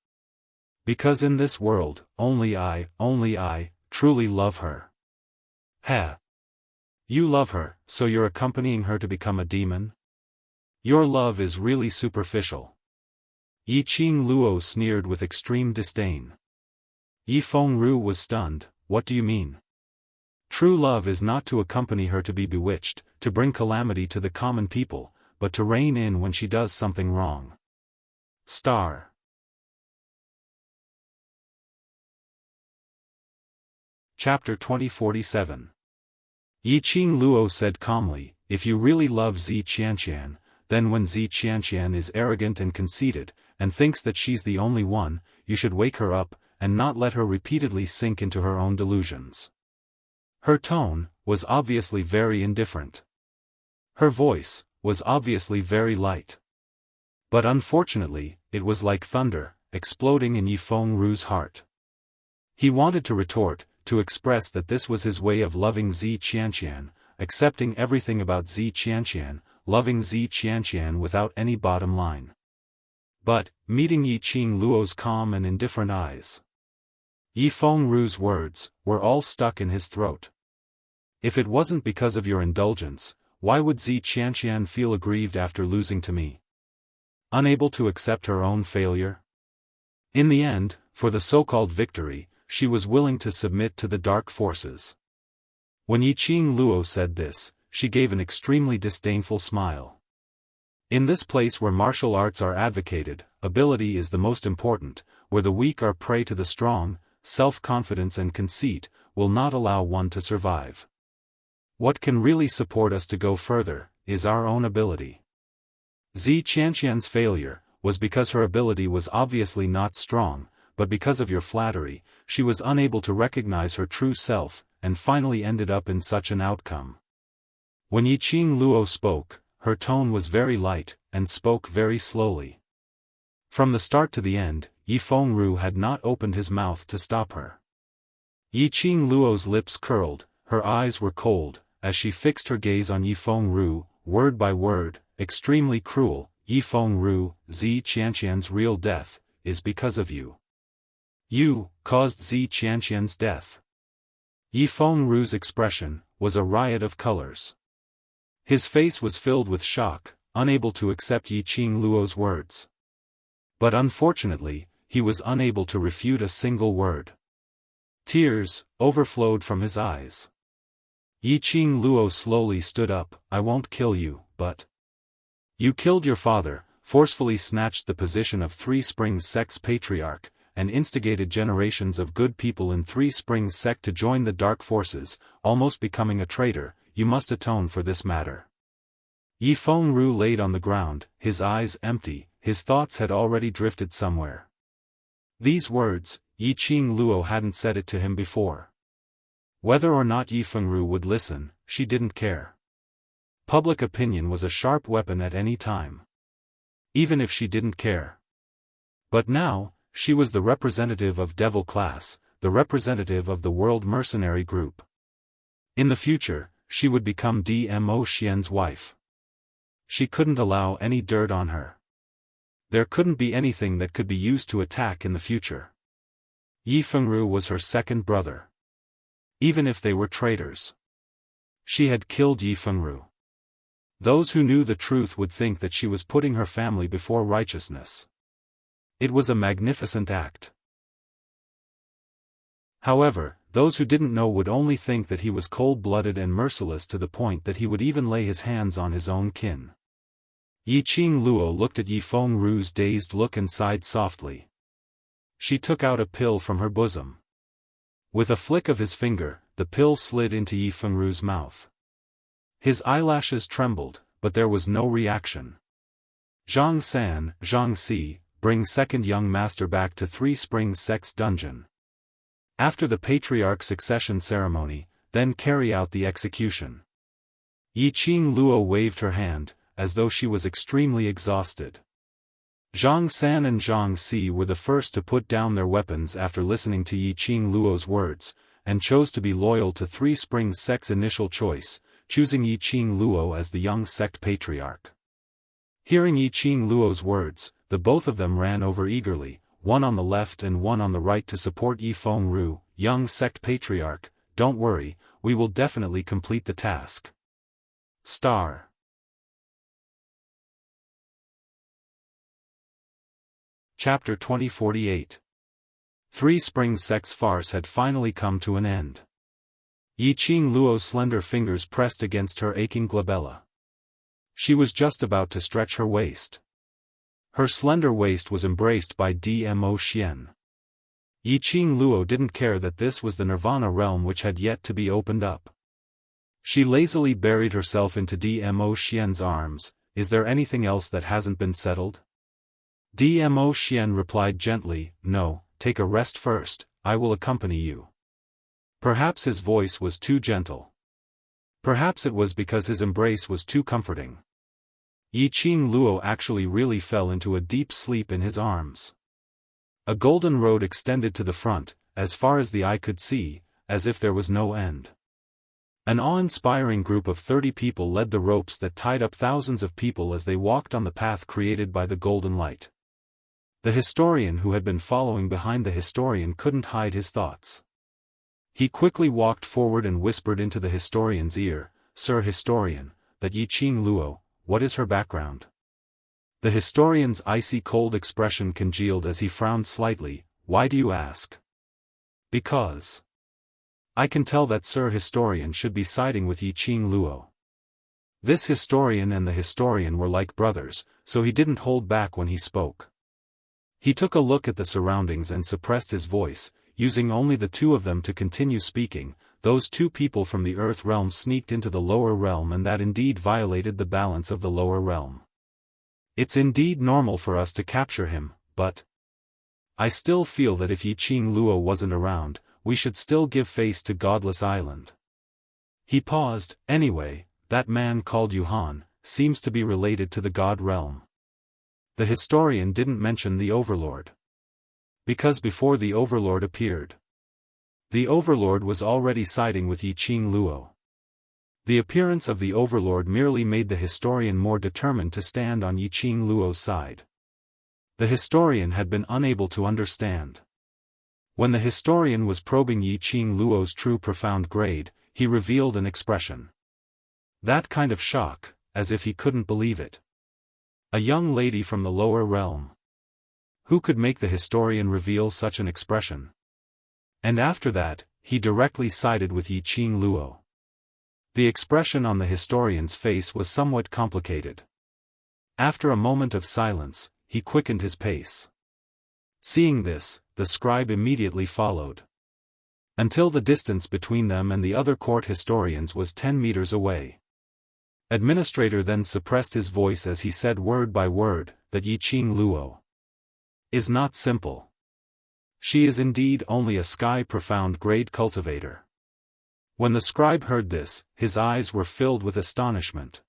Because in this world, only I, truly love her. Ha! You love her, so you're accompanying her to become a demon? Your love is really superficial. Yi Qing Luo sneered with extreme disdain. Yi Fengru was stunned. What do you mean? True love is not to accompany her to be bewitched, to bring calamity to the common people, but to rein in when she does something wrong. Star. Chapter 2047. Yi Qing Luo said calmly, if you really love Zi Qianqian, then when Zi Qianqian is arrogant and conceited, and thinks that she's the only one, you should wake her up, and not let her repeatedly sink into her own delusions. Her tone was obviously very indifferent. Her voice was obviously very light. But unfortunately, it was like thunder, exploding in Yi Fengru's heart. He wanted to retort, to express that this was his way of loving Zi Qianqian, accepting everything about Zi Qianqian, loving Zi Qianqian without any bottom line. But, meeting Yi Qing Luo's calm and indifferent eyes, Yi Fengru's words were all stuck in his throat. If it wasn't because of your indulgence, why would Zi Qianqian feel aggrieved after losing to me? Unable to accept her own failure? In the end, for the so-called victory, she was willing to submit to the dark forces. When Yi Qing Luo said this, she gave an extremely disdainful smile. In this place where martial arts are advocated, ability is the most important, where the weak are prey to the strong, self-confidence and conceit will not allow one to survive. What can really support us to go further, is our own ability. Zi Qianqian's failure was because her ability was obviously not strong, but because of your flattery, she was unable to recognize her true self, and finally ended up in such an outcome. When Yi Qing Luo spoke, her tone was very light, and spoke very slowly. From the start to the end, Yi Fengru had not opened his mouth to stop her. Yi Qing Luo's lips curled, her eyes were cold, as she fixed her gaze on Yi Fengru, word by word, extremely cruel. Yi Fengru, Zi Qianqian's real death is because of you. You caused Zi Qianqian's death. Yi Fengru's expression was a riot of colors. His face was filled with shock, unable to accept Yi Qingluo's words. But unfortunately, he was unable to refute a single word. Tears overflowed from his eyes. Yi Qingluo slowly stood up. I won't kill you, but you killed your father, forcefully snatched the position of Three Springs Sect's patriarch, and instigated generations of good people in Three Springs Sect to join the dark forces, almost becoming a traitor. You must atone for this matter. Yi Fengru laid on the ground, his eyes empty, his thoughts had already drifted somewhere. These words, Yi Qingluo hadn't said it to him before. Whether or not Yi Fengru would listen, she didn't care. Public opinion was a sharp weapon at any time. Even if she didn't care. But now, she was the representative of Devil Class, the representative of the World Mercenary Group. In the future, she would become Dmo Xian's wife. She couldn't allow any dirt on her. There couldn't be anything that could be used to attack in the future. Yi Fengru was her second brother. Even if they were traitors. She had killed Yi Fengru. Those who knew the truth would think that she was putting her family before righteousness. It was a magnificent act. However, those who didn't know would only think that he was cold-blooded and merciless to the point that he would even lay his hands on his own kin. Yi Qingluo looked at Yi Fengru's dazed look and sighed softly. She took out a pill from her bosom. With a flick of his finger, the pill slid into Yi Fengru's mouth. His eyelashes trembled, but there was no reaction. Zhang San, Zhang Si, bring second young master back to Three Springs Sect's dungeon. After the patriarch succession ceremony, then carry out the execution. Yi Qingluo waved her hand, as though she was extremely exhausted. Zhang San and Zhang Si were the first to put down their weapons after listening to Yi Qingluo's words, and chose to be loyal to Three Springs Sect's initial choice, choosing Yi Qingluo as the young sect patriarch. Hearing Yi Qingluo's words, the both of them ran over eagerly, one on the left and one on the right to support Yi Fengru. Young sect patriarch, don't worry, we will definitely complete the task. Star. Chapter 2048. Three Springs Sect's farce had finally come to an end. Yi Qingluo's slender fingers pressed against her aching glabella. She was just about to stretch her waist. Her slender waist was embraced by Dmo Xian. Yi Qingluo didn't care that this was the Nirvana realm which had yet to be opened up. She lazily buried herself into Dmo Xian's arms. Is there anything else that hasn't been settled? Dmo Xian replied gently, no, take a rest first, I will accompany you. Perhaps his voice was too gentle. Perhaps it was because his embrace was too comforting. Yi Qingluo actually really fell into a deep sleep in his arms. A golden road extended to the front, as far as the eye could see, as if there was no end. An awe-inspiring group of 30 people led the ropes that tied up thousands of people as they walked on the path created by the golden light. The historian who had been following behind the historian couldn't hide his thoughts. He quickly walked forward and whispered into the historian's ear, Sir Historian, that Yi Qingluo, what is her background? The historian's icy cold expression congealed as he frowned slightly. Why do you ask? Because I can tell that Sir Historian should be siding with Yi Qingluo. This historian and the historian were like brothers, so he didn't hold back when he spoke. He took a look at the surroundings and suppressed his voice, using only the two of them to continue speaking. Those two people from the Earth realm sneaked into the lower realm, and that indeed violated the balance of the lower realm. It's indeed normal for us to capture him, but I still feel that if Yi Qingluo wasn't around, we should still give face to Godless Island. He paused. Anyway, that man called Yuhan seems to be related to the God realm. The historian didn't mention the Overlord. Because before the Overlord appeared, The Overlord was already siding with Yiqing Luo. The appearance of the Overlord merely made the historian more determined to stand on Yiqing Luo's side. The historian had been unable to understand. When the historian was probing Yiqing Luo's true profound grade, he revealed an expression. That kind of shock, as if he couldn't believe it. A young lady from the lower realm. Who could make the historian reveal such an expression? And after that, he directly sided with Yiqing Luo. The expression on the historian's face was somewhat complicated. After a moment of silence, he quickened his pace. Seeing this, the scribe immediately followed. Until the distance between them and the other court historians was 10 meters away. Administrator then suppressed his voice as he said word by word, that Yiqing Luo is not simple. She is indeed only a sky-profound grade cultivator. When the scribe heard this, his eyes were filled with astonishment.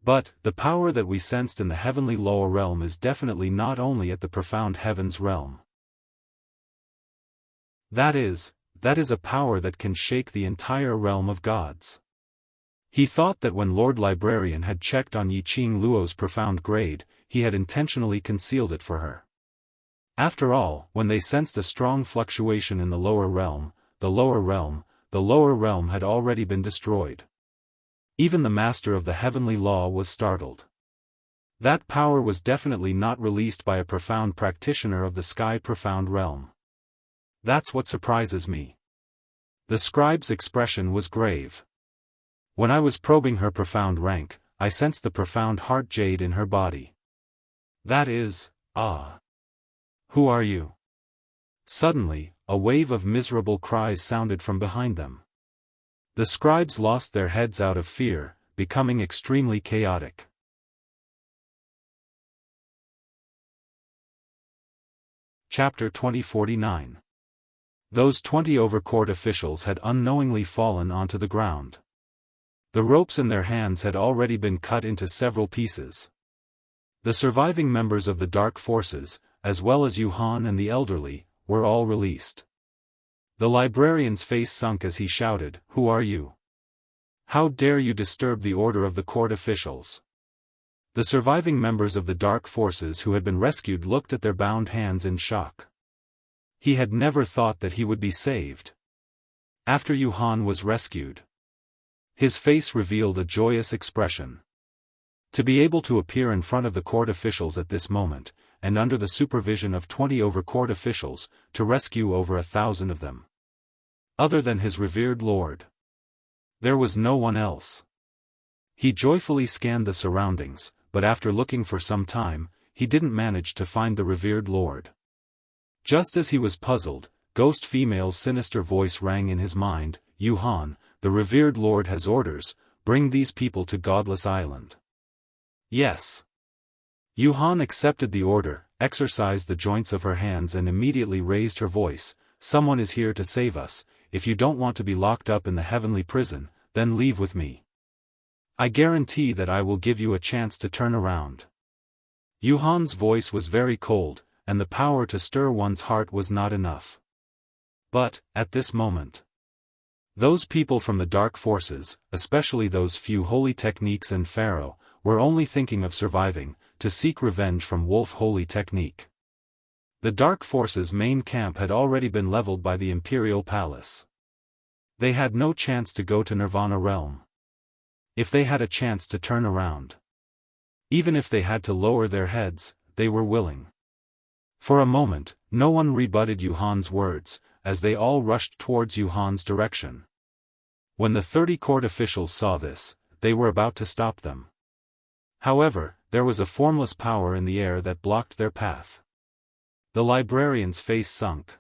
But, the power that we sensed in the heavenly lower realm is definitely not only at the profound heavens realm. That is a power that can shake the entire realm of gods. He thought that when Lord Librarian had checked on Yiqing Luo's profound grade, he had intentionally concealed it for her. After all, when they sensed a strong fluctuation in the lower realm had already been destroyed. Even the master of the heavenly law was startled. That power was definitely not released by a profound practitioner of the sky profound realm. That's what surprises me. The scribe's expression was grave. When I was probing her profound rank, I sensed the profound heart jade in her body. That is, Who are you? Suddenly, a wave of miserable cries sounded from behind them. The scribes lost their heads out of fear, becoming extremely chaotic. Chapter 2049. Those 20 overcourt officials had unknowingly fallen onto the ground. The ropes in their hands had already been cut into several pieces. The surviving members of the dark forces, as well as Yuhan and the elderly, were all released. The librarian's face sunk as he shouted, "Who are you? How dare you disturb the order of the court officials?" The surviving members of the dark forces who had been rescued looked at their bound hands in shock. He had never thought that he would be saved. After Yuhan was rescued, his face revealed a joyous expression. To be able to appear in front of the court officials at this moment, and under the supervision of 20 overcourt officials, to rescue over 1,000 of them. Other than his revered lord. There was no one else. He joyfully scanned the surroundings, but after looking for some time, he didn't manage to find the revered lord. Just as he was puzzled, Ghost Female's sinister voice rang in his mind, "Yuhan, the revered lord has orders, bring these people to Godless Island." Yes. Yuhan accepted the order, exercised the joints of her hands and immediately raised her voice, "Someone is here to save us. If you don't want to be locked up in the heavenly prison, then leave with me. I guarantee that I will give you a chance to turn around." Yuhan's voice was very cold, and the power to stir one's heart was not enough. But, at this moment, those people from the dark forces, especially those few holy techniques and Pharaoh, were only thinking of surviving, to seek revenge from Wolf Holy Technique. The dark forces' main camp had already been leveled by the Imperial Palace. They had no chance to go to Nirvana Realm. If they had a chance to turn around, even if they had to lower their heads, they were willing. For a moment, no one rebutted Yuhan's words, as they all rushed towards Yuhan's direction. When the 30 court officials saw this, they were about to stop them. However, there was a formless power in the air that blocked their path. The librarian's face sunk.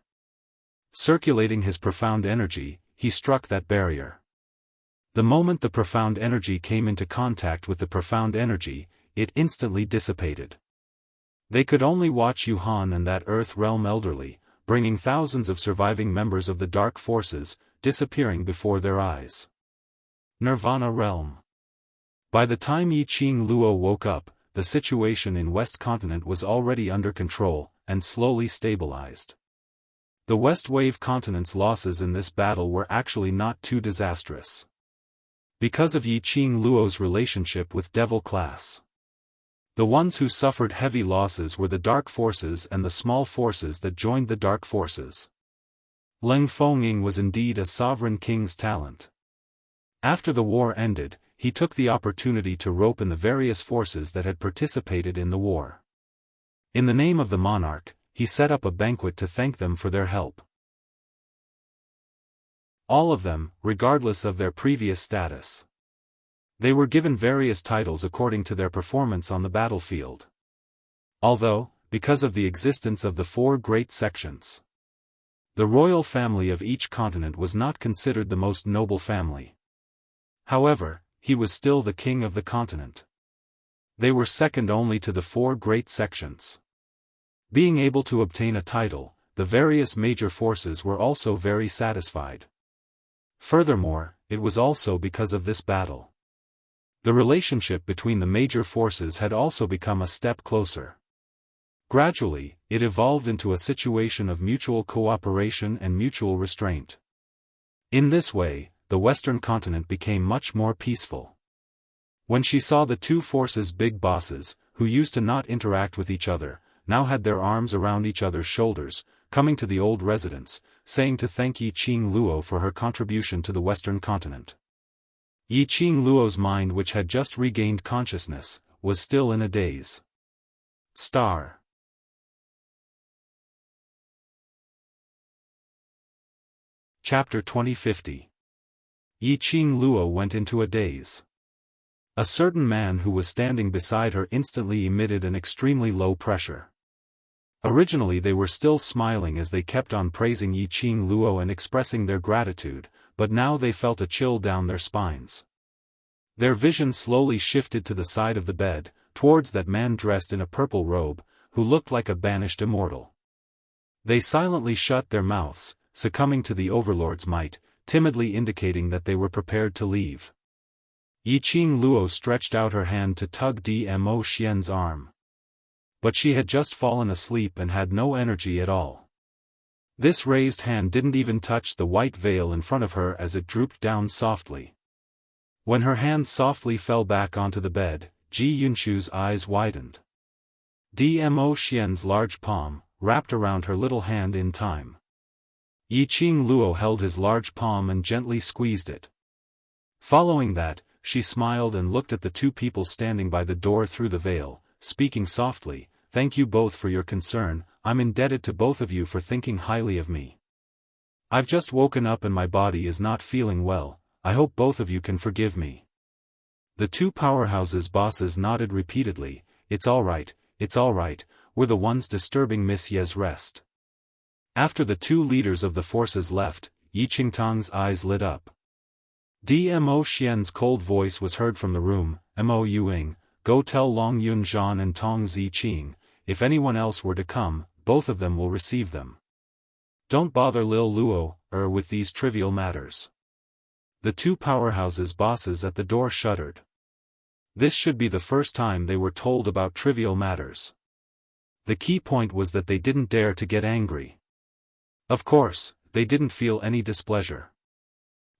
Circulating his profound energy, he struck that barrier. The moment the profound energy came into contact with the profound energy, it instantly dissipated. They could only watch Yuhan and that Earth Realm elderly, bringing thousands of surviving members of the dark forces, disappearing before their eyes. Nirvana Realm. By the time Yiqing Luo woke up, the situation in West Continent was already under control, and slowly stabilized. The West Wave continent's losses in this battle were actually not too disastrous. Because of Yi Qing Luo's relationship with Devil Class. The ones who suffered heavy losses were the Dark Forces and the small forces that joined the Dark Forces. Leng Fenging was indeed a sovereign king's talent. After the war ended, he took the opportunity to rope in the various forces that had participated in the war. In the name of the monarch, he set up a banquet to thank them for their help. All of them, regardless of their previous status. They were given various titles according to their performance on the battlefield. Although, because of the existence of the 4 great sections, the royal family of each continent was not considered the most noble family. However, he was still the king of the continent. They were second only to the 4 great sections. Being able to obtain a title, the various major forces were also very satisfied. Furthermore, it was also because of this battle. The relationship between the major forces had also become a step closer. Gradually, it evolved into a situation of mutual cooperation and mutual restraint. In this way, the Western continent became much more peaceful. When she saw the 2 forces' big bosses, who used to not interact with each other, now had their arms around each other's shoulders, coming to the old residence, saying to thank Yi Qing Luo for her contribution to the Western continent. Yi Qing Luo's mind, which had just regained consciousness, was still in a daze. Star. Chapter 2050. Yi Qing Luo went into a daze. A certain man who was standing beside her instantly emitted an extremely low pressure. Originally they were still smiling as they kept on praising Yi Qing Luo and expressing their gratitude, but now they felt a chill down their spines. Their vision slowly shifted to the side of the bed, towards that man dressed in a purple robe, who looked like a banished immortal. They silently shut their mouths, succumbing to the overlord's might, timidly indicating that they were prepared to leave. Yi Qing Luo stretched out her hand to tug Dmo Xian's arm. But she had just fallen asleep and had no energy at all. This raised hand didn't even touch the white veil in front of her as it drooped down softly. When her hand softly fell back onto the bed, Ji Yunshu's eyes widened. Dmo Xian's large palm, wrapped around her little hand in time. Yi Qing Luo held his large palm and gently squeezed it. Following that, she smiled and looked at the 2 people standing by the door through the veil, speaking softly, "Thank you both for your concern, I'm indebted to both of you for thinking highly of me. I've just woken up and my body is not feeling well, I hope both of you can forgive me." The 2 powerhouses' bosses nodded repeatedly, it's all right, were the ones disturbing Miss Ye's rest. After the 2 leaders of the forces left, Yi Qingtang's eyes lit up. Dmo Xian's cold voice was heard from the room, "Mo Yuing, go tell Long Yun Zhan and Tong Ziqing, if anyone else were to come, both of them will receive them. Don't bother Lil Luo, with these trivial matters." The 2 powerhouses' bosses at the door shuddered. This should be the first time they were told about trivial matters. The key point was that they didn't dare to get angry. Of course, they didn't feel any displeasure.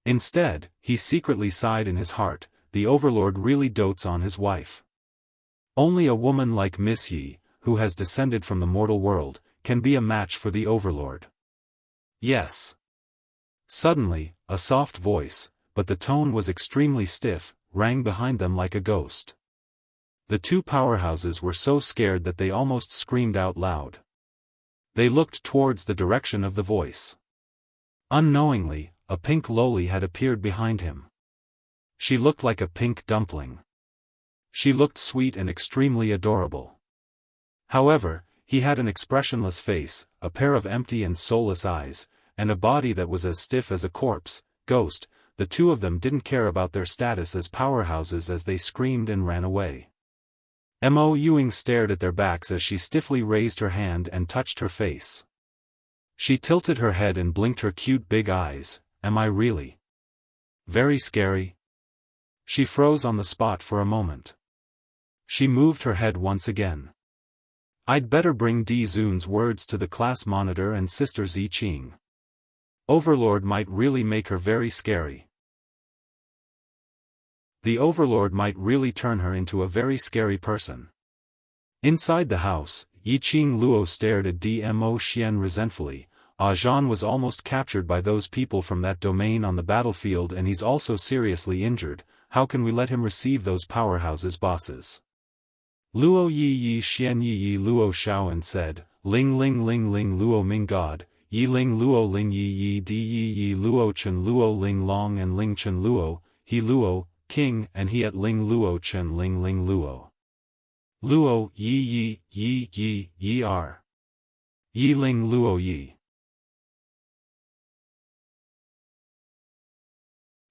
Instead, he secretly sighed in his heart, the overlord really dotes on his wife. Only a woman like Miss Yi, who has descended from the mortal world, can be a match for the overlord. Yes. Suddenly, a soft voice, but the tone was extremely stiff, rang behind them like a ghost. The 2 powerhouses were so scared that they almost screamed out loud. They looked towards the direction of the voice. Unknowingly, a pink loli had appeared behind him. She looked like a pink dumpling. She looked sweet and extremely adorable. However, he had an expressionless face, a pair of empty and soulless eyes, and a body that was as stiff as a corpse, ghost. The 2 of them didn't care about their status as powerhouses as they screamed and ran away. Mo Yuing stared at their backs as she stiffly raised her hand and touched her face. She tilted her head and blinked her cute big eyes. Am I really very scary? She froze on the spot for a moment. She moved her head once again. I'd better bring Di Zun's words to the class monitor and Sister Zi Qing. Overlord might really make her very scary. The Overlord might really turn her into a very scary person. Inside the house, Yiqing Luo stared at Dmo Xian resentfully. Zhan was almost captured by those people from that domain on the battlefield and he's also seriously injured. How can we let him receive those powerhouses bosses? Luo Yi Yi Xian Yi Yi Luo Xiaoan said, Ling Ling Ling Ling Luo Ming God, Yi Ling Luo Ling Yi Yi Di Yi Yi Luo Chen Luo Ling Long and Ling Chen Luo, He Luo, King and He at Ling Luo Chen Ling Ling Luo. Luo Yi Yi Yi Yi Yi R. Yi Ling Luo Yi.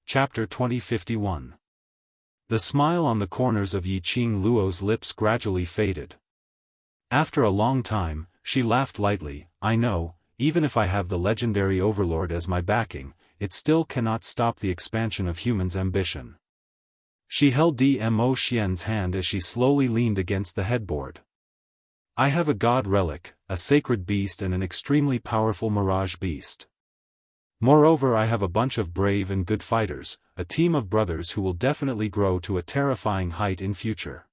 Chapter 2051. The smile on the corners of Yiqing Luo's lips gradually faded. After a long time, she laughed lightly. I know, even if I have the legendary Overlord as my backing, it still cannot stop the expansion of humans' ambition. She held Dmo Xian's hand as she slowly leaned against the headboard. I have a god relic, a sacred beast and an extremely powerful mirage beast. Moreover, I have a bunch of brave and good fighters, a team of brothers who will definitely grow to a terrifying height in future.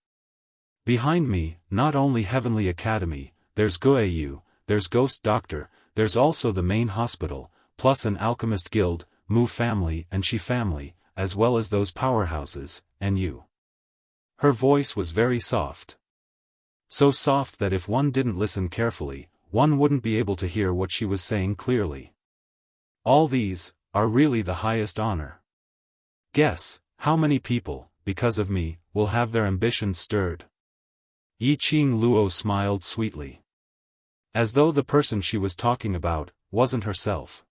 Behind me, not only Heavenly Academy, there's Guoyu, there's Ghost Doctor, there's also the main hospital, plus an alchemist guild, Mu family and Shi family, as well as those powerhouses, and you. Her voice was very soft. So soft that if one didn't listen carefully, one wouldn't be able to hear what she was saying clearly. All these are really the highest honor. Guess, how many people, because of me, will have their ambitions stirred? Yiqing Luo smiled sweetly. As though the person she was talking about wasn't herself.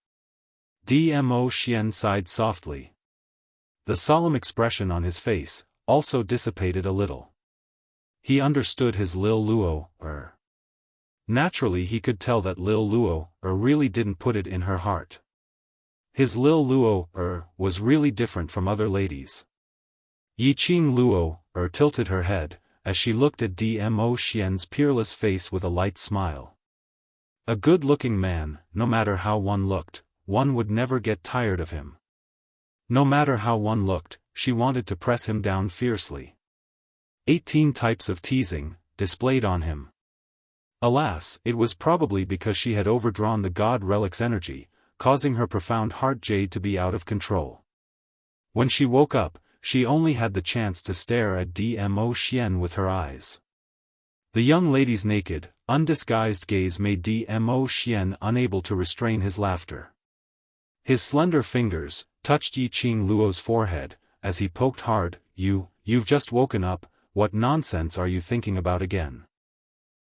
Dmo Xian sighed softly. The solemn expression on his face also dissipated a little. He understood his Lil Luo, Naturally he could tell that Lil Luo, really didn't put it in her heart. His Lil Luo, was really different from other ladies. Yiqing Luo, tilted her head, as she looked at Dmo Xian's peerless face with a light smile. A good-looking man, no matter how one looked, one would never get tired of him. No matter how one looked, she wanted to press him down fiercely. 18 types of teasing, displayed on him. Alas, it was probably because she had overdrawn the god relic's energy, causing her profound heart jade to be out of control. When she woke up, she only had the chance to stare at Dmo Xian with her eyes. The young lady's naked, undisguised gaze made Dmo Xian unable to restrain his laughter. His slender fingers touched Yiqing Luo's forehead, as he poked hard. You've just woken up, what nonsense are you thinking about again?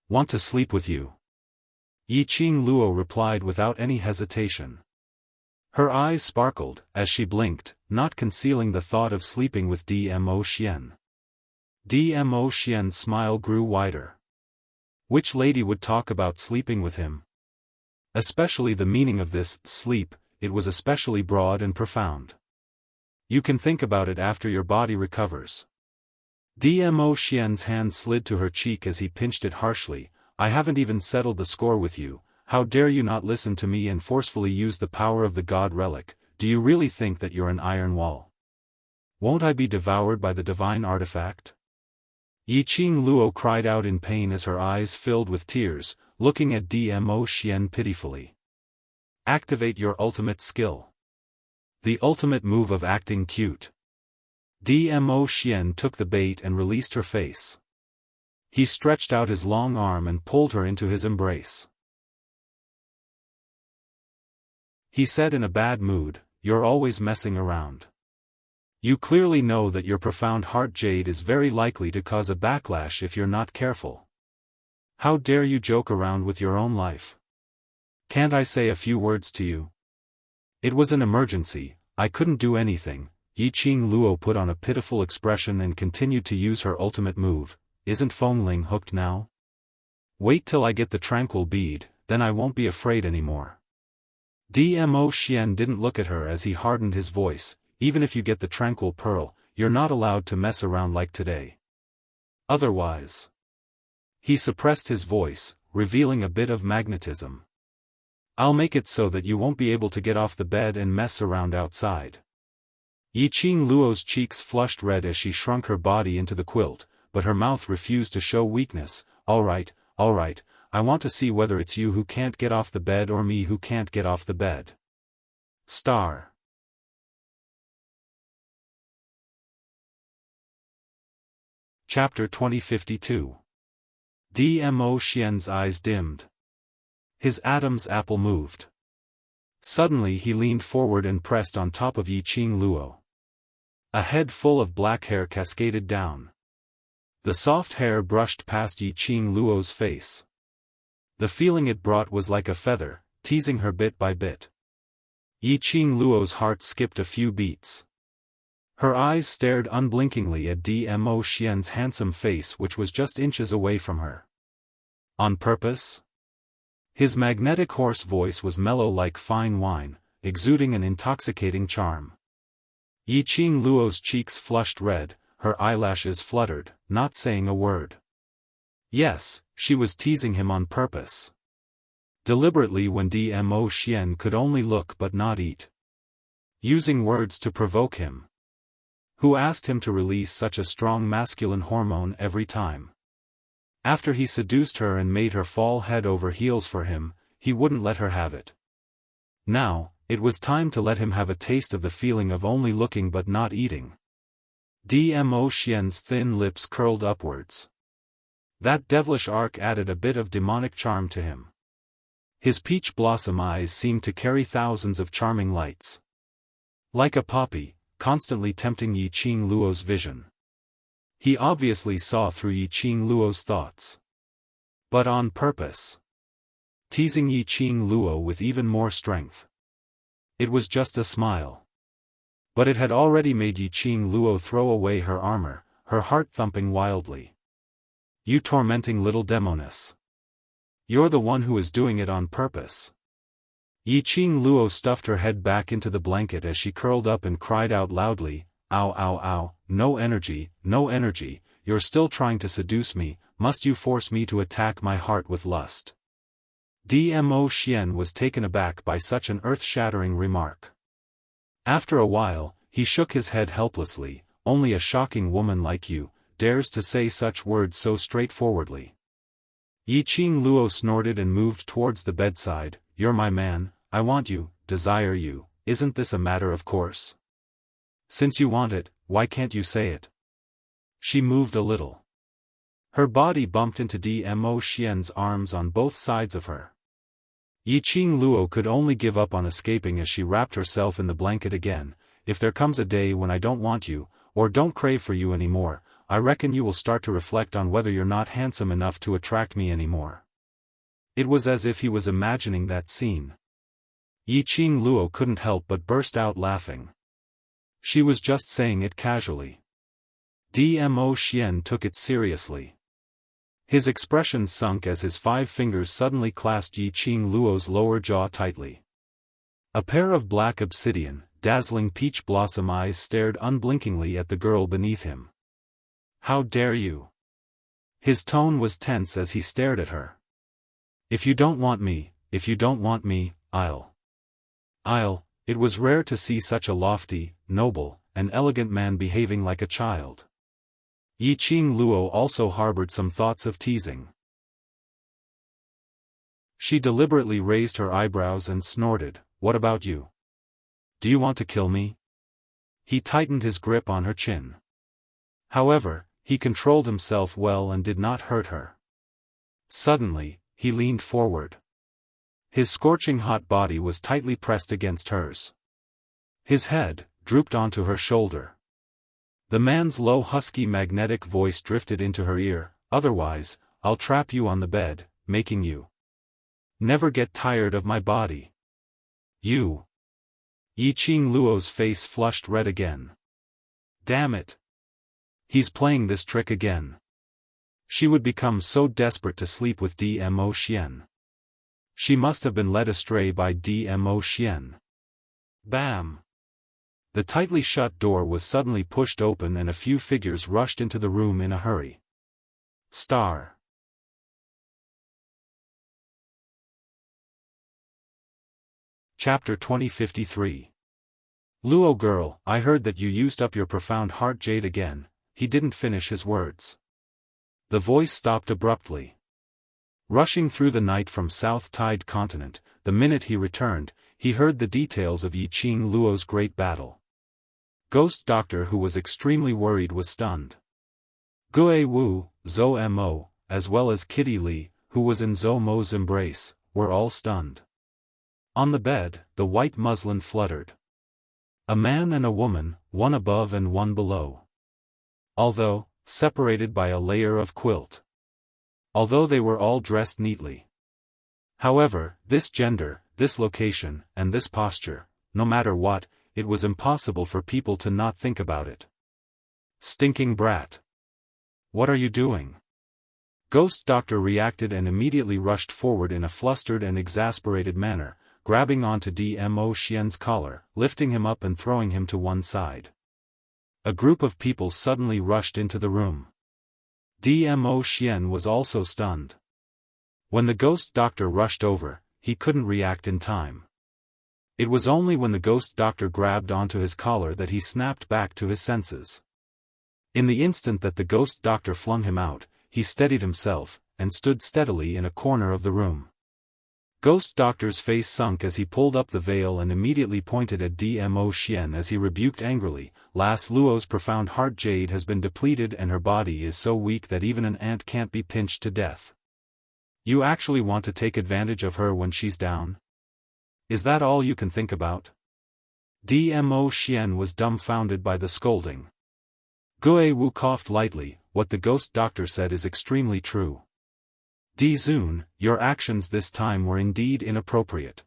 Want to sleep with you? Yiqing Luo replied without any hesitation. Her eyes sparkled as she blinked, not concealing the thought of sleeping with Dmo Xian. Dmo Xian's smile grew wider. Which lady would talk about sleeping with him? Especially the meaning of this sleep, it was especially broad and profound. You can think about it after your body recovers. Dmo Xian's hand slid to her cheek as he pinched it harshly. I haven't even settled the score with you. How dare you not listen to me and forcefully use the power of the god relic? Do you really think that you're an iron wall? Won't I be devoured by the divine artifact? Yiqing Luo cried out in pain as her eyes filled with tears, looking at Dmo Xian pitifully. Activate your ultimate skill. The ultimate move of acting cute. Dmo Xian took the bait and released her face. He stretched out his long arm and pulled her into his embrace. He said in a bad mood, "You're always messing around. You clearly know that your profound heart jade is very likely to cause a backlash if you're not careful. How dare you joke around with your own life? Can't I say a few words to you?" It was an emergency, I couldn't do anything. Yiqing Luo put on a pitiful expression and continued to use her ultimate move. Isn't Fengling hooked now? Wait till I get the tranquil bead, then I won't be afraid anymore. Dmo Xian didn't look at her as he hardened his voice. Even if you get the tranquil pearl, you're not allowed to mess around like today. Otherwise. He suppressed his voice, revealing a bit of magnetism. I'll make it so that you won't be able to get off the bed and mess around outside. Yiqing Luo's cheeks flushed red as she shrunk her body into the quilt, but her mouth refused to show weakness. All right, I want to see whether it's you who can't get off the bed or me who can't get off the bed. Star. Chapter 2052. Dmo Xian's eyes dimmed. His Adam's apple moved. Suddenly he leaned forward and pressed on top of Yiqing Luo. A head full of black hair cascaded down. The soft hair brushed past Yiqing Luo's face. The feeling it brought was like a feather, teasing her bit by bit. Yiqing Luo's heart skipped a few beats. Her eyes stared unblinkingly at Dmo Xian's handsome face, which was just inches away from her. On purpose? His magnetic hoarse voice was mellow like fine wine, exuding an intoxicating charm. Yiqing Luo's cheeks flushed red, her eyelashes fluttered, not saying a word. Yes, she was teasing him on purpose. Deliberately when Dmo Xian could only look but not eat. Using words to provoke him. Who asked him to release such a strong masculine hormone every time? After he seduced her and made her fall head over heels for him, he wouldn't let her have it. Now, it was time to let him have a taste of the feeling of only looking but not eating. Dmo Xian's thin lips curled upwards. That devilish arc added a bit of demonic charm to him. His peach blossom eyes seemed to carry thousands of charming lights. Like a poppy, constantly tempting Yiqing Luo's vision. He obviously saw through Yiqing Luo's thoughts. But on purpose. Teasing Yiqing Luo with even more strength. It was just a smile. But it had already made Yiqing Luo throw away her armor, her heart thumping wildly. You tormenting little demoness. You're the one who is doing it on purpose. Yiqing Luo stuffed her head back into the blanket as she curled up and cried out loudly, "Ow ow ow, no energy, you're still trying to seduce me, must you force me to attack my heart with lust?" Dmo Xian was taken aback by such an earth-shattering remark. After a while, he shook his head helplessly. Only a shocking woman like you dares to say such words so straightforwardly. Yiqing Luo snorted and moved towards the bedside. You're my man, I want you, desire you, isn't this a matter of course? Since you want it, why can't you say it? She moved a little. Her body bumped into Dmo Xian's arms on both sides of her. Yiqing Luo could only give up on escaping as she wrapped herself in the blanket again. If there comes a day when I don't want you, or don't crave for you anymore, I reckon you will start to reflect on whether you're not handsome enough to attract me anymore. It was as if he was imagining that scene. Yiqing Luo couldn't help but burst out laughing. She was just saying it casually. Dmo Xian took it seriously. His expression sunk as his 5 fingers suddenly clasped Yiqing Luo's lower jaw tightly. A pair of black obsidian, dazzling peach blossom eyes stared unblinkingly at the girl beneath him. How dare you? His tone was tense as he stared at her. If you don't want me, I'll. It was rare to see such a lofty, noble, and elegant man behaving like a child. Yiqing Luo also harbored some thoughts of teasing. She deliberately raised her eyebrows and snorted, "What about you? Do you want to kill me?" He tightened his grip on her chin. However, he controlled himself well and did not hurt her. Suddenly, he leaned forward. His scorching hot body was tightly pressed against hers. His head drooped onto her shoulder. The man's low husky magnetic voice drifted into her ear, "Otherwise, I'll trap you on the bed, making you never get tired of my body." You. Yiqing Luo's face flushed red again. Damn it. He's playing this trick again. She would become so desperate to sleep with Dmo Xian. She must have been led astray by Dmo Xian. Bam! The tightly shut door was suddenly pushed open and a few figures rushed into the room in a hurry. Star. Chapter 2053. Luo girl, I heard that you used up your profound heart jade again. He didn't finish his words. The voice stopped abruptly. Rushing through the night from South Tide Continent, the minute he returned, he heard the details of Yi Qing Luo's great battle. Ghost Doctor, who was extremely worried, was stunned. Gue Wu, Zhou Mo, as well as Kitty Li, who was in Zhou Mo's embrace, were all stunned. On the bed, the white muslin fluttered. A man and a woman, one above and one below. Although separated by a layer of quilt. Although they were all dressed neatly. However, this gender, this location, and this posture, no matter what, it was impossible for people to not think about it. Stinking brat. What are you doing? Ghost Doctor reacted and immediately rushed forward in a flustered and exasperated manner, grabbing onto Dmo Xian's collar, lifting him up and throwing him to one side. A group of people suddenly rushed into the room. Dmo Xian was also stunned. When the Ghost Doctor rushed over, he couldn't react in time. It was only when the Ghost Doctor grabbed onto his collar that he snapped back to his senses. In the instant that the Ghost Doctor flung him out, he steadied himself, and stood steadily in a corner of the room. Ghost Doctor's face sunk as he pulled up the veil and immediately pointed at Dmo Xian as he rebuked angrily, "Lass Luo's profound heart jade has been depleted and her body is so weak that even an ant can't be pinched to death. You actually want to take advantage of her when she's down? Is that all you can think about?" Dmo Xian was dumbfounded by the scolding. Gue Wu coughed lightly. What the Ghost Doctor said is extremely true. Di Zun, your actions this time were indeed inappropriate.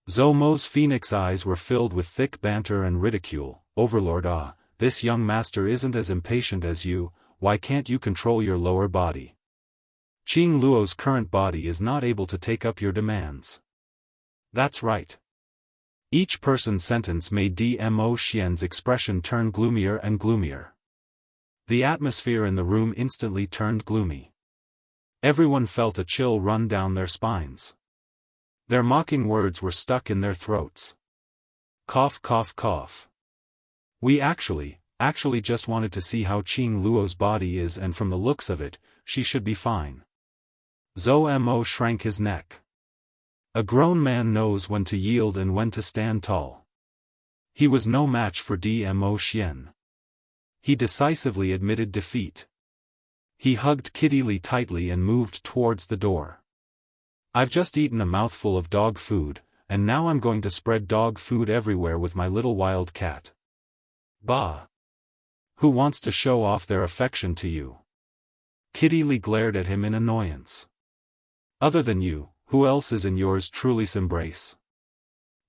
Zhou Mo's phoenix eyes were filled with thick banter and ridicule. Overlord, this young master isn't as impatient as you, why can't you control your lower body? Qing Luo's current body is not able to take up your demands. That's right. Each person's sentence made Dmo Xian's expression turn gloomier and gloomier. The atmosphere in the room instantly turned gloomy. Everyone felt a chill run down their spines. Their mocking words were stuck in their throats. Cough, cough, cough. We actually just wanted to see how Qing Luo's body is, and from the looks of it, she should be fine. Zhou Mo shrank his neck. A grown man knows when to yield and when to stand tall. He was no match for Dmo Xian. He decisively admitted defeat. He hugged Kitty Li tightly and moved towards the door. I've just eaten a mouthful of dog food, and now I'm going to spread dog food everywhere with my little wild cat. Bah! Who wants to show off their affection to you? Kitty Li glared at him in annoyance. Other than you, who else is in yours truly's embrace?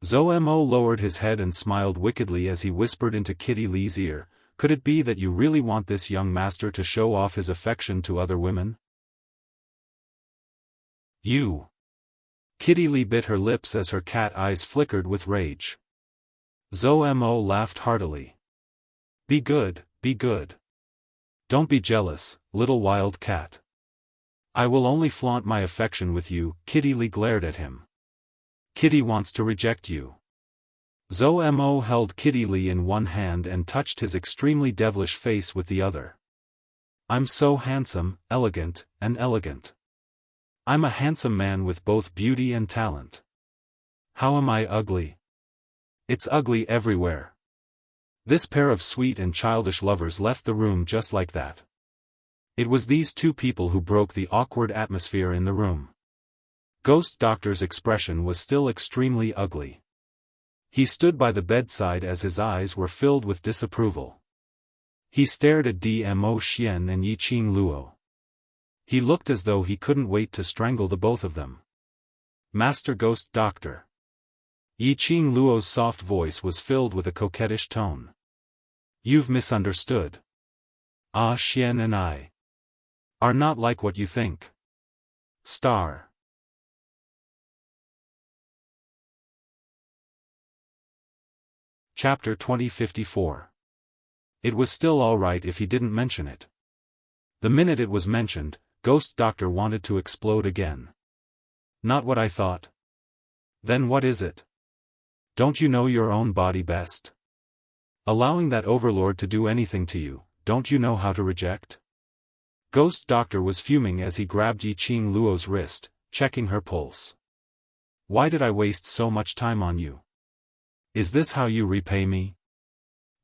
Zhou Mo lowered his head and smiled wickedly as he whispered into Kitty Li's ear, could it be that you really want this young master to show off his affection to other women? You. Kitty Li bit her lips as her cat eyes flickered with rage. Zhou Mo laughed heartily. Be good, be good. Don't be jealous, little wild cat. I will only flaunt my affection with you. Kitty Li glared at him. Kitty wants to reject you. Zhou Mo held Kitty Li in one hand and touched his extremely devilish face with the other. I'm so handsome, elegant, and elegant. I'm a handsome man with both beauty and talent. How am I ugly? It's ugly everywhere. This pair of sweet and childish lovers left the room just like that. It was these two people who broke the awkward atmosphere in the room. Ghost Doctor's expression was still extremely ugly. He stood by the bedside as his eyes were filled with disapproval. He stared at Dmo Xian and Yi Qing Luo. He looked as though he couldn't wait to strangle the both of them. Master Ghost Doctor. Yi Qing Luo's soft voice was filled with a coquettish tone. You've misunderstood. Xian and I are not like what you think. Star. Chapter 2054. It was still all right if he didn't mention it. The minute it was mentioned, Ghost Doctor wanted to explode again. Not what I thought. Then what is it? Don't you know your own body best? Allowing that overlord to do anything to you, don't you know how to reject? Ghost Doctor was fuming as he grabbed Yiqing Luo's wrist, checking her pulse. Why did I waste so much time on you? Is this how you repay me?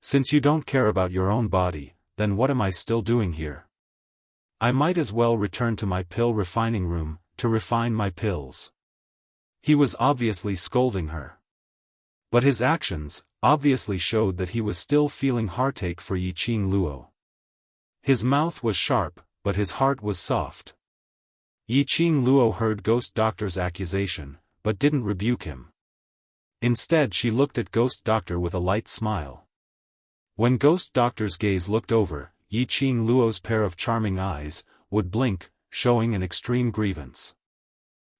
Since you don't care about your own body, then what am I still doing here? I might as well return to my pill refining room, to refine my pills. He was obviously scolding her. But his actions, obviously showed that he was still feeling heartache for Yiqing Luo. His mouth was sharp, but his heart was soft. Yiqing Luo heard Ghost Doctor's accusation, but didn't rebuke him. Instead she looked at Ghost Doctor with a light smile. When Ghost Doctor's gaze looked over, Yiqing Luo's pair of charming eyes would blink, showing an extreme grievance.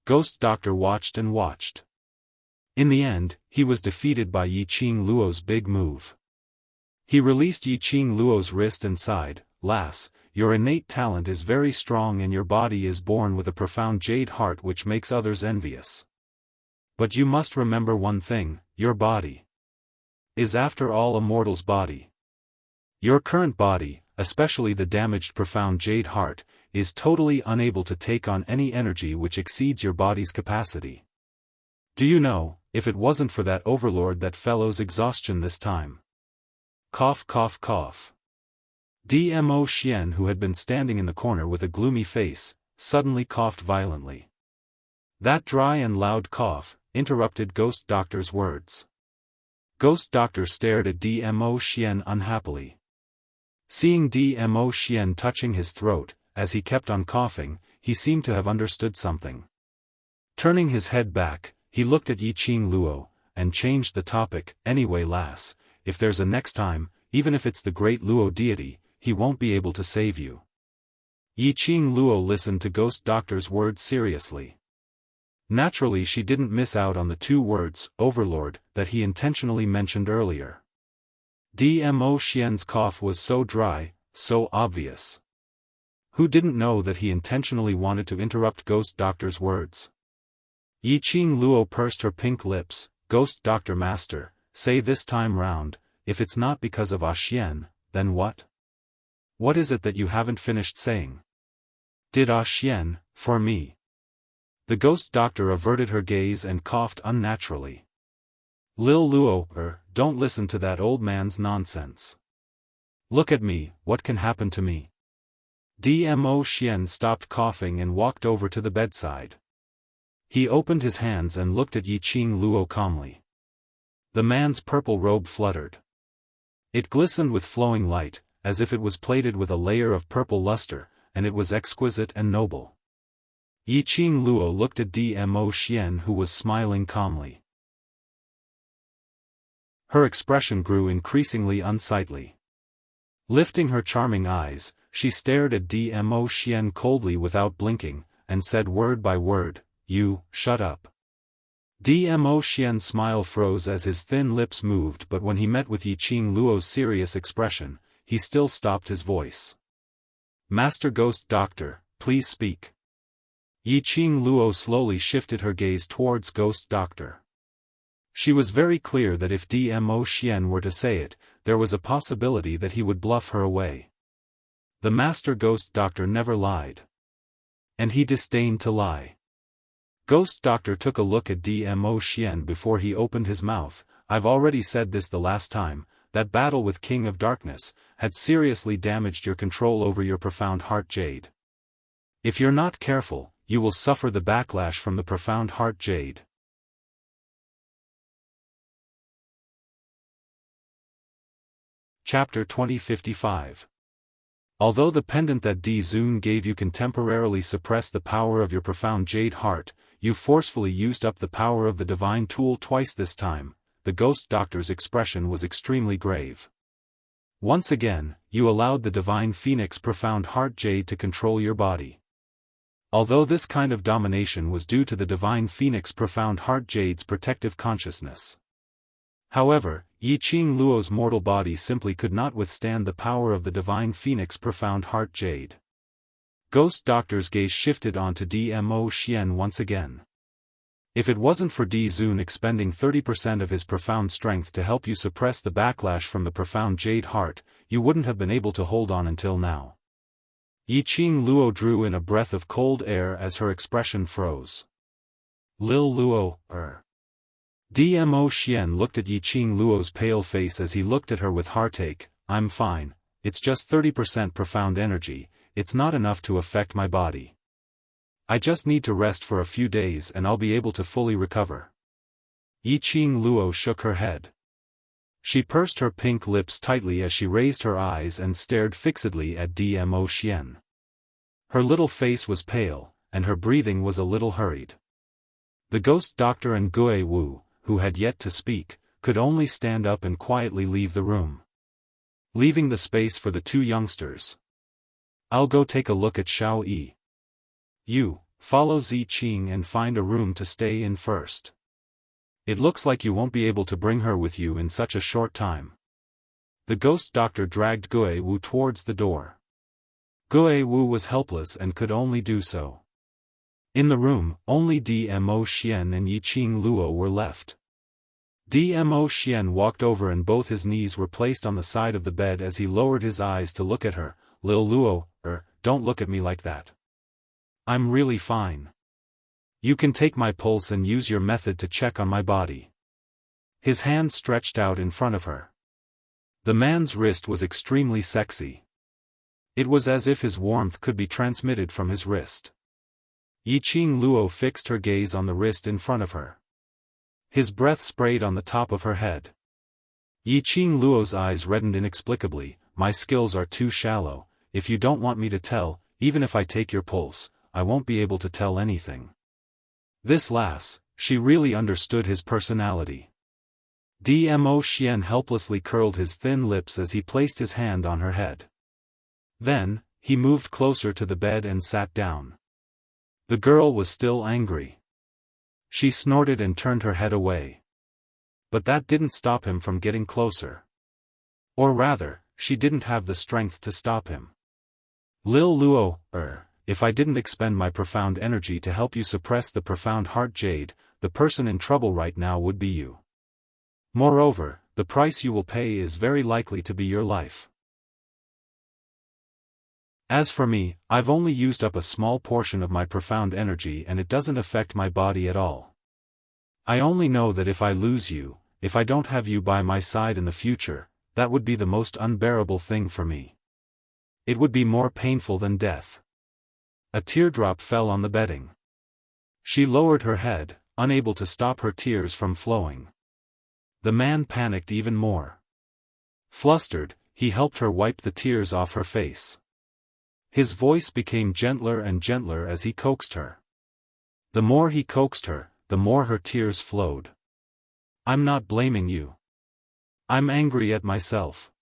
Ghost Doctor watched and watched. In the end, he was defeated by Yiqing Luo's big move. He released Yiqing Luo's wrist and sighed, "Lass, your innate talent is very strong and your body is born with a profound jade heart which makes others envious. But you must remember one thing, your body is after all a mortal's body. Your current body, especially the damaged profound jade heart, is totally unable to take on any energy which exceeds your body's capacity. Do you know, if it wasn't for that overlord that fellow's exhaustion this time." Cough cough cough. Dmo Xian, who had been standing in the corner with a gloomy face, suddenly coughed violently. That dry and loud cough interrupted Ghost Doctor's words. Ghost Doctor stared at Dmo Xian unhappily. Seeing Dmo Xian touching his throat, as he kept on coughing, he seemed to have understood something. Turning his head back, he looked at Yiqing Luo, and changed the topic. "Anyway, lass, if there's a next time, even if it's the great Luo deity, he won't be able to save you." Yiqing Luo listened to Ghost Doctor's words seriously. Naturally she didn't miss out on the two words, overlord, that he intentionally mentioned earlier. Dmo Xian's cough was so dry, so obvious. Who didn't know that he intentionally wanted to interrupt Ghost Doctor's words? Yiqing Luo pursed her pink lips. "Ghost Doctor Master, say this time round, if it's not because of Xian, then what? What is it that you haven't finished saying? Did Xian, for me?" The Ghost Doctor averted her gaze and coughed unnaturally. "Lil Luo, don't listen to that old man's nonsense. Look at me, what can happen to me?" Dmo Xian stopped coughing and walked over to the bedside. He opened his hands and looked at Yiqing Luo calmly. The man's purple robe fluttered. It glistened with flowing light, as if it was plated with a layer of purple luster, and it was exquisite and noble. Yiqing Luo looked at Dmo Xian, who was smiling calmly. Her expression grew increasingly unsightly. Lifting her charming eyes, she stared at Dmo Xian coldly without blinking, and said word by word, "You, shut up." Dmo Xian's smile froze as his thin lips moved, but when he met with Yiqing Luo's serious expression, he still stopped his voice. "Master Ghost Doctor, please speak." Yiqing Luo slowly shifted her gaze towards Ghost Doctor. She was very clear that if Dmo Xian were to say it, there was a possibility that he would bluff her away. The Master Ghost Doctor never lied. And he disdained to lie. Ghost Doctor took a look at Dmo Xian before he opened his mouth. "I've already said this the last time, that battle with King of Darkness had seriously damaged your control over your profound heart jade. If you're not careful, you will suffer the backlash from the profound heart jade." Chapter 2055. Although the pendant that Di Zun gave you can temporarily suppress the power of your profound jade heart, you forcefully used up the power of the divine tool twice this time. The Ghost Doctor's expression was extremely grave. Once again, you allowed the divine phoenix profound heart jade to control your body. Although this kind of domination was due to the divine phoenix profound heart jade's protective consciousness. However, Yiqing Luo's mortal body simply could not withstand the power of the divine phoenix profound heart jade. Ghost Doctor's gaze shifted onto Dmo Xian once again. If it wasn't for Di Zun expending 30% of his profound strength to help you suppress the backlash from the profound jade heart, you wouldn't have been able to hold on until now. Yiqing Luo drew in a breath of cold air as her expression froze. Lil Luo, Dmo Xian looked at Yiqing Luo's pale face as he looked at her with heartache. I'm fine, it's just 30% profound energy, it's not enough to affect my body. I just need to rest for a few days and I'll be able to fully recover. Yiqing Luo shook her head. She pursed her pink lips tightly as she raised her eyes and stared fixedly at Dmo Xian. Her little face was pale, and her breathing was a little hurried. The ghost doctor and Gue Wu, who had yet to speak, could only stand up and quietly leave the room, leaving the space for the two youngsters. I'll go take a look at Xiao Yi. You, follow Zi Qing and find a room to stay in first. It looks like you won't be able to bring her with you in such a short time. The ghost doctor dragged Gue Wu towards the door. Gue Wu was helpless and could only do so. In the room, only Dmo Xian and Yiqing Luo were left. Dmo Xian walked over and both his knees were placed on the side of the bed as he lowered his eyes to look at her. Lil Luo, don't look at me like that. I'm really fine. You can take my pulse and use your method to check on my body. His hand stretched out in front of her. The man's wrist was extremely sexy. It was as if his warmth could be transmitted from his wrist. Yiqing Luo fixed her gaze on the wrist in front of her. His breath sprayed on the top of her head. Yiqing Luo's eyes reddened inexplicably. My skills are too shallow. If you don't want me to tell, even if I take your pulse, I won't be able to tell anything. This lass, she really understood his personality. Dmo Xian helplessly curled his thin lips as he placed his hand on her head. Then, he moved closer to the bed and sat down. The girl was still angry. She snorted and turned her head away. But that didn't stop him from getting closer. Or rather, she didn't have the strength to stop him. Lil Luo, if I didn't expend my profound energy to help you suppress the profound heart jade, the person in trouble right now would be you. Moreover, the price you will pay is very likely to be your life. As for me, I've only used up a small portion of my profound energy and it doesn't affect my body at all. I only know that if I lose you, if I don't have you by my side in the future, that would be the most unbearable thing for me. It would be more painful than death. A teardrop fell on the bedding. She lowered her head, unable to stop her tears from flowing. The man panicked even more. Flustered, he helped her wipe the tears off her face. His voice became gentler and gentler as he coaxed her. The more he coaxed her, the more her tears flowed. I'm not blaming you. I'm angry at myself.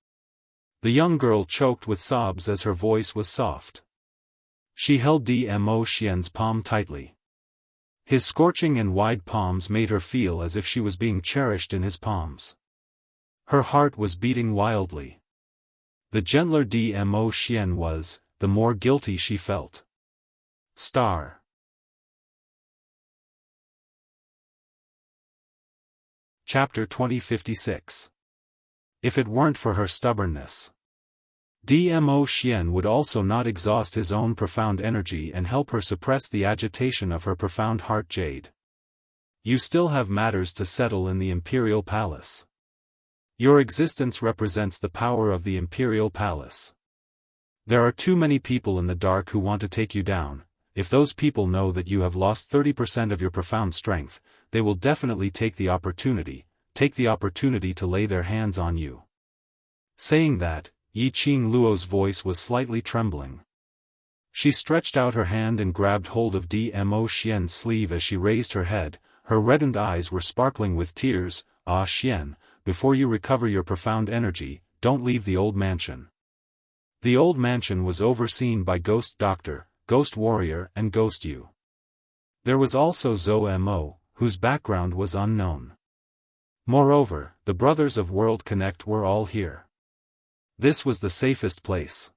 The young girl choked with sobs as her voice was soft. She held Dmo Xian's palm tightly. His scorching and wide palms made her feel as if she was being cherished in his palms. Her heart was beating wildly. The gentler Dmo Xian was, the more guilty she felt. Star. Chapter 2056. If it weren't for her stubbornness. Dmo Xian would also not exhaust his own profound energy and help her suppress the agitation of her profound heart jade. You still have matters to settle in the Imperial Palace. Your existence represents the power of the Imperial Palace. There are too many people in the dark who want to take you down. If those people know that you have lost 30% of your profound strength, they will definitely take the opportunity to lay their hands on you. Saying that, Yiqing Luo's voice was slightly trembling. She stretched out her hand and grabbed hold of Dmo Xian's sleeve as she raised her head. Her reddened eyes were sparkling with tears. Ah Xian, before you recover your profound energy, don't leave the old mansion. The old mansion was overseen by Ghost Doctor, Ghost Warrior and Ghost Yu. There was also Zhou Mo, whose background was unknown. Moreover, the brothers of World Connect were all here. This was the safest place.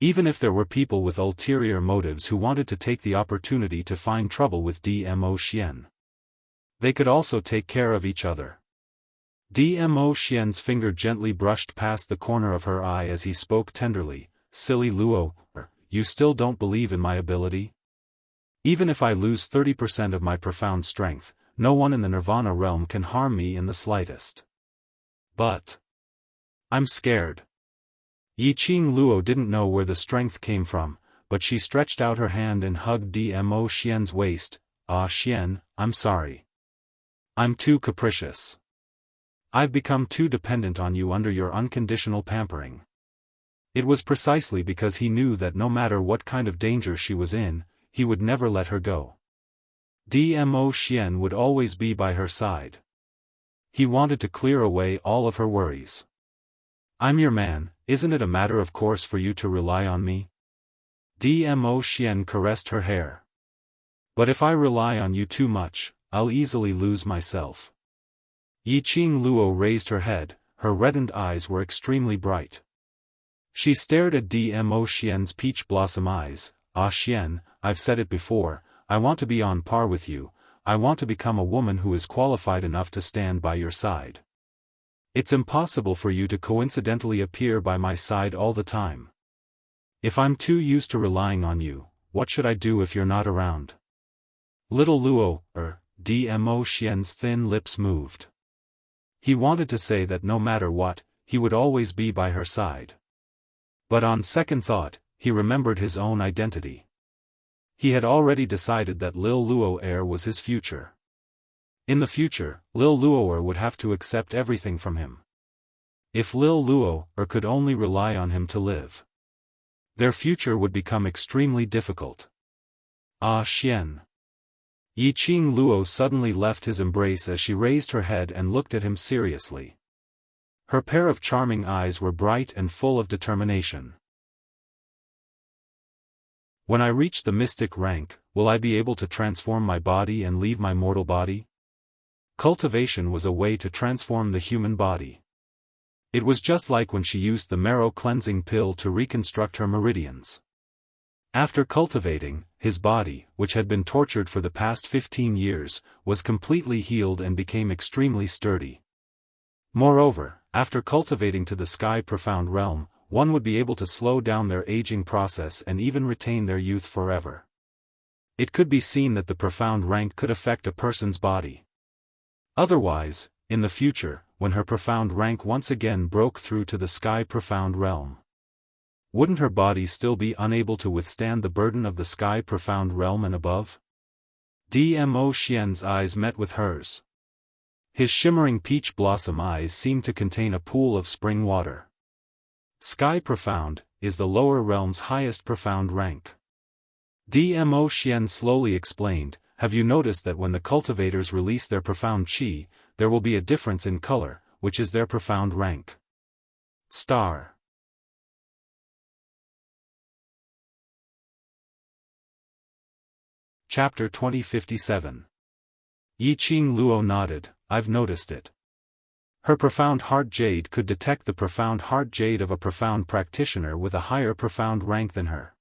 Even if there were people with ulterior motives who wanted to take the opportunity to find trouble with Dmo Xian. They could also take care of each other. Dmo Xian's finger gently brushed past the corner of her eye as he spoke tenderly, "Silly Luo, you still don't believe in my ability? Even if I lose 30% of my profound strength, no one in the Nirvana realm can harm me in the slightest. But I'm scared." Yiqing Luo didn't know where the strength came from, but she stretched out her hand and hugged Dmo Xian's waist. "Ah Xian, I'm sorry. I'm too capricious. I've become too dependent on you under your unconditional pampering." It was precisely because he knew that no matter what kind of danger she was in, he would never let her go. Dmo Xian would always be by her side. He wanted to clear away all of her worries. "I'm your man, isn't it a matter of course for you to rely on me?" Dmo Xian caressed her hair. "But if I rely on you too much, I'll easily lose myself." Yiqing Luo raised her head, her reddened eyes were extremely bright. She stared at Dmo Xian's peach blossom eyes. "Ah Xian, I've said it before, I want to be on par with you, I want to become a woman who is qualified enough to stand by your side. It's impossible for you to coincidentally appear by my side all the time. If I'm too used to relying on you, what should I do if you're not around?" Little Luo, Dmo Xian's thin lips moved. He wanted to say that no matter what, he would always be by her side. But on second thought, he remembered his own identity. He had already decided that Lil Luo was his future. In the future, Lil Luo would have to accept everything from him. If Lil Luo could only rely on him to live, their future would become extremely difficult. "Ah Xian." Yiqing Luo suddenly left his embrace as she raised her head and looked at him seriously. Her pair of charming eyes were bright and full of determination. "When I reach the mystic rank, will I be able to transform my body and leave my mortal body?" Cultivation was a way to transform the human body. It was just like when she used the marrow cleansing pill to reconstruct her meridians. After cultivating, his body, which had been tortured for the past 15 years, was completely healed and became extremely sturdy. Moreover, after cultivating to the sky profound realm, one would be able to slow down their aging process and even retain their youth forever. It could be seen that the profound rank could affect a person's body. Otherwise, in the future, when her profound rank once again broke through to the sky profound realm, wouldn't her body still be unable to withstand the burden of the sky profound realm and above? Dmo Xian's eyes met with hers. His shimmering peach blossom eyes seemed to contain a pool of spring water. Sky profound is the lower realm's highest profound rank. Dmo Xian slowly explained, "Have you noticed that when the cultivators release their profound qi, there will be a difference in color, which is their profound rank? Star." Chapter 2057. Yiqing Luo nodded. "I've noticed it." Her profound heart jade could detect the profound heart jade of a profound practitioner with a higher profound rank than her.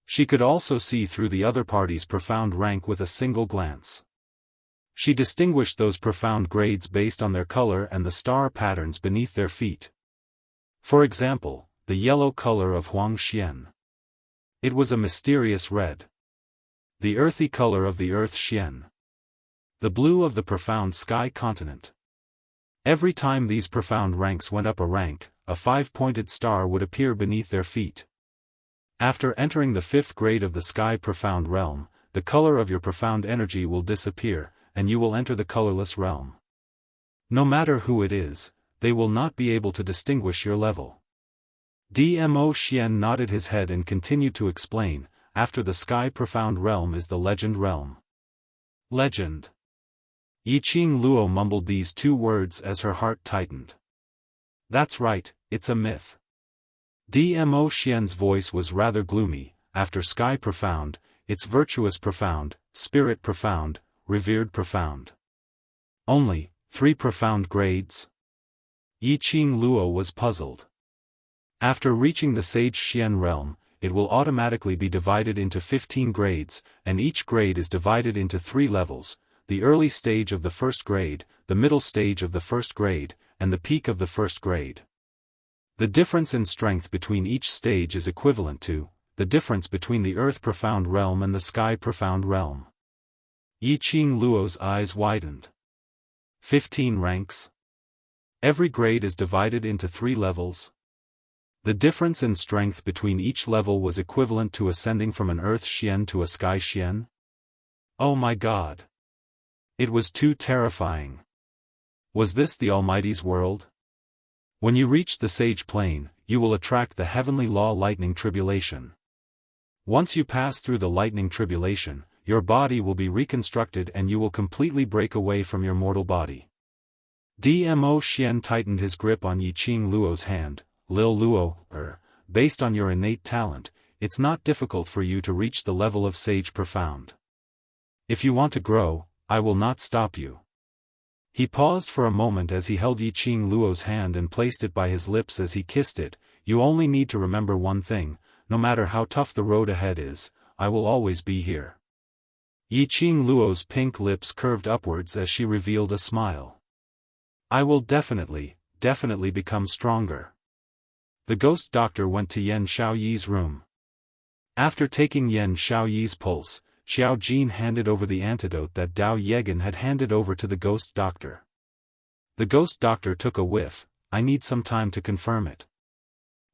She could also see through the other party's profound rank with a single glance. She distinguished those profound grades based on their color and the star patterns beneath their feet. For example, the yellow color of Huang Xian. It was a mysterious red. The earthy color of the earth Xian. The blue of the profound sky continent. Every time these profound ranks went up a rank, a 5-pointed star would appear beneath their feet. After entering the 5th grade of the sky profound realm, the color of your profound energy will disappear, and you will enter the colorless realm. No matter who it is, they will not be able to distinguish your level. Dmo Xian nodded his head and continued to explain, "After the sky profound realm is the legend realm." Legend. Yiqing Luo mumbled these 2 words as her heart tightened. "That's right, it's a myth." Dmo Xian's voice was rather gloomy. "After sky profound, it's virtuous profound, spirit profound, revered profound. Only 3 profound grades?" Yiqing Luo was puzzled. After reaching the sage Xian realm, it will automatically be divided into 15 grades, and each grade is divided into 3 levels. the early stage of the first grade, the middle stage of the first grade, and the peak of the first grade. The difference in strength between each stage is equivalent to the difference between the Earth Profound Realm and the Sky Profound Realm. Yi Qing Luo's eyes widened. 15 ranks. Every grade is divided into 3 levels. The difference in strength between each level was equivalent to ascending from an Earth Xian to a Sky Xian. Oh my God! It was too terrifying. Was this the Almighty's world? When you reach the Sage Plane, you will attract the heavenly law lightning tribulation. Once you pass through the lightning tribulation, your body will be reconstructed and you will completely break away from your mortal body. Dmo Xian tightened his grip on Yi Qing Luo's hand. Lil Luo, based on your innate talent, it's not difficult for you to reach the level of Sage Profound. If you want to grow, I will not stop you. He paused for a moment as he held Yi Qing Luo's hand and placed it by his lips as he kissed it. You only need to remember one thing, no matter how tough the road ahead is, I will always be here. Yi Qing Luo's pink lips curved upwards as she revealed a smile. I will definitely become stronger. The ghost doctor went to Yan Xiaoyi's room. After taking Yan Xiaoyi's pulse, Xiao Jin handed over the antidote that Dao Yegan had handed over to the ghost doctor. The ghost doctor took a whiff. I need some time to confirm it.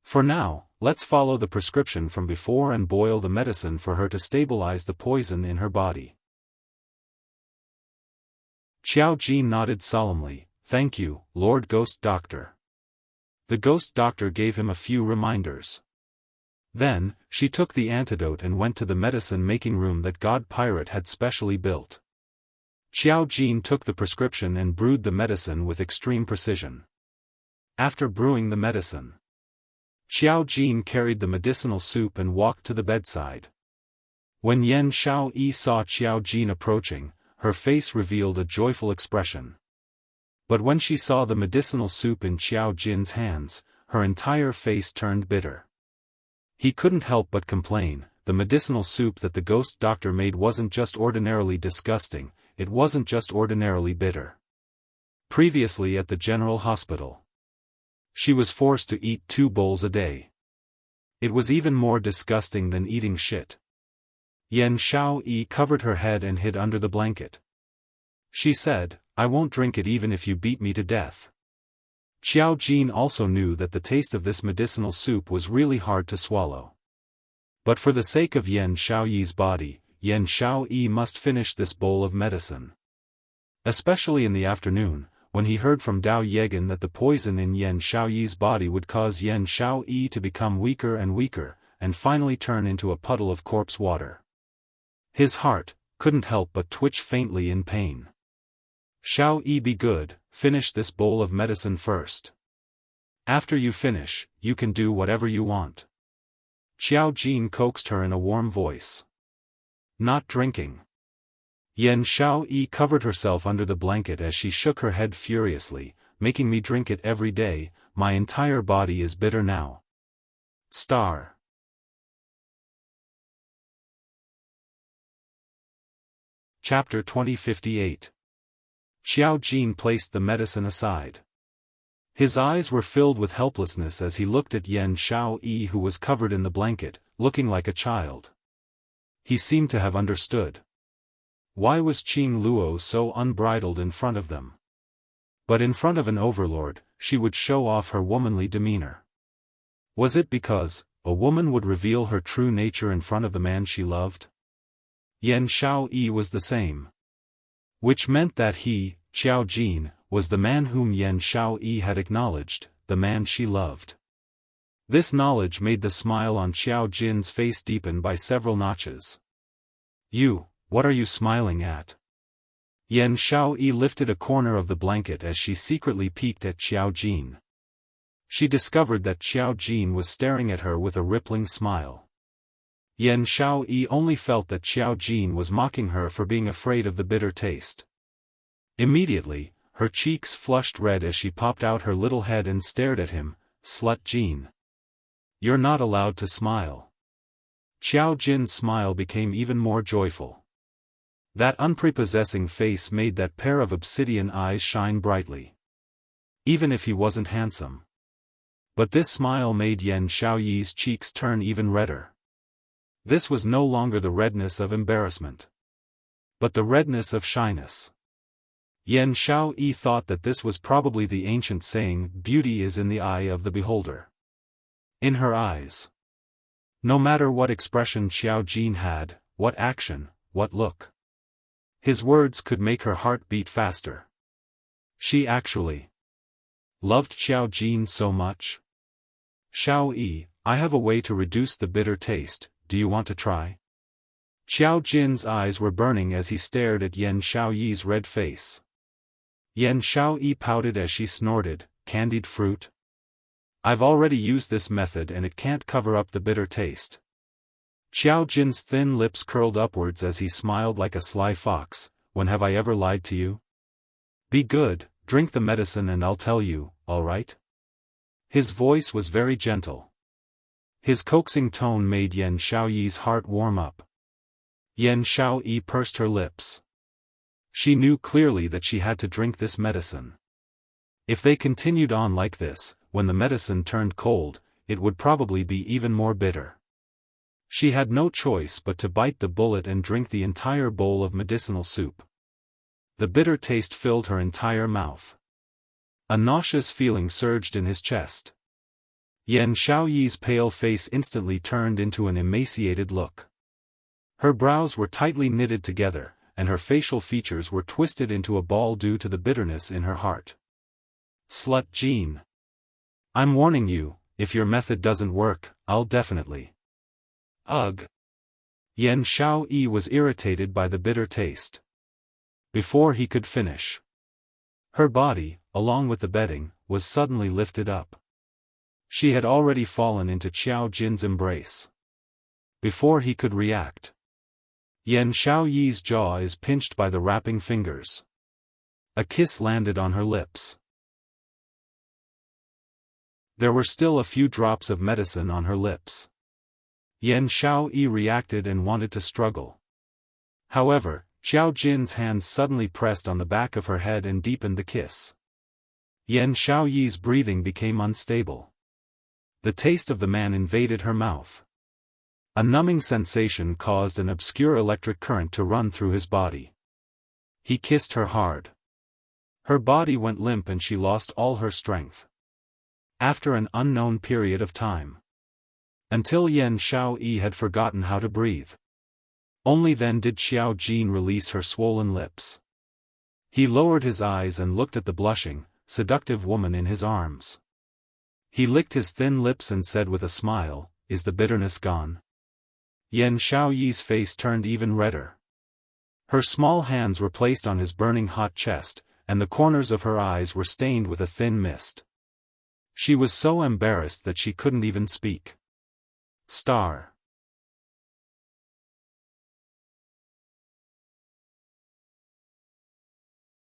For now, let's follow the prescription from before and boil the medicine for her to stabilize the poison in her body. Xiao Jin nodded solemnly. Thank you, Lord Ghost Doctor. The ghost doctor gave him a few reminders. Then, she took the antidote and went to the medicine-making room that God Pirate had specially built. Xiao Jin took the prescription and brewed the medicine with extreme precision. After brewing the medicine, Xiao Jin carried the medicinal soup and walked to the bedside. When Yan Xiaoyi saw Xiao Jin approaching, her face revealed a joyful expression. But when she saw the medicinal soup in Xiao Jin's hands, her entire face turned bitter. He couldn't help but complain. The medicinal soup that the ghost doctor made wasn't just ordinarily disgusting, it wasn't just ordinarily bitter. Previously at the General Hospital, she was forced to eat 2 bowls a day. It was even more disgusting than eating shit. Yan Xiaoyi covered her head and hid under the blanket. She said, I won't drink it even if you beat me to death. Xiao Jin also knew that the taste of this medicinal soup was really hard to swallow. But for the sake of Yan Xiaoyi's body, Yan Xiaoyi must finish this bowl of medicine. Especially in the afternoon, when he heard from Dao Yegan that the poison in Yan Xiaoyi's body would cause Yan Xiaoyi to become weaker and weaker, and finally turn into a puddle of corpse water. His heart couldn't help but twitch faintly in pain. Xiaoyi, be good, finish this bowl of medicine first. After you finish, you can do whatever you want. Xiao Jin coaxed her in a warm voice. Not drinking. Yan Xiaoyi covered herself under the blanket as she shook her head furiously, making me drink it every day, my entire body is bitter now. Star. Chapter 2058. Xiao Jin placed the medicine aside. His eyes were filled with helplessness as he looked at Yan Xiaoyi, who was covered in the blanket, looking like a child. He seemed to have understood. Why was Qing Luo so unbridled in front of them? But in front of an overlord, she would show off her womanly demeanor. Was it because a woman would reveal her true nature in front of the man she loved? Yan Xiaoyi was the same. Which meant that he, Xiao Jin, was the man whom Yan Xiaoyi had acknowledged, the man she loved. This knowledge made the smile on Xiao Jin's face deepen by several notches. What are you smiling at? Yan Xiaoyi lifted a corner of the blanket as she secretly peeked at Xiao Jin. She discovered that Xiao Jin was staring at her with a rippling smile. Yan Xiaoyi only felt that Xiao Jin was mocking her for being afraid of the bitter taste. Immediately, her cheeks flushed red as she popped out her little head and stared at him. Slut Jin. You're not allowed to smile. Xiao Jin's smile became even more joyful. That unprepossessing face made that pair of obsidian eyes shine brightly. Even if he wasn't handsome. But this smile made Yan Xiaoyi's cheeks turn even redder. This was no longer the redness of embarrassment, but the redness of shyness. Yan Xiaoyi thought that this was probably the ancient saying, beauty is in the eye of the beholder. In her eyes. No matter what expression Xiao Jin had, what action, what look. His words could make her heart beat faster. She actually loved Xiao Jin so much. Xiaoyi, I have a way to reduce the bitter taste, do you want to try? Xiao Jin's eyes were burning as he stared at Yan Xiaoyi's red face. Yan Xiaoyi pouted as she snorted, candied fruit? I've already used this method and it can't cover up the bitter taste. Xiao Jin's thin lips curled upwards as he smiled like a sly fox, when have I ever lied to you? Be good, drink the medicine and I'll tell you, all right? His voice was very gentle. His coaxing tone made Yan Xiaoyi's heart warm up. Yan Xiaoyi pursed her lips. She knew clearly that she had to drink this medicine. If they continued on like this, when the medicine turned cold, it would probably be even more bitter. She had no choice but to bite the bullet and drink the entire bowl of medicinal soup. The bitter taste filled her entire mouth. A nauseous feeling surged in his chest. Yan Xiaoyi's pale face instantly turned into an emaciated look. Her brows were tightly knitted together, and her facial features were twisted into a ball due to the bitterness in her heart. Slut Jean. I'm warning you, if your method doesn't work, I'll definitely. Ugh. Yan Xiaoyi was irritated by the bitter taste. Before he could finish, her body, along with the bedding, was suddenly lifted up. She had already fallen into Xiao Jin's embrace. Before he could react, Yan Xiaoyi's jaw is pinched by the wrapping fingers. A kiss landed on her lips. There were still a few drops of medicine on her lips. Yan Xiaoyi reacted and wanted to struggle. However, Xiao Jin's hand suddenly pressed on the back of her head and deepened the kiss. Yan Xiaoyi's breathing became unstable. The taste of the man invaded her mouth. A numbing sensation caused an obscure electric current to run through his body. He kissed her hard. Her body went limp and she lost all her strength. After an unknown period of time. Until Yan Xiaoyi had forgotten how to breathe. Only then did Xiao Jin release her swollen lips. He lowered his eyes and looked at the blushing, seductive woman in his arms. He licked his thin lips and said with a smile, "Is the bitterness gone?" Yan Xiaoyi's face turned even redder. Her small hands were placed on his burning hot chest, and the corners of her eyes were stained with a thin mist. She was so embarrassed that she couldn't even speak. Star.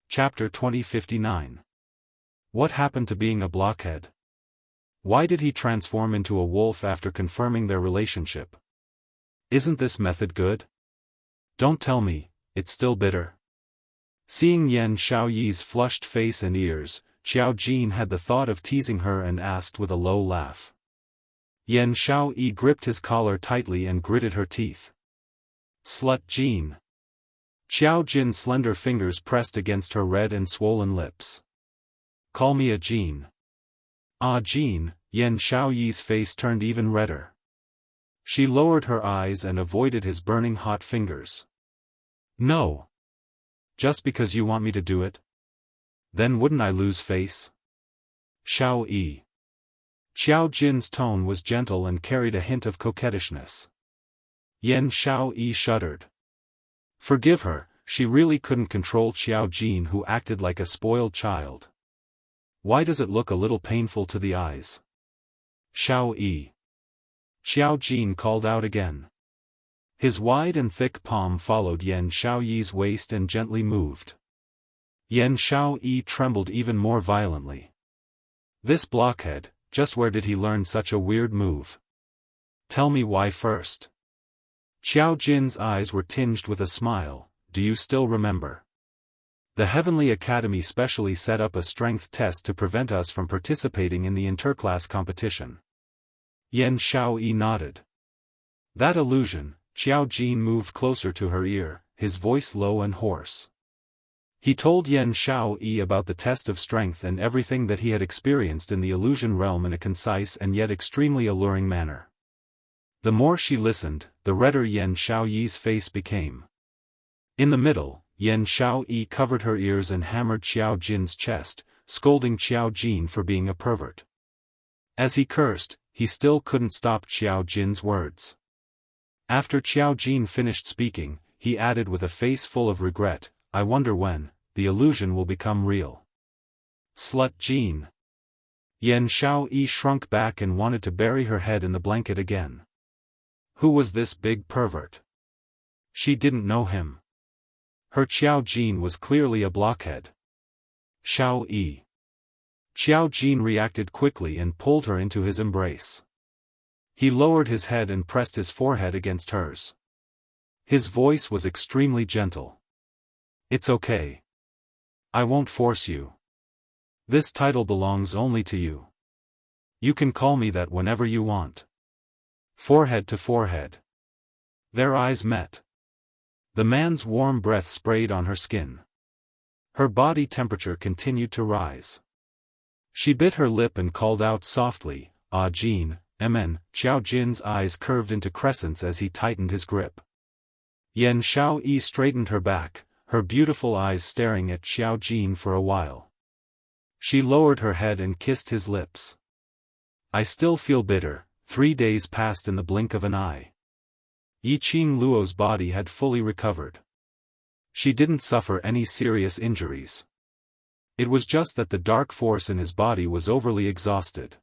Chapter 2059. What happened to being a blockhead? Why did he transform into a wolf after confirming their relationship? Isn't this method good? Don't tell me, it's still bitter. Seeing Yan Xiaoyi's flushed face and ears, Xiao Jin had the thought of teasing her and asked with a low laugh. Yan Xiaoyi gripped his collar tightly and gritted her teeth. Slut Jin. Xiao Jin's slender fingers pressed against her red and swollen lips. Call me a Jin. Ah Jin, Yan Xiaoyi's face turned even redder. She lowered her eyes and avoided his burning hot fingers. No. Just because you want me to do it? Then wouldn't I lose face? Xiaoyi. Xiao Jin's tone was gentle and carried a hint of coquettishness. Yan Xiaoyi shuddered. Forgive her, she really couldn't control Xiao Jin, who acted like a spoiled child. Why does it look a little painful to the eyes? Xiaoyi. Xiao Jin called out again. His wide and thick palm followed Yan Xiaoyi's waist and gently moved. Yan Xiaoyi trembled even more violently. This blockhead, just where did he learn such a weird move? Tell me why first. Xiao Jin's eyes were tinged with a smile, do you still remember? The Heavenly Academy specially set up a strength test to prevent us from participating in the interclass competition. Yan Xiaoyi nodded. That illusion. Xiao Jin moved closer to her ear, his voice low and hoarse. He told Yan Xiaoyi about the test of strength and everything that he had experienced in the illusion realm in a concise and yet extremely alluring manner. The more she listened, the redder Yan Xiaoyi's face became. In the middle, Yan Xiaoyi covered her ears and hammered Xiao Jin's chest, scolding Xiao Jin for being a pervert. As he cursed, he still couldn't stop Xiao Jin's words. After Xiao Jin finished speaking, he added with a face full of regret, I wonder when the illusion will become real. Slut Jin. Yan Xiaoyi shrunk back and wanted to bury her head in the blanket again. Who was this big pervert? She didn't know him. Her Xiao Jin was clearly a blockhead. Xiaoyi. Xiao Jin reacted quickly and pulled her into his embrace. He lowered his head and pressed his forehead against hers. His voice was extremely gentle. It's okay. I won't force you. This title belongs only to you. You can call me that whenever you want. Forehead to forehead. Their eyes met. The man's warm breath sprayed on her skin. Her body temperature continued to rise. She bit her lip and called out softly, Ah Jin, Mn. Xiao Jin's eyes curved into crescents as he tightened his grip. Yan Xiaoyi straightened her back, her beautiful eyes staring at Xiao Jin for a while. She lowered her head and kissed his lips. I still feel bitter. 3 days passed in the blink of an eye. Yiqing Luo's body had fully recovered. She didn't suffer any serious injuries. It was just that the dark force in his body was overly exhausted.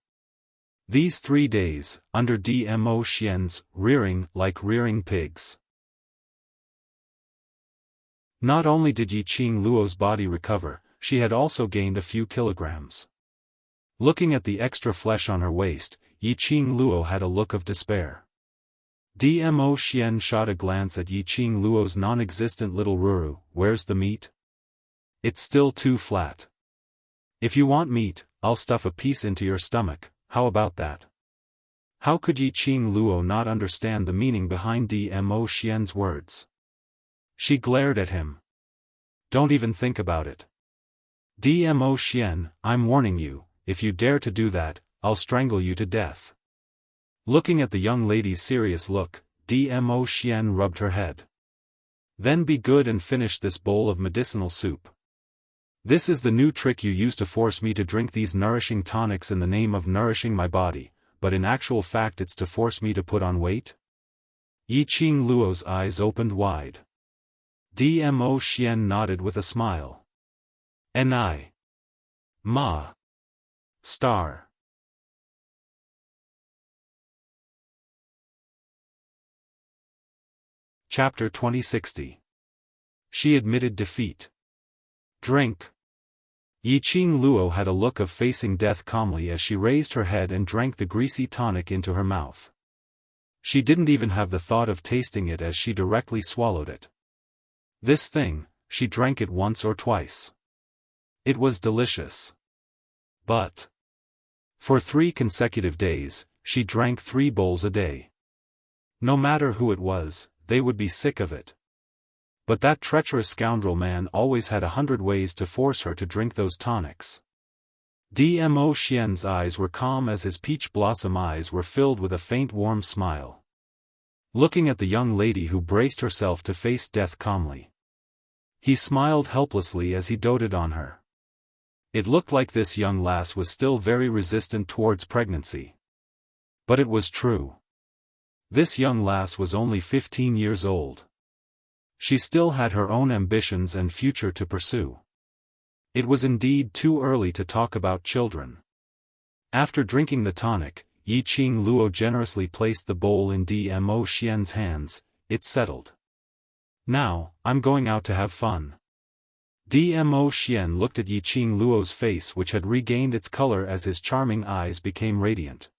These 3 days, under Dmo Xian's, rearing like rearing pigs. Not only did Yiqing Luo's body recover, she had also gained a few kilograms. Looking at the extra flesh on her waist, Yiqing Luo had a look of despair. Dmo Xian shot a glance at Yiqing Luo's non-existent little Ruru. Where's the meat? It's still too flat. If you want meat, I'll stuff a piece into your stomach, how about that? How could Yiqing Luo not understand the meaning behind Dmo Xian's words? She glared at him. Don't even think about it. Dmo Xian, I'm warning you, if you dare to do that, I'll strangle you to death. Looking at the young lady's serious look, Dmo Xian rubbed her head. Then be good and finish this bowl of medicinal soup. This is the new trick you use to force me to drink these nourishing tonics in the name of nourishing my body, but in actual fact it's to force me to put on weight? Yiqing Luo's eyes opened wide. Dmo Xian nodded with a smile. Ni. Ma. Star. Chapter 2060. She admitted defeat. Drink. Yiqing Luo had a look of facing death calmly as she raised her head and drank the greasy tonic into her mouth. She didn't even have the thought of tasting it as she directly swallowed it. This thing, she drank it once or twice. It was delicious. But for 3 consecutive days, she drank 3 bowls a day. No matter who it was, they would be sick of it. But that treacherous scoundrel man always had 100 ways to force her to drink those tonics. Dmo Xian's eyes were calm as his peach blossom eyes were filled with a faint warm smile. Looking at the young lady who braced herself to face death calmly. He smiled helplessly as he doted on her. It looked like this young lass was still very resistant towards pregnancy. But it was true. This young lass was only 15 years old. She still had her own ambitions and future to pursue. It was indeed too early to talk about children. After drinking the tonic, Yiqing Luo generously placed the bowl in Dmo Xian's hands. It settled. Now, I'm going out to have fun. Dmo Xian looked at Yiqing Luo's face, which had regained its color as his charming eyes became radiant.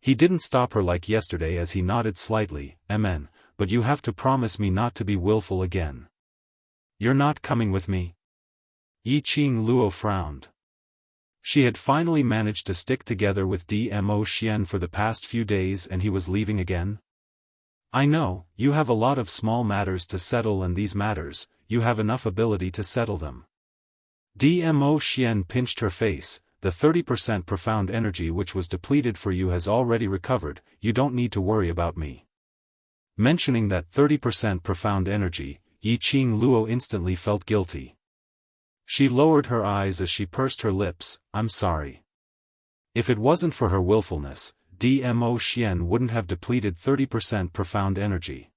He didn't stop her like yesterday as he nodded slightly, Mn, but you have to promise me not to be willful again. You're not coming with me? Yi Qing Luo frowned. She had finally managed to stick together with Dmo Xian for the past few days and he was leaving again? I know, you have a lot of small matters to settle and these matters, you have enough ability to settle them. Dmo Xian pinched her face, the 30% profound energy which was depleted for you has already recovered, you don't need to worry about me. Mentioning that 30% profound energy, Yi Qing Luo instantly felt guilty. She lowered her eyes as she pursed her lips, I'm sorry. If it wasn't for her willfulness, Dmo Xian wouldn't have depleted 30% profound energy.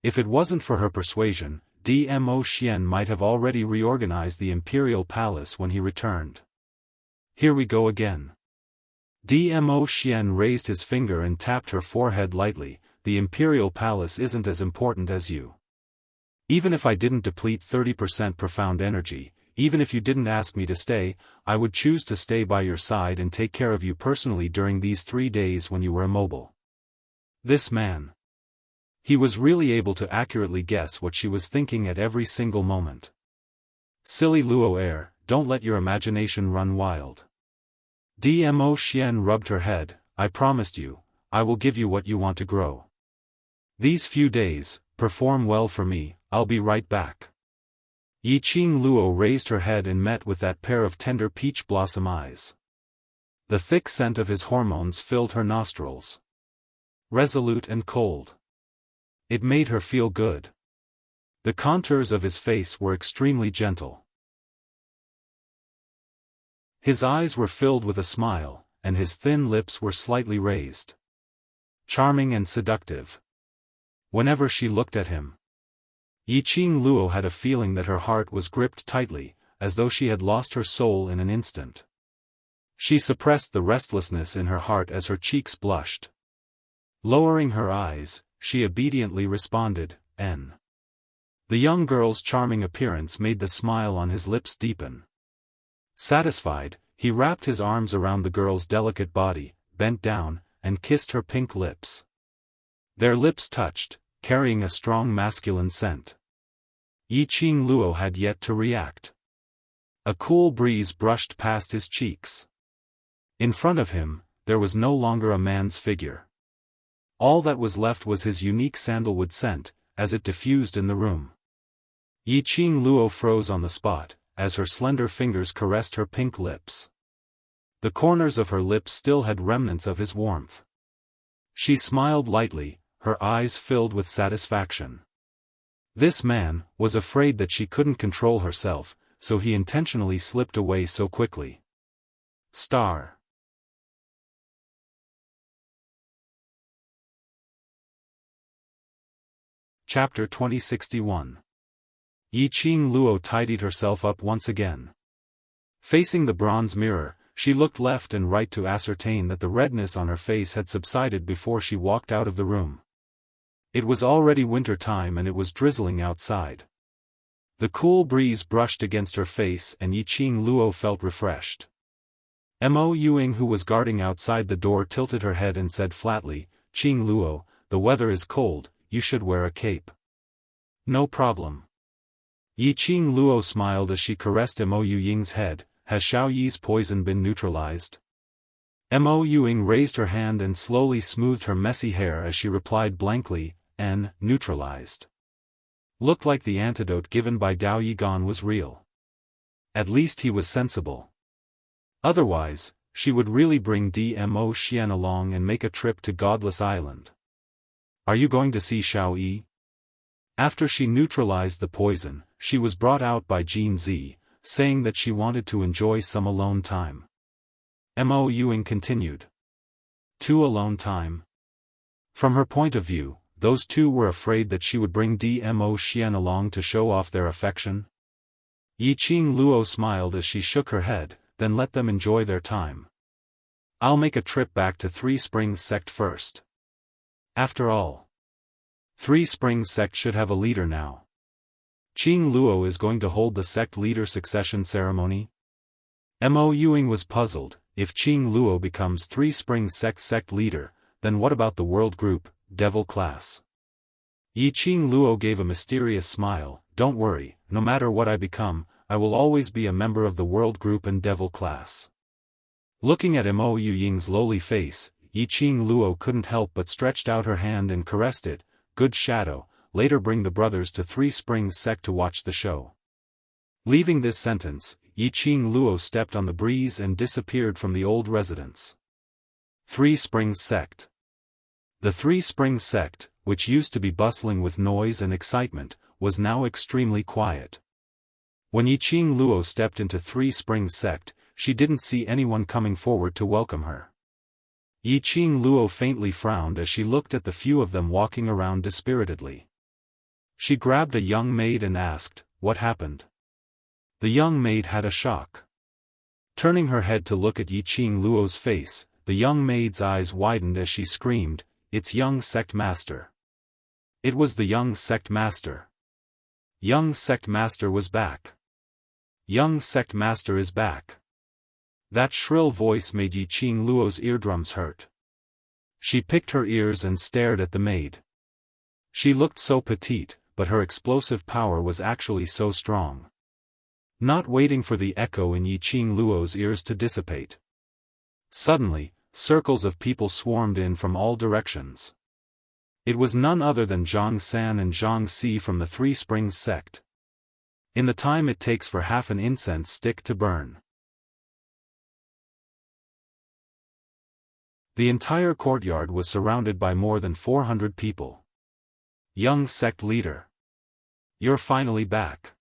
If it wasn't for her persuasion, Dmo Xian might have already reorganized the imperial palace when he returned. Here we go again. Dmo Xian raised his finger and tapped her forehead lightly, the imperial palace isn't as important as you. Even if I didn't deplete 30% profound energy, even if you didn't ask me to stay, I would choose to stay by your side and take care of you personally during these 3 days when you were immobile. This man. He was really able to accurately guess what she was thinking at every single moment. Silly Luo heir, don't let your imagination run wild. Dmo Xian rubbed her head, I promised you, I will give you what you want to grow. These few days, perform well for me, I'll be right back. Yi Qing Luo raised her head and met with that pair of tender peach blossom eyes. The thick scent of his hormones filled her nostrils. Resolute and cold. It made her feel good. The contours of his face were extremely gentle. His eyes were filled with a smile, and his thin lips were slightly raised. Charming and seductive. Whenever she looked at him, Yi Qing Luo had a feeling that her heart was gripped tightly, as though she had lost her soul in an instant. She suppressed the restlessness in her heart as her cheeks blushed. Lowering her eyes, she obediently responded, N. The young girl's charming appearance made the smile on his lips deepen. Satisfied, he wrapped his arms around the girl's delicate body, bent down, and kissed her pink lips. Their lips touched, carrying a strong masculine scent. Yi Qing Luo had yet to react. A cool breeze brushed past his cheeks. In front of him, there was no longer a man's figure. All that was left was his unique sandalwood scent, as it diffused in the room. Yi Qing Luo froze on the spot, as her slender fingers caressed her pink lips. The corners of her lips still had remnants of his warmth. She smiled lightly, her eyes filled with satisfaction. This man was afraid that she couldn't control herself, so he intentionally slipped away so quickly. Star. Chapter 2061. Yi Qing Luo tidied herself up once again. Facing the bronze mirror, she looked left and right to ascertain that the redness on her face had subsided before she walked out of the room. It was already winter time and it was drizzling outside. The cool breeze brushed against her face and Yi Qing Luo felt refreshed. Mo Yuing, who was guarding outside the door, tilted her head and said flatly, Qing Luo, the weather is cold, you should wear a cape. No problem. Yi Qing Luo smiled as she caressed Mo Yuying's head, has Xiao Yi's poison been neutralized? Mo Yuing raised her hand and slowly smoothed her messy hair as she replied blankly, neutralized. Looked like the antidote given by Dao Yigan was real. At least he was sensible. Otherwise, she would really bring Dmo Xian along and make a trip to Godless Island. Are you going to see Xiao Yi? After she neutralized the poison, she was brought out by Jin Zi, saying that she wanted to enjoy some alone time. Mo Yuing continued. Two alone time? From her point of view, those two were afraid that she would bring Dmo Xian along to show off their affection. Yi Qing Luo smiled as she shook her head, then let them enjoy their time. I'll make a trip back to Three Springs Sect first. After all, Three Springs Sect should have a leader now. Qing Luo is going to hold the sect leader succession ceremony? Mo Yuing was puzzled. If Qing Luo becomes Three Springs Sect leader, then what about the world group, devil class? Yi Qing Luo gave a mysterious smile. Don't worry, no matter what I become, I will always be a member of the world group and devil class. Looking at Mo Yu Ying's lowly face, Yi Qing Luo couldn't help but stretched out her hand and caressed it. Good shadow, later bring the brothers to Three Springs Sect to watch the show. Leaving this sentence, Yi Qing Luo stepped on the breeze and disappeared from the old residence. Three Springs Sect. The Three Springs Sect, which used to be bustling with noise and excitement, was now extremely quiet. When Yi Qing Luo stepped into Three Springs Sect, she didn't see anyone coming forward to welcome her. Yi Qing Luo faintly frowned as she looked at the few of them walking around dispiritedly. She grabbed a young maid and asked, "What happened?" The young maid had a shock. Turning her head to look at Yi Qing Luo's face, the young maid's eyes widened as she screamed, "It's young sect master." It was the young sect master. Young sect master was back. Young sect master is back. That shrill voice made Yi Qing Luo's eardrums hurt. She picked her ears and stared at the maid. She looked so petite, but her explosive power was actually so strong. Not waiting for the echo in Yi Qing Luo's ears to dissipate. Suddenly, circles of people swarmed in from all directions. It was none other than Zhang San and Zhang Si from the Three Springs Sect. In the time it takes for half an incense stick to burn. The entire courtyard was surrounded by more than 400 people. Young sect leader. You're finally back.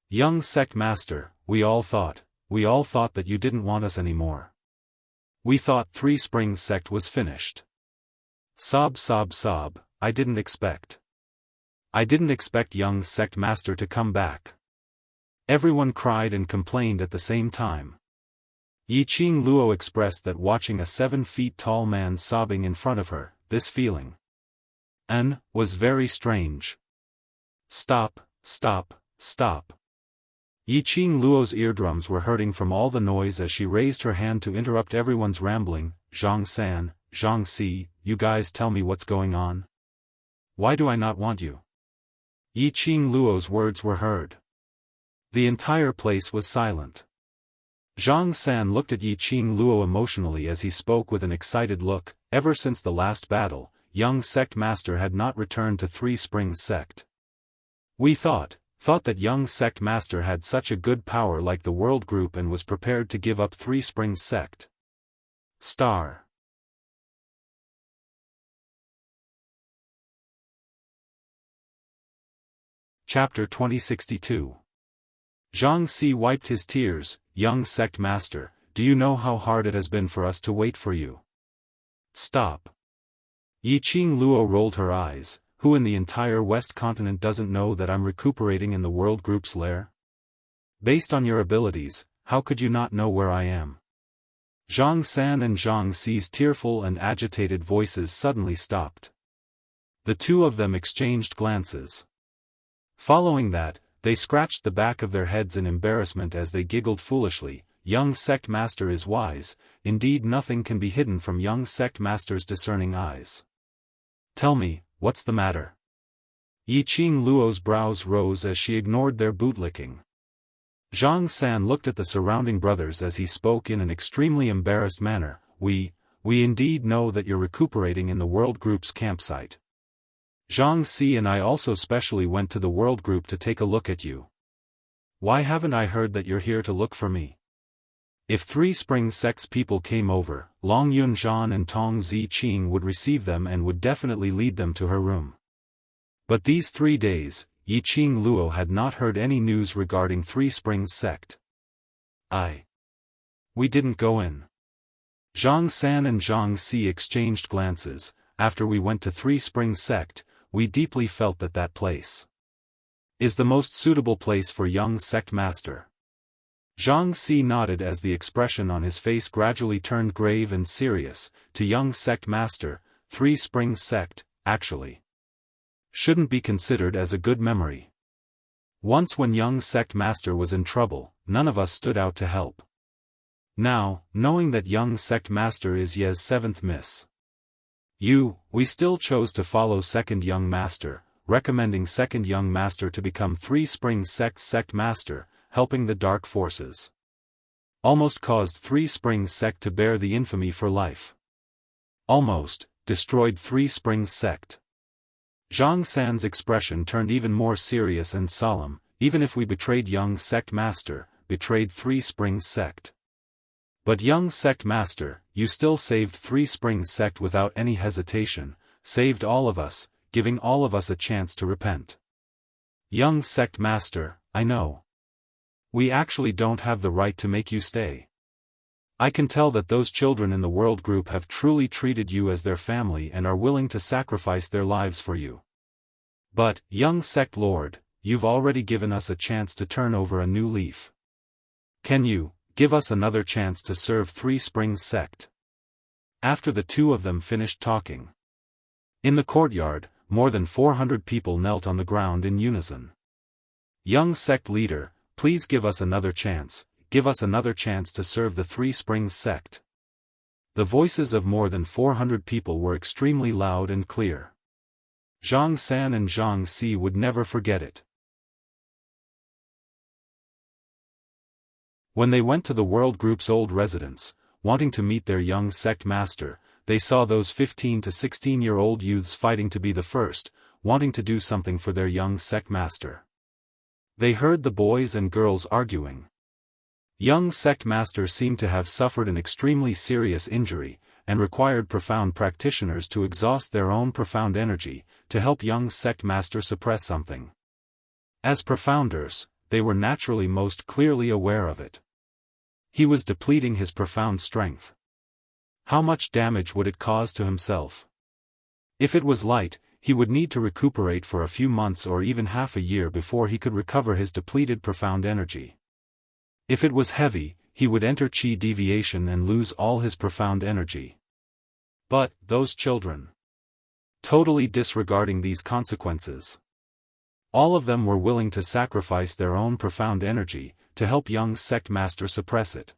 Young sect master, we all thought that you didn't want us anymore. We thought Three Springs Sect was finished. Sob sob sob, I didn't expect young sect master to come back. Everyone cried and complained at the same time. Yi Qing Luo expressed that watching a 7 feet tall man sobbing in front of her, this feeling was very strange. Stop, stop, stop. Yi Qing Luo's eardrums were hurting from all the noise as she raised her hand to interrupt everyone's rambling. Zhang San, Zhang Si, you guys tell me what's going on. Why do I not want you? Yi Qing Luo's words were heard. The entire place was silent. Zhang San looked at Yi Qing Luo emotionally as he spoke with an excited look. Ever since the last battle, young sect master had not returned to Three Springs Sect. We thought that young sect master had such a good power like the world group and was prepared to give up Three Springs Sect. Star. Chapter 2062. Zhang Si wiped his tears. Young sect master, do you know how hard it has been for us to wait for you? Stop. Yi Qing Luo rolled her eyes. Who in the entire West continent doesn't know that I'm recuperating in the world group's lair? Based on your abilities, how could you not know where I am? Zhang San and Zhang Si's tearful and agitated voices suddenly stopped. The two of them exchanged glances. Following that, they scratched the back of their heads in embarrassment as they giggled foolishly. Young sect master is wise, indeed nothing can be hidden from young sect master's discerning eyes. Tell me, what's the matter? Yi Qing Luo's brows rose as she ignored their bootlicking. Zhang San looked at the surrounding brothers as he spoke in an extremely embarrassed manner. We indeed know that you're recuperating in the world group's campsite. Zhang Si and I also specially went to the world group to take a look at you. Why haven't I heard that you're here to look for me? If Three Springs Sect's people came over, Long Yun Zhan and Tong Zi Qing would receive them and would definitely lead them to her room. But these 3 days, Yi Qing Luo had not heard any news regarding Three Springs Sect. We didn't go in. Zhang San and Zhang Si exchanged glances. After we went to Three Springs Sect, we deeply felt that that place is the most suitable place for young sect master. Zhang Si nodded as the expression on his face gradually turned grave and serious. To young sect master, Three Springs Sect, actually, shouldn't be considered as a good memory. Once when young sect master was in trouble, none of us stood out to help. Now, knowing that young sect master is Ye's 7th miss, we still chose to follow second young master. recommending second young master to become Three Springs sect master, helping the dark forces. Almost caused Three Springs sect to bear the infamy for life. Almost destroyed Three Springs sect. Zhang San's expression turned even more serious and solemn. Even if we betrayed young sect master, betrayed Three Springs sect. But young sect master, you still saved Three Springs sect without any hesitation, saved all of us, giving all of us a chance to repent. Young sect master, I know. We actually don't have the right to make you stay. I can tell that those children in the world group have truly treated you as their family and are willing to sacrifice their lives for you. But, young sect lord, you've already given us a chance to turn over a new leaf. Can you give us another chance to serve Three Springs sect? After the two of them finished talking. In the courtyard, more than 400 people knelt on the ground in unison. Young sect leader, please give us another chance, give us another chance to serve the Three Springs sect. The voices of more than 400 people were extremely loud and clear. Zhang San and Zhang Si would never forget it. When they went to the World Group's old residence, wanting to meet their young sect master, they saw those 15 to 16-year-old youths fighting to be the first, wanting to do something for their young sect master. They heard the boys and girls arguing. Young sect master seemed to have suffered an extremely serious injury, and required profound practitioners to exhaust their own profound energy, to help young sect master suppress something. As profounders, they were naturally most clearly aware of it. He was depleting his profound strength. How much damage would it cause to himself? If it was light, he would need to recuperate for a few months or even half a year before he could recover his depleted profound energy. If it was heavy, he would enter chi deviation and lose all his profound energy. But, those children. Totally disregarding these consequences. All of them were willing to sacrifice their own profound energy, to help young sect master suppress it.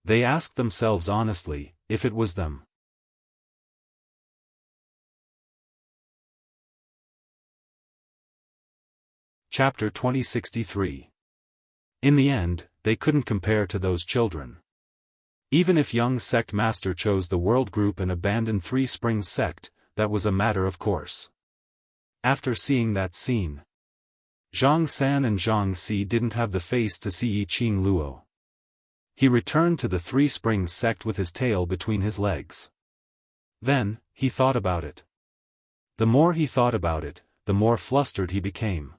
They asked themselves honestly, if it was them. Chapter 2063. In the end, they couldn't compare to those children. Even if young sect master chose the world group and abandoned Three Springs sect, that was a matter of course. After seeing that scene, Zhang San and Zhang Si didn't have the face to see Yi Qing Luo. He returned to the Three Springs sect with his tail between his legs. Then, he thought about it. The more he thought about it, the more flustered he became.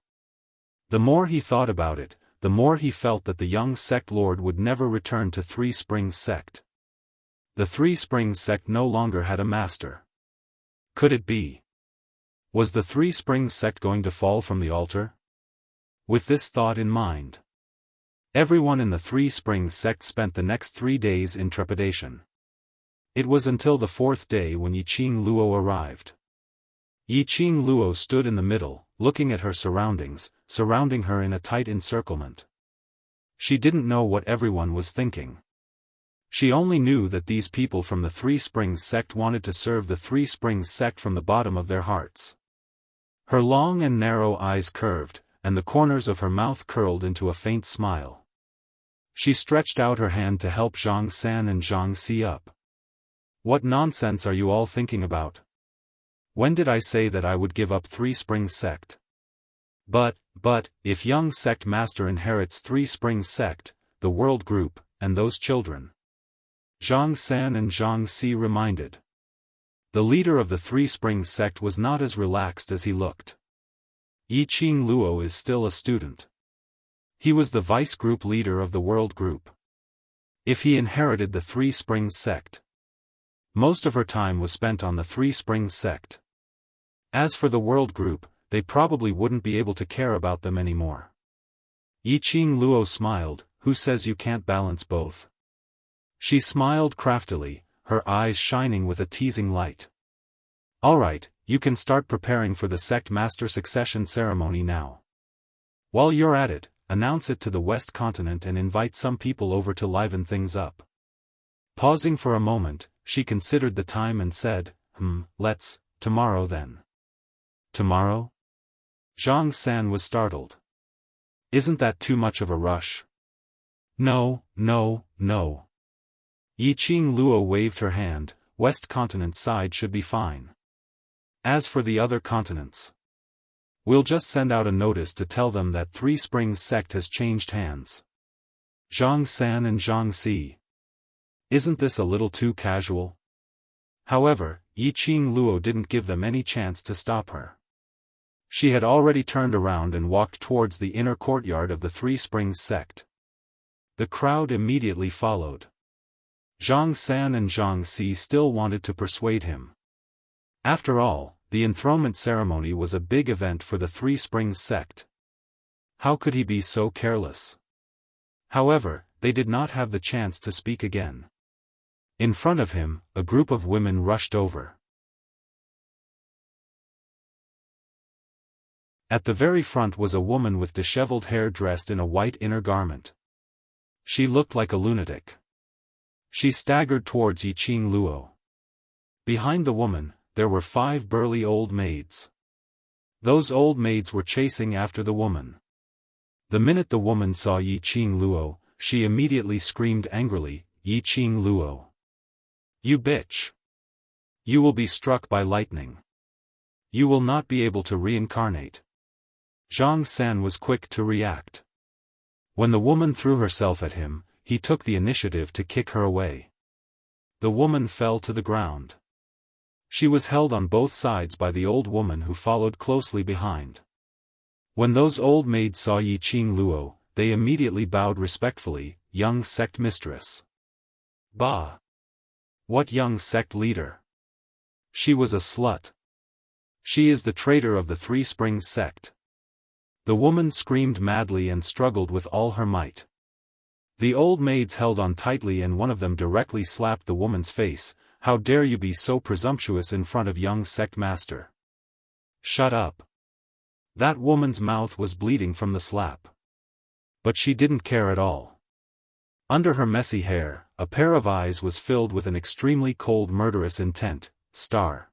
The more he thought about it, the more he felt that the young sect lord would never return to Three Springs sect. The Three Springs sect no longer had a master. Could it be? Was the Three Springs sect going to fall from the altar? With this thought in mind, everyone in the Three Springs sect spent the next 3 days in trepidation. It was until the 4th day when Yi Qing Luo arrived. Yi Qing Luo stood in the middle, looking at her surroundings, surrounding her in a tight encirclement. She didn't know what everyone was thinking. She only knew that these people from the Three Springs sect wanted to serve the Three Springs sect from the bottom of their hearts. Her long and narrow eyes curved, and the corners of her mouth curled into a faint smile. She stretched out her hand to help Zhang San and Zhang Si up. What nonsense are you all thinking about? When did I say that I would give up Three Springs sect? But, if young sect master inherits Three Springs sect, the world group, and those children. Zhang San and Zhang Si reminded. The leader of the Three Springs sect was not as relaxed as he looked. Yi Qing Luo is still a student. He was the vice group leader of the world group. If he inherited the Three Springs sect, most of her time was spent on the Three Springs sect. As for the world group, they probably wouldn't be able to care about them anymore. Yi Qing Luo smiled. Who says you can't balance both? She smiled craftily, her eyes shining with a teasing light. Alright, you can start preparing for the sect master succession ceremony now. While you're at it, announce it to the West Continent and invite some people over to liven things up. Pausing for a moment, she considered the time and said, tomorrow then. Tomorrow? Zhang San was startled. Isn't that too much of a rush? No, no, no. Yiqing Luo waved her hand. West continent side should be fine. As for the other continents, we'll just send out a notice to tell them that Three Springs sect has changed hands. Zhang San and Zhang Si. Isn't this a little too casual? However, Yiqing Luo didn't give them any chance to stop her. She had already turned around and walked towards the inner courtyard of the Three Springs sect. The crowd immediately followed. Zhang San and Zhang Si still wanted to persuade him. After all, the enthronement ceremony was a big event for the Three Springs sect. How could he be so careless? However, they did not have the chance to speak again. In front of him, a group of women rushed over. At the very front was a woman with disheveled hair dressed in a white inner garment. She looked like a lunatic. She staggered towards Yiqing Luo. Behind the woman, there were 5 burly old maids. Those old maids were chasing after the woman. The minute the woman saw Yiqing Luo, she immediately screamed angrily, "Yiqing Luo! You bitch! You will be struck by lightning. You will not be able to reincarnate." Zhang San was quick to react. When the woman threw herself at him, he took the initiative to kick her away. The woman fell to the ground. She was held on both sides by the old woman who followed closely behind. When those old maids saw Yiqing Luo, they immediately bowed respectfully. "Young sect mistress." Bah! What young sect leader? She was a slut. She is the traitor of the Three Springs sect. The woman screamed madly and struggled with all her might. The old maids held on tightly and one of them directly slapped the woman's face. "How dare you be so presumptuous in front of young sect master? Shut up." That woman's mouth was bleeding from the slap. But she didn't care at all. Under her messy hair, a pair of eyes was filled with an extremely cold murderous intent. Star.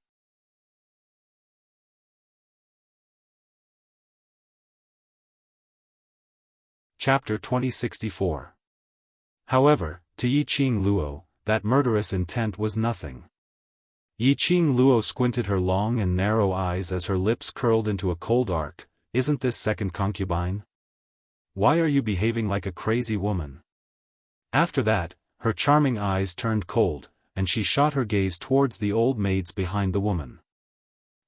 Chapter 2064. However, to Yiqing Luo, that murderous intent was nothing. Yiqing Luo squinted her long and narrow eyes as her lips curled into a cold arc. "Isn't this second concubine? Why are you behaving like a crazy woman?" After that, her charming eyes turned cold, and she shot her gaze towards the old maids behind the woman.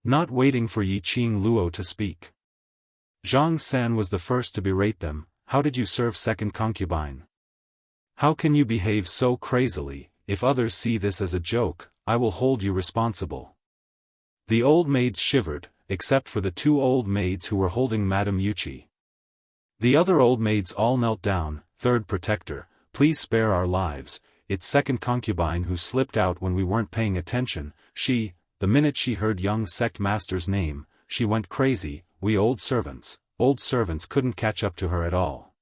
Not waiting for Yiqing Luo to speak, Zhang San was the first to berate them. "How did you serve second concubine? How can you behave so crazily? If others see this as a joke, I will hold you responsible." The old maids shivered, except for the 2 old maids who were holding Madame Yuchi. The other old maids all knelt down. "Third protector, please spare our lives. It's second concubine who slipped out when we weren't paying attention. The minute she heard young sect master's name, she went crazy. We old servants couldn't catch up to her at all."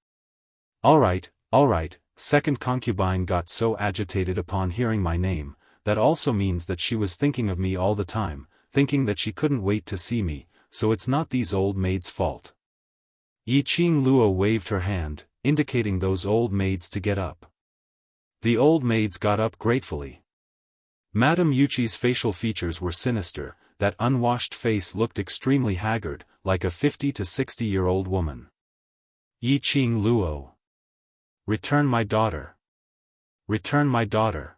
All right, second concubine got so agitated upon hearing my name, that also means that she was thinking of me all the time, thinking that she couldn't wait to see me, so it's not these old maids' fault. Yiqing Luo waved her hand, indicating those old maids to get up. The old maids got up gratefully. Madame Yuchi's facial features were sinister. That unwashed face looked extremely haggard, like a 50 to 60-year-old woman. "Yiqing Luo! Return my daughter! Return my daughter!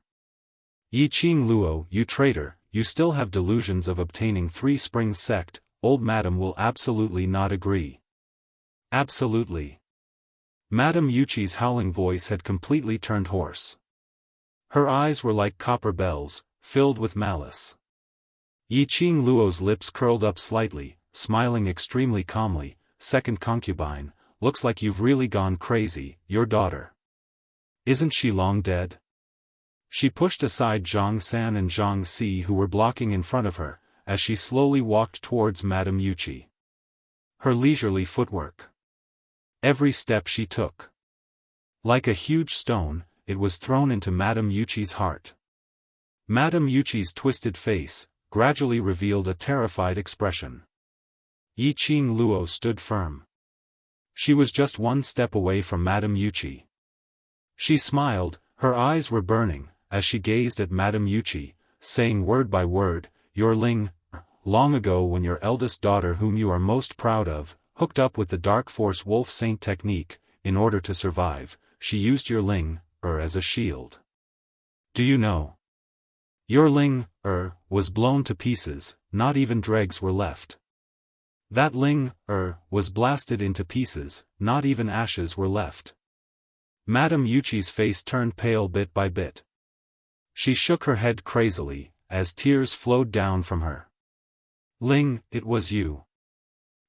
Yiqing Luo, you traitor, you still have delusions of obtaining Three Springs sect." Old Madame will absolutely not agree. Absolutely. Madame Yuchi's howling voice had completely turned hoarse. Her eyes were like copper bells, filled with malice. Yiqing Luo's lips curled up slightly, smiling extremely calmly. "Second concubine, looks like you've really gone crazy. Your daughter. Isn't she long dead?" She pushed aside Zhang San and Zhang Si who were blocking in front of her, as she slowly walked towards Madame Yuchi. Her leisurely footwork. Every step she took. Like a huge stone, it was thrown into Madame Yuchi's heart. Madame Yuchi's twisted face gradually revealed a terrified expression. Yi Qing Luo stood firm. She was just one step away from Madame Yuqi. She smiled, her eyes were burning, as she gazed at Madame Yuqi, saying word by word, "Your Ling, long ago when your eldest daughter whom you are most proud of, hooked up with the Dark Force Wolf Saint technique, in order to survive, she used your Ling, as a shield. Do you know? Your Ling, was blown to pieces, not even dregs were left. That Ling, was blasted into pieces, not even ashes were left." Madame Yuqi's face turned pale bit by bit. She shook her head crazily, as tears flowed down from her. "Ling, it was you.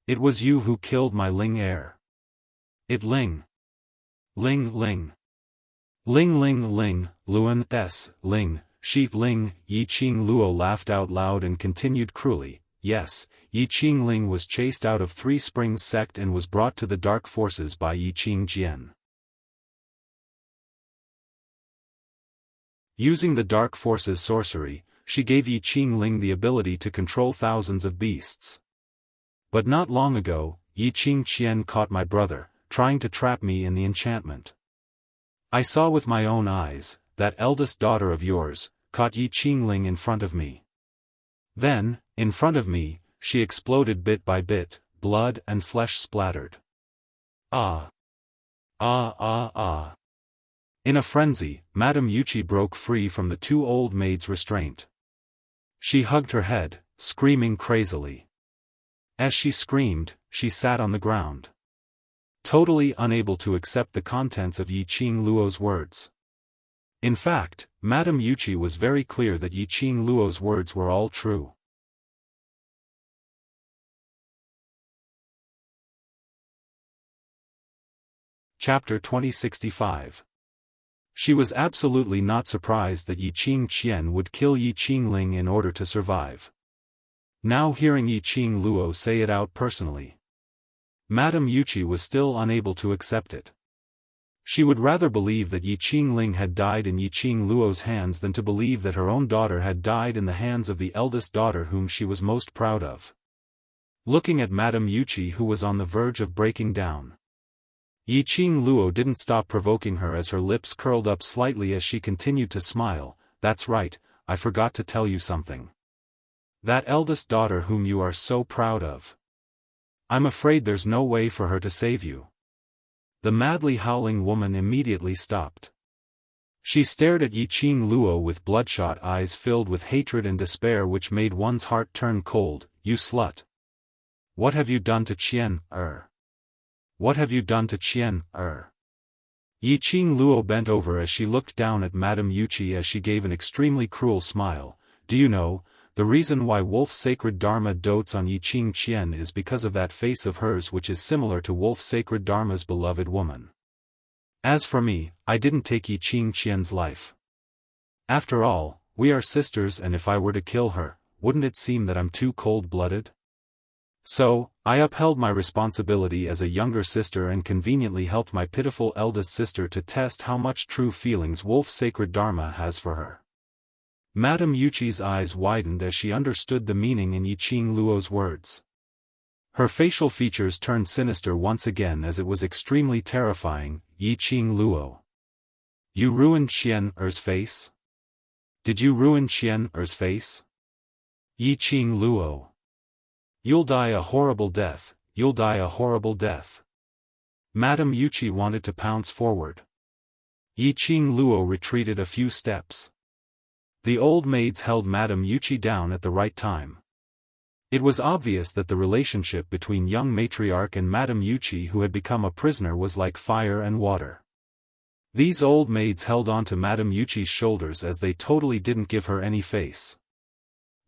It was you who killed my Ling heir. It Ling. Ling Ling. Ling Ling Ling, Luan S. Ling, Shi Ling." Yi Qing Luo laughed out loud and continued cruelly, "Yes, Yi Qing Ling was chased out of Three Springs sect and was brought to the dark forces by Yi Qing Jian. Using the dark forces sorcery, she gave Yi Qing Ling the ability to control thousands of beasts. But not long ago, Yi Qing Qian caught my brother, trying to trap me in the enchantment. I saw with my own eyes, that eldest daughter of yours, caught Yi Qing Ling in front of me. Then, in front of me, she exploded bit by bit, blood and flesh splattered. Ah! Ah ah ah!" In a frenzy, Madame Yuqi broke free from the two old maids' restraint. She hugged her head, screaming crazily. As she screamed, she sat on the ground, totally unable to accept the contents of Yi Qing Luo's words. In fact, Madame Yuqi was very clear that Yi Qing Luo's words were all true. Chapter 2065. She was absolutely not surprised that Yi Qing Qian would kill Yi Qing Ling in order to survive. Now hearing Yi Qing Luo say it out personally, Madame Yuqi was still unable to accept it. She would rather believe that Yi Qing Ling had died in Yi Qing Luo's hands than to believe that her own daughter had died in the hands of the eldest daughter whom she was most proud of. Looking at Madame Yuqi, who was on the verge of breaking down, Yi Qing Luo didn't stop provoking her as her lips curled up slightly as she continued to smile. "That's right, I forgot to tell you something. That eldest daughter whom you are so proud of. I'm afraid there's no way for her to save you." The madly howling woman immediately stopped. She stared at Yi Qing Luo with bloodshot eyes filled with hatred and despair which made one's heart turn cold. "You slut! What have you done to Qian, What have you done to Qian, Yi Qing Luo bent over as she looked down at Madame Yuqi as she gave an extremely cruel smile. "Do you know, the reason why Wolf Sacred Dharma dotes on Yi Qing Qian is because of that face of hers which is similar to Wolf Sacred Dharma's beloved woman. As for me, I didn't take Yi Qing Qian's life. After all, we are sisters, and if I were to kill her, wouldn't it seem that I'm too cold-blooded? So, I upheld my responsibility as a younger sister and conveniently helped my pitiful eldest sister to test how much true feelings Wolf Sacred Dharma has for her." Madame Yuqi's eyes widened as she understood the meaning in Yi Qing Luo's words. Her facial features turned sinister once again as it was extremely terrifying. "Yi Qing Luo. You ruined Qian Er's face? Did you ruin Qian Er's face? Yi Qing Luo. You'll die a horrible death, you'll die a horrible death." Madame Yuqi wanted to pounce forward. Yi Qing Luo retreated a few steps. The old maids held Madame Yuqi down at the right time. It was obvious that the relationship between young matriarch and Madame Yuqi, who had become a prisoner, was like fire and water. These old maids held on to Madame Yuqi's shoulders as they totally didn't give her any face.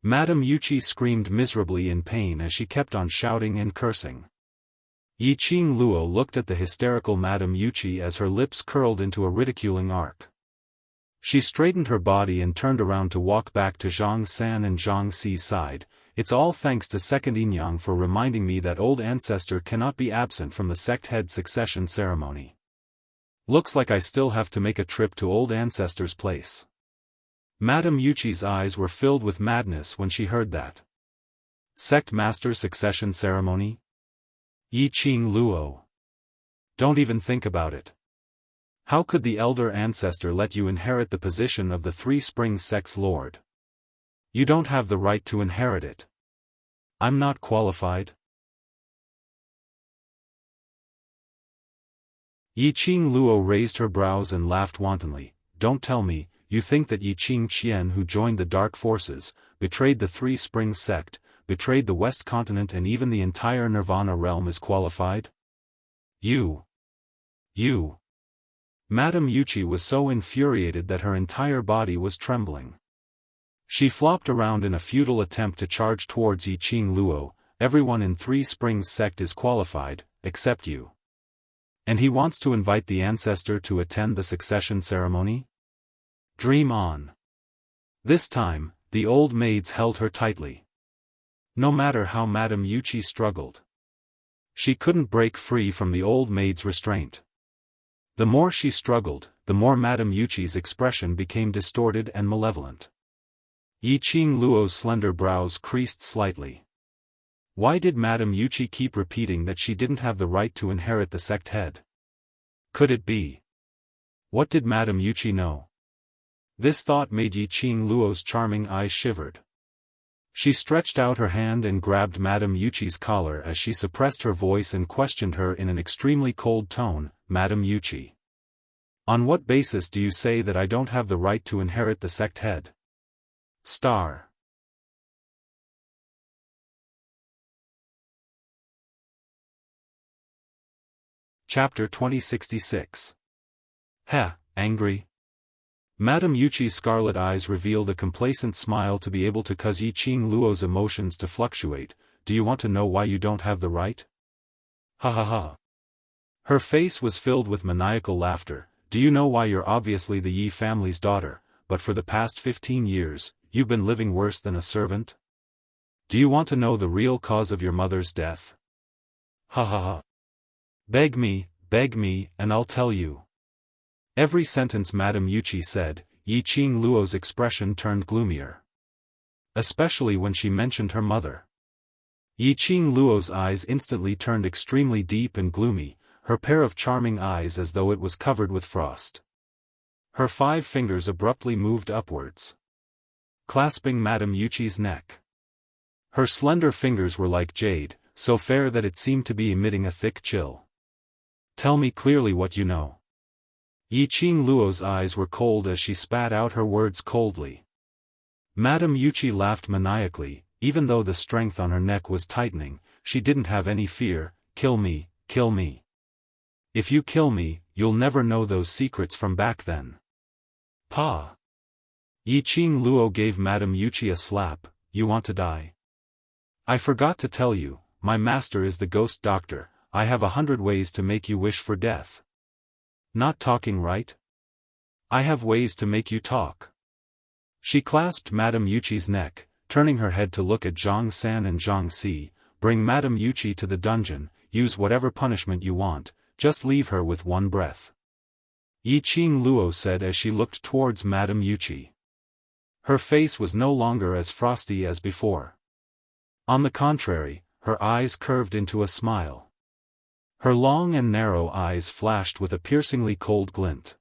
Madame Yuqi screamed miserably in pain as she kept on shouting and cursing. Yi Qing Luo looked at the hysterical Madame Yuqi as her lips curled into a ridiculing arc. She straightened her body and turned around to walk back to Zhang San and Zhang Xi's side. "It's all thanks to Second Yinyang for reminding me that old ancestor cannot be absent from the sect head succession ceremony. Looks like I still have to make a trip to old ancestor's place." Madame Yuqi's eyes were filled with madness when she heard that. Sect Master Succession Ceremony? Yi Qing Luo. Don't even think about it. How could the elder ancestor let you inherit the position of the Three Springs Sect's lord? You don't have the right to inherit it. I'm not qualified. Yi Qing Luo raised her brows and laughed wantonly. Don't tell me, you think that Yi Qing Qian, who joined the Dark Forces, betrayed the Three Springs Sect, betrayed the West Continent and even the entire Nirvana realm, is qualified? You. Madame Yuchi was so infuriated that her entire body was trembling. She flopped around in a futile attempt to charge towards Yi Qing Luo. Everyone in Three Springs Sect is qualified, except you. And he wants to invite the ancestor to attend the succession ceremony? Dream on. This time, the old maids held her tightly. No matter how Madame Yuchi struggled, she couldn't break free from the old maid's restraint. The more she struggled, the more Madame Yuchi's expression became distorted and malevolent. Yi Qing Luo's slender brows creased slightly. Why did Madame Yuchi keep repeating that she didn't have the right to inherit the sect head? Could it be? What did Madame Yuchi know? This thought made Yi Qing Luo's charming eyes shivered. She stretched out her hand and grabbed Madame Yuchi's collar as she suppressed her voice and questioned her in an extremely cold tone. Madame Yuchi, on what basis do you say that I don't have the right to inherit the sect head? Star. Chapter 2066. Heh, angry? Madame Yuchi's scarlet eyes revealed a complacent smile to be able to cause Yi Qing Luo's emotions to fluctuate. Do you want to know why you don't have the right? Ha ha ha. Her face was filled with maniacal laughter. Do you know why? You're obviously the Yi family's daughter, but for the past 15 years, you've been living worse than a servant? Do you want to know the real cause of your mother's death? Ha ha ha. Beg me, and I'll tell you. Every sentence Madame Yuchi said, Yi Qing Luo's expression turned gloomier. Especially when she mentioned her mother. Yi Qing Luo's eyes instantly turned extremely deep and gloomy, her pair of charming eyes as though it was covered with frost. Her 5 fingers abruptly moved upwards, clasping Madame Yuchi's neck. Her slender fingers were like jade, so fair that it seemed to be emitting a thick chill. Tell me clearly what you know. Yi Qing Luo's eyes were cold as she spat out her words coldly. Madame Yuchi laughed maniacally. Even though the strength on her neck was tightening, she didn't have any fear. Kill me. If you kill me, you'll never know those secrets from back then. Pa. Yi Qing Luo gave Madame Yuchi a slap. You want to die? I forgot to tell you, my master is the ghost doctor. I have 100 ways to make you wish for death. Not talking, right? I have ways to make you talk. She clasped Madame Yuchi's neck, turning her head to look at Zhang San and Zhang Si. Bring Madame Yuchi to the dungeon, use whatever punishment you want, just leave her with one breath. Yi Qing Luo said as she looked towards Madame Yuchi. Her face was no longer as frosty as before. On the contrary, her eyes curved into a smile. Her long and narrow eyes flashed with a piercingly cold glint.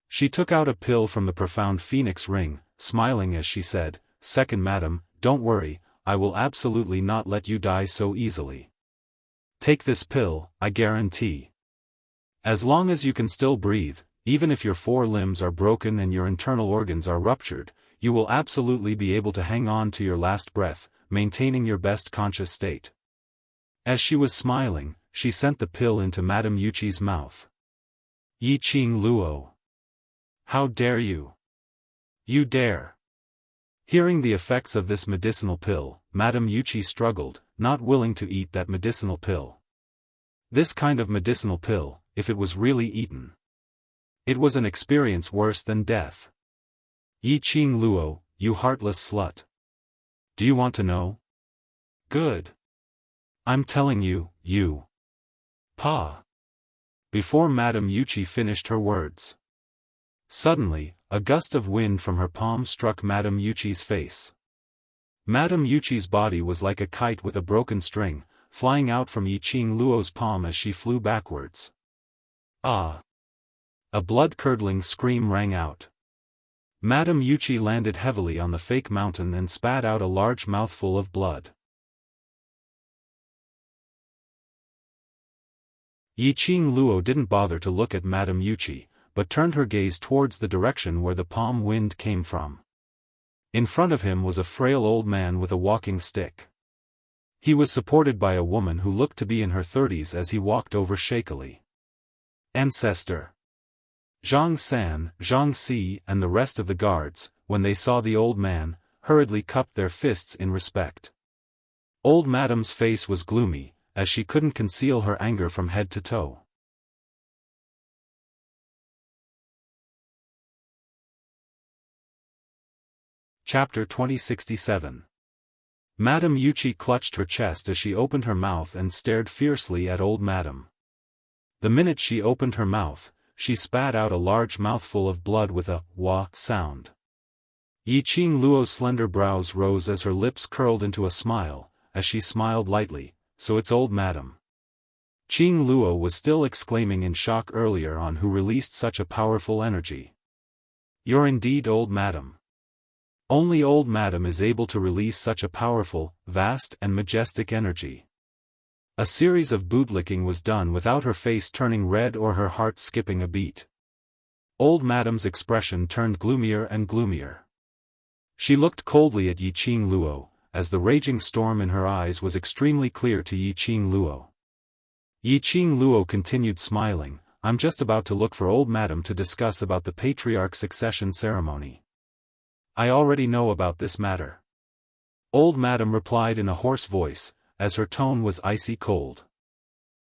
She took out a pill from the profound phoenix ring, smiling as she said, "Second madam, don't worry, I will absolutely not let you die so easily. Take this pill, I guarantee. As long as you can still breathe, even if your 4 limbs are broken and your internal organs are ruptured, you will absolutely be able to hang on to your last breath, maintaining your best conscious state." As she was smiling, she sent the pill into Madame Yuchi's mouth. Yi Qing Luo. How dare you? You dare. Hearing the effects of this medicinal pill, Madame Yuchi struggled, not willing to eat that medicinal pill. This kind of medicinal pill, if it was really eaten, it was an experience worse than death. Yi Qing Luo, you heartless slut. Do you want to know? Good. I'm telling you, you. Pa. Before Madame Yuchi finished her words, suddenly, a gust of wind from her palm struck Madame Yuchi's face. Madame Yuchi's body was like a kite with a broken string, flying out from Yiqing Luo's palm as she flew backwards. Ah! A blood-curdling scream rang out. Madame Yuchi landed heavily on the fake mountain and spat out a large mouthful of blood. Yiqing Luo didn't bother to look at Madame Yuchi, but turned her gaze towards the direction where the palm wind came from. In front of him was a frail old man with a walking stick. He was supported by a woman who looked to be in her 30s as he walked over shakily. Ancestor. Zhang San, Zhang Si and the rest of the guards, when they saw the old man, hurriedly cupped their fists in respect. Old Madame's face was gloomy, as she couldn't conceal her anger from head to toe. Chapter 2067. Madame Yuchi clutched her chest as she opened her mouth and stared fiercely at old Madame. The minute she opened her mouth, she spat out a large mouthful of blood with a wah sound. Yiqing Luo's slender brows rose as her lips curled into a smile, as she smiled lightly, so it's old Madame. Qing Luo was still exclaiming in shock earlier on who released such a powerful energy. You're indeed old Madame. Only old Madame is able to release such a powerful, vast and majestic energy. A series of bootlicking was done without her face turning red or her heart skipping a beat. Old Madame's expression turned gloomier and gloomier. She looked coldly at Yiqing Luo, as the raging storm in her eyes was extremely clear to Yiqing Luo. Yiqing Luo continued smiling, I'm just about to look for old Madame to discuss about the patriarch succession ceremony. I already know about this matter. Old Madame replied in a hoarse voice, as her tone was icy cold.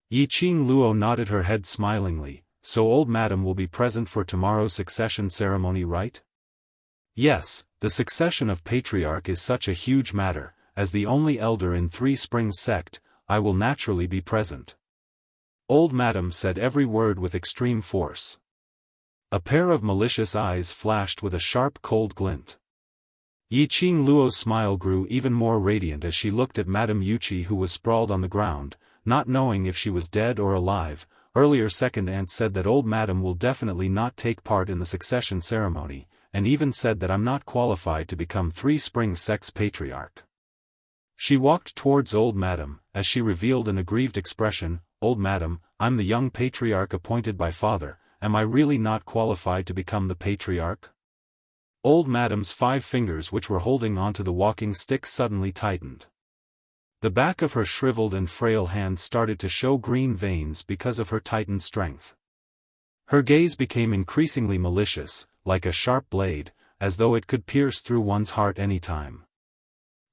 Yiqing Luo nodded her head smilingly, so old Madame will be present for tomorrow's succession ceremony, right? Yes, the succession of patriarch is such a huge matter, as the only elder in Three Springs sect, I will naturally be present. Old Madame said every word with extreme force. A pair of malicious eyes flashed with a sharp cold glint. Yiqing Luo's smile grew even more radiant as she looked at Madame Yuchi, who was sprawled on the ground, not knowing if she was dead or alive. Earlier second aunt said that old Madame will definitely not take part in the succession ceremony, and even said that I'm not qualified to become Three Springs sect's patriarch. She walked towards old Madame, as she revealed an aggrieved expression, Old Madame, I'm the young patriarch appointed by father, am I really not qualified to become the patriarch? Old Madame's 5 fingers which were holding onto the walking stick suddenly tightened. The back of her shriveled and frail hand started to show green veins because of her tightened strength. Her gaze became increasingly malicious, like a sharp blade, as though it could pierce through one's heart any time.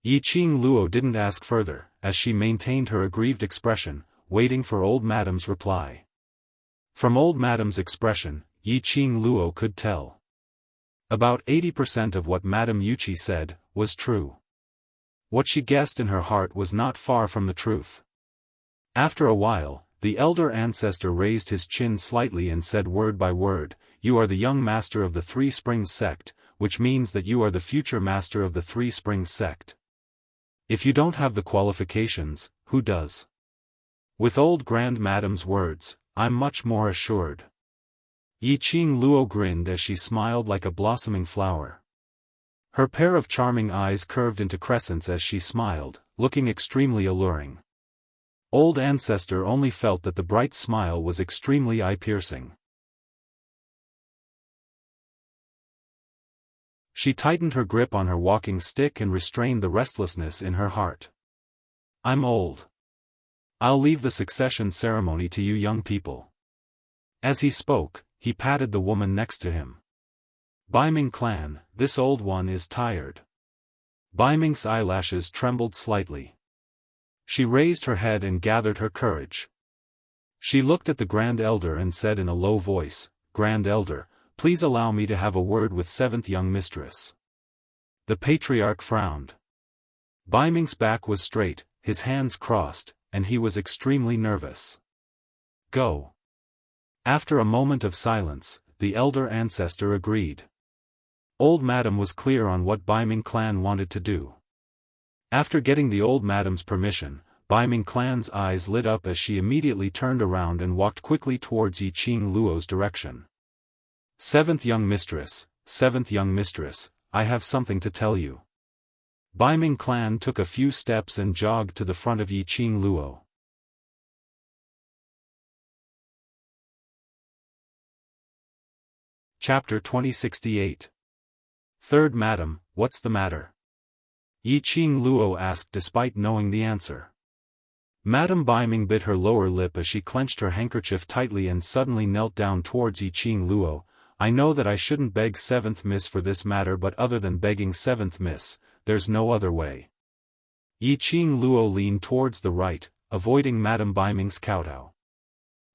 Yiqing Luo didn't ask further, as she maintained her aggrieved expression, waiting for old Madame's reply. From old Madame's expression, Yiqing Luo could tell. About 80% of what Madame Yuchi said was true. What she guessed in her heart was not far from the truth. After a while, the elder ancestor raised his chin slightly and said word by word, You are the young master of the Three Springs sect, which means that you are the future master of the Three Springs sect. If you don't have the qualifications, who does? With old Grand Madame's words, I'm much more assured. Yiqing Luo grinned as she smiled like a blossoming flower. Her pair of charming eyes curved into crescents as she smiled, looking extremely alluring. Old ancestor only felt that the bright smile was extremely eye-piercing. She tightened her grip on her walking stick and restrained the restlessness in her heart. I'm old. I'll leave the succession ceremony to you young people. As he spoke, he patted the woman next to him. Baiming clan, this old one is tired. Baiming's eyelashes trembled slightly. She raised her head and gathered her courage. She looked at the Grand Elder and said in a low voice, Grand Elder, please allow me to have a word with 7th young mistress. The patriarch frowned. Baiming's back was straight, his hands crossed, and he was extremely nervous. Go. After a moment of silence, the elder ancestor agreed. Old Madame was clear on what Baiming clan wanted to do. After getting the old madam's permission, Baiming Clan's eyes lit up as she immediately turned around and walked quickly towards Yi Qing Luo's direction. Seventh young mistress, I have something to tell you. Baiming Clan took a few steps and jogged to the front of Yi Qing Luo. Chapter 2068. Third Madam, what's the matter? Yi Qing Luo asked despite knowing the answer. Madame Baiming bit her lower lip as she clenched her handkerchief tightly and suddenly knelt down towards Yi Qing Luo. I know that I shouldn't beg 7th Miss for this matter, but other than begging 7th Miss, there's no other way. Yi Qing Luo leaned towards the right, avoiding Madame Baiming's kowtow.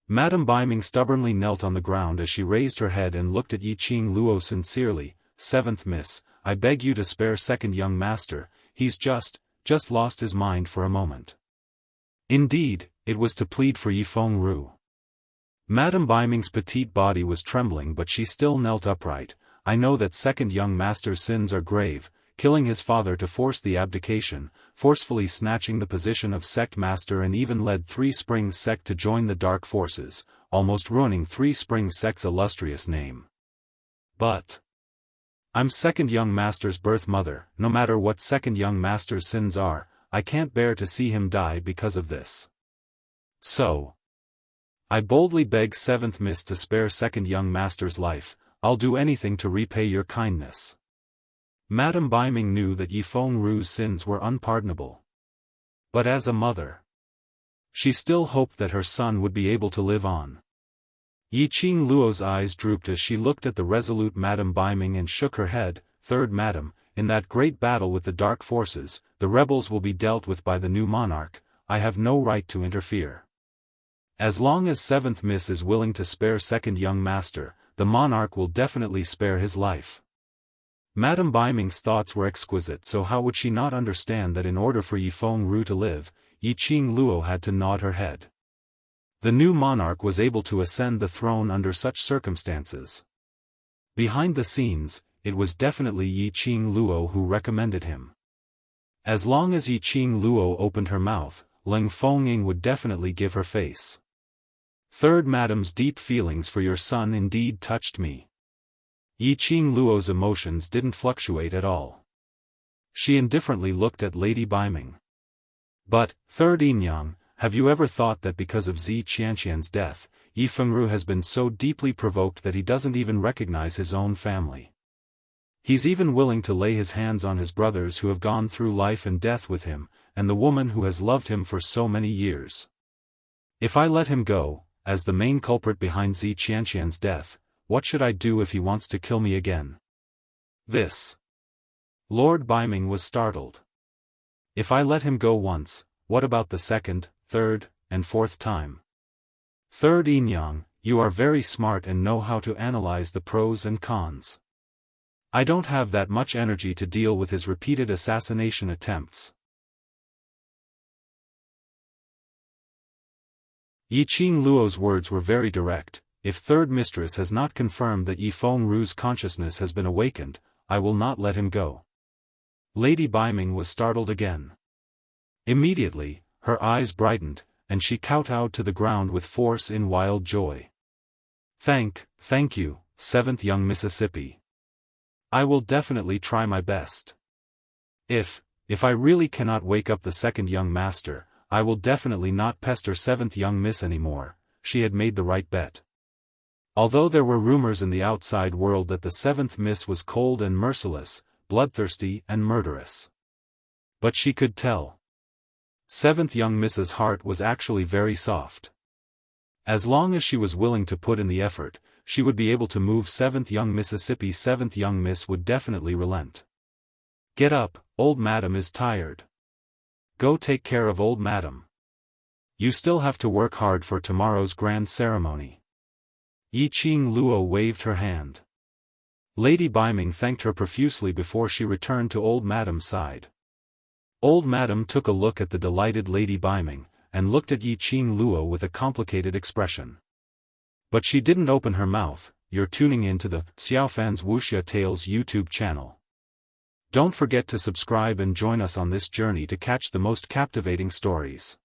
Madame Baiming stubbornly knelt on the ground as she raised her head and looked at Yi Qing Luo sincerely. 7th Miss, I beg you to spare second young master, he's just lost his mind for a moment. Indeed, it was to plead for Yi Fengru. Madame Baiming's petite body was trembling, but she still knelt upright. I know that second young master's sins are grave, killing his father to force the abdication, forcefully snatching the position of sect master, and even led Three Springs sect to join the dark forces, almost ruining Three Springs sect's illustrious name. But I'm second young master's birth mother. No matter what second young master's sins are, I can't bear to see him die because of this. So I boldly beg 7th Miss to spare second young master's life. I'll do anything to repay your kindness. Madame Baiming knew that Yi Fengru's sins were unpardonable. But as a mother, she still hoped that her son would be able to live on. Yi Qing Luo's eyes drooped as she looked at the resolute Madame Baiming and shook her head. Third Madam, in that great battle with the dark forces, the rebels will be dealt with by the new monarch. I have no right to interfere. As long as 7th Miss is willing to spare second young master, the monarch will definitely spare his life. Madame Baiming's thoughts were exquisite, so how would she not understand that in order for Yi Fengru to live, Yi Qing Luo had to nod her head. The new monarch was able to ascend the throne under such circumstances. Behind the scenes, it was definitely Yi Qing Luo who recommended him. As long as Yi Qing Luo opened her mouth, Ling Fengying would definitely give her face. Third Madam's deep feelings for your son indeed touched me. Yi Qing Luo's emotions didn't fluctuate at all. She indifferently looked at Lady Baiming. But, Third Enyang, have you ever thought that because of Zi Qianqian's death, Yi Fengru has been so deeply provoked that he doesn't even recognize his own family? He's even willing to lay his hands on his brothers who have gone through life and death with him, and the woman who has loved him for so many years. If I let him go, as the main culprit behind Zi Qianqian's death, what should I do if he wants to kill me again? This. Lord Baiming was startled. If I let him go once, what about the second, third, and fourth time? Third Enyang, you are very smart and know how to analyze the pros and cons. I don't have that much energy to deal with his repeated assassination attempts. Yi Qing Luo's words were very direct. If Third Mistress has not confirmed that Yi Fengru's consciousness has been awakened, I will not let him go. Lady Baiming was startled again. Immediately, her eyes brightened, and she kowtowed to the ground with force in wild joy. Thank you, 7th young Mississippi. I will definitely try my best. If I really cannot wake up the second young master, I will definitely not pester 7th young Miss anymore. She had made the right bet. Although there were rumors in the outside world that the 7th Miss was cold and merciless, bloodthirsty and murderous. But she could tell. 7th young Miss's heart was actually very soft. As long as she was willing to put in the effort, she would be able to move 7th young Mississippi. 7th young Miss would definitely relent. Get up, old madam is tired. Go take care of old madam. You still have to work hard for tomorrow's grand ceremony. Yi Qing Luo waved her hand. Lady Baiming thanked her profusely before she returned to old madam's side. Old madam took a look at the delighted Lady Baiming, and looked at Yi Qing Luo with a complicated expression. But she didn't open her mouth. You're tuning in to the Xiaofan's Wuxia Tales YouTube channel. Don't forget to subscribe and join us on this journey to catch the most captivating stories.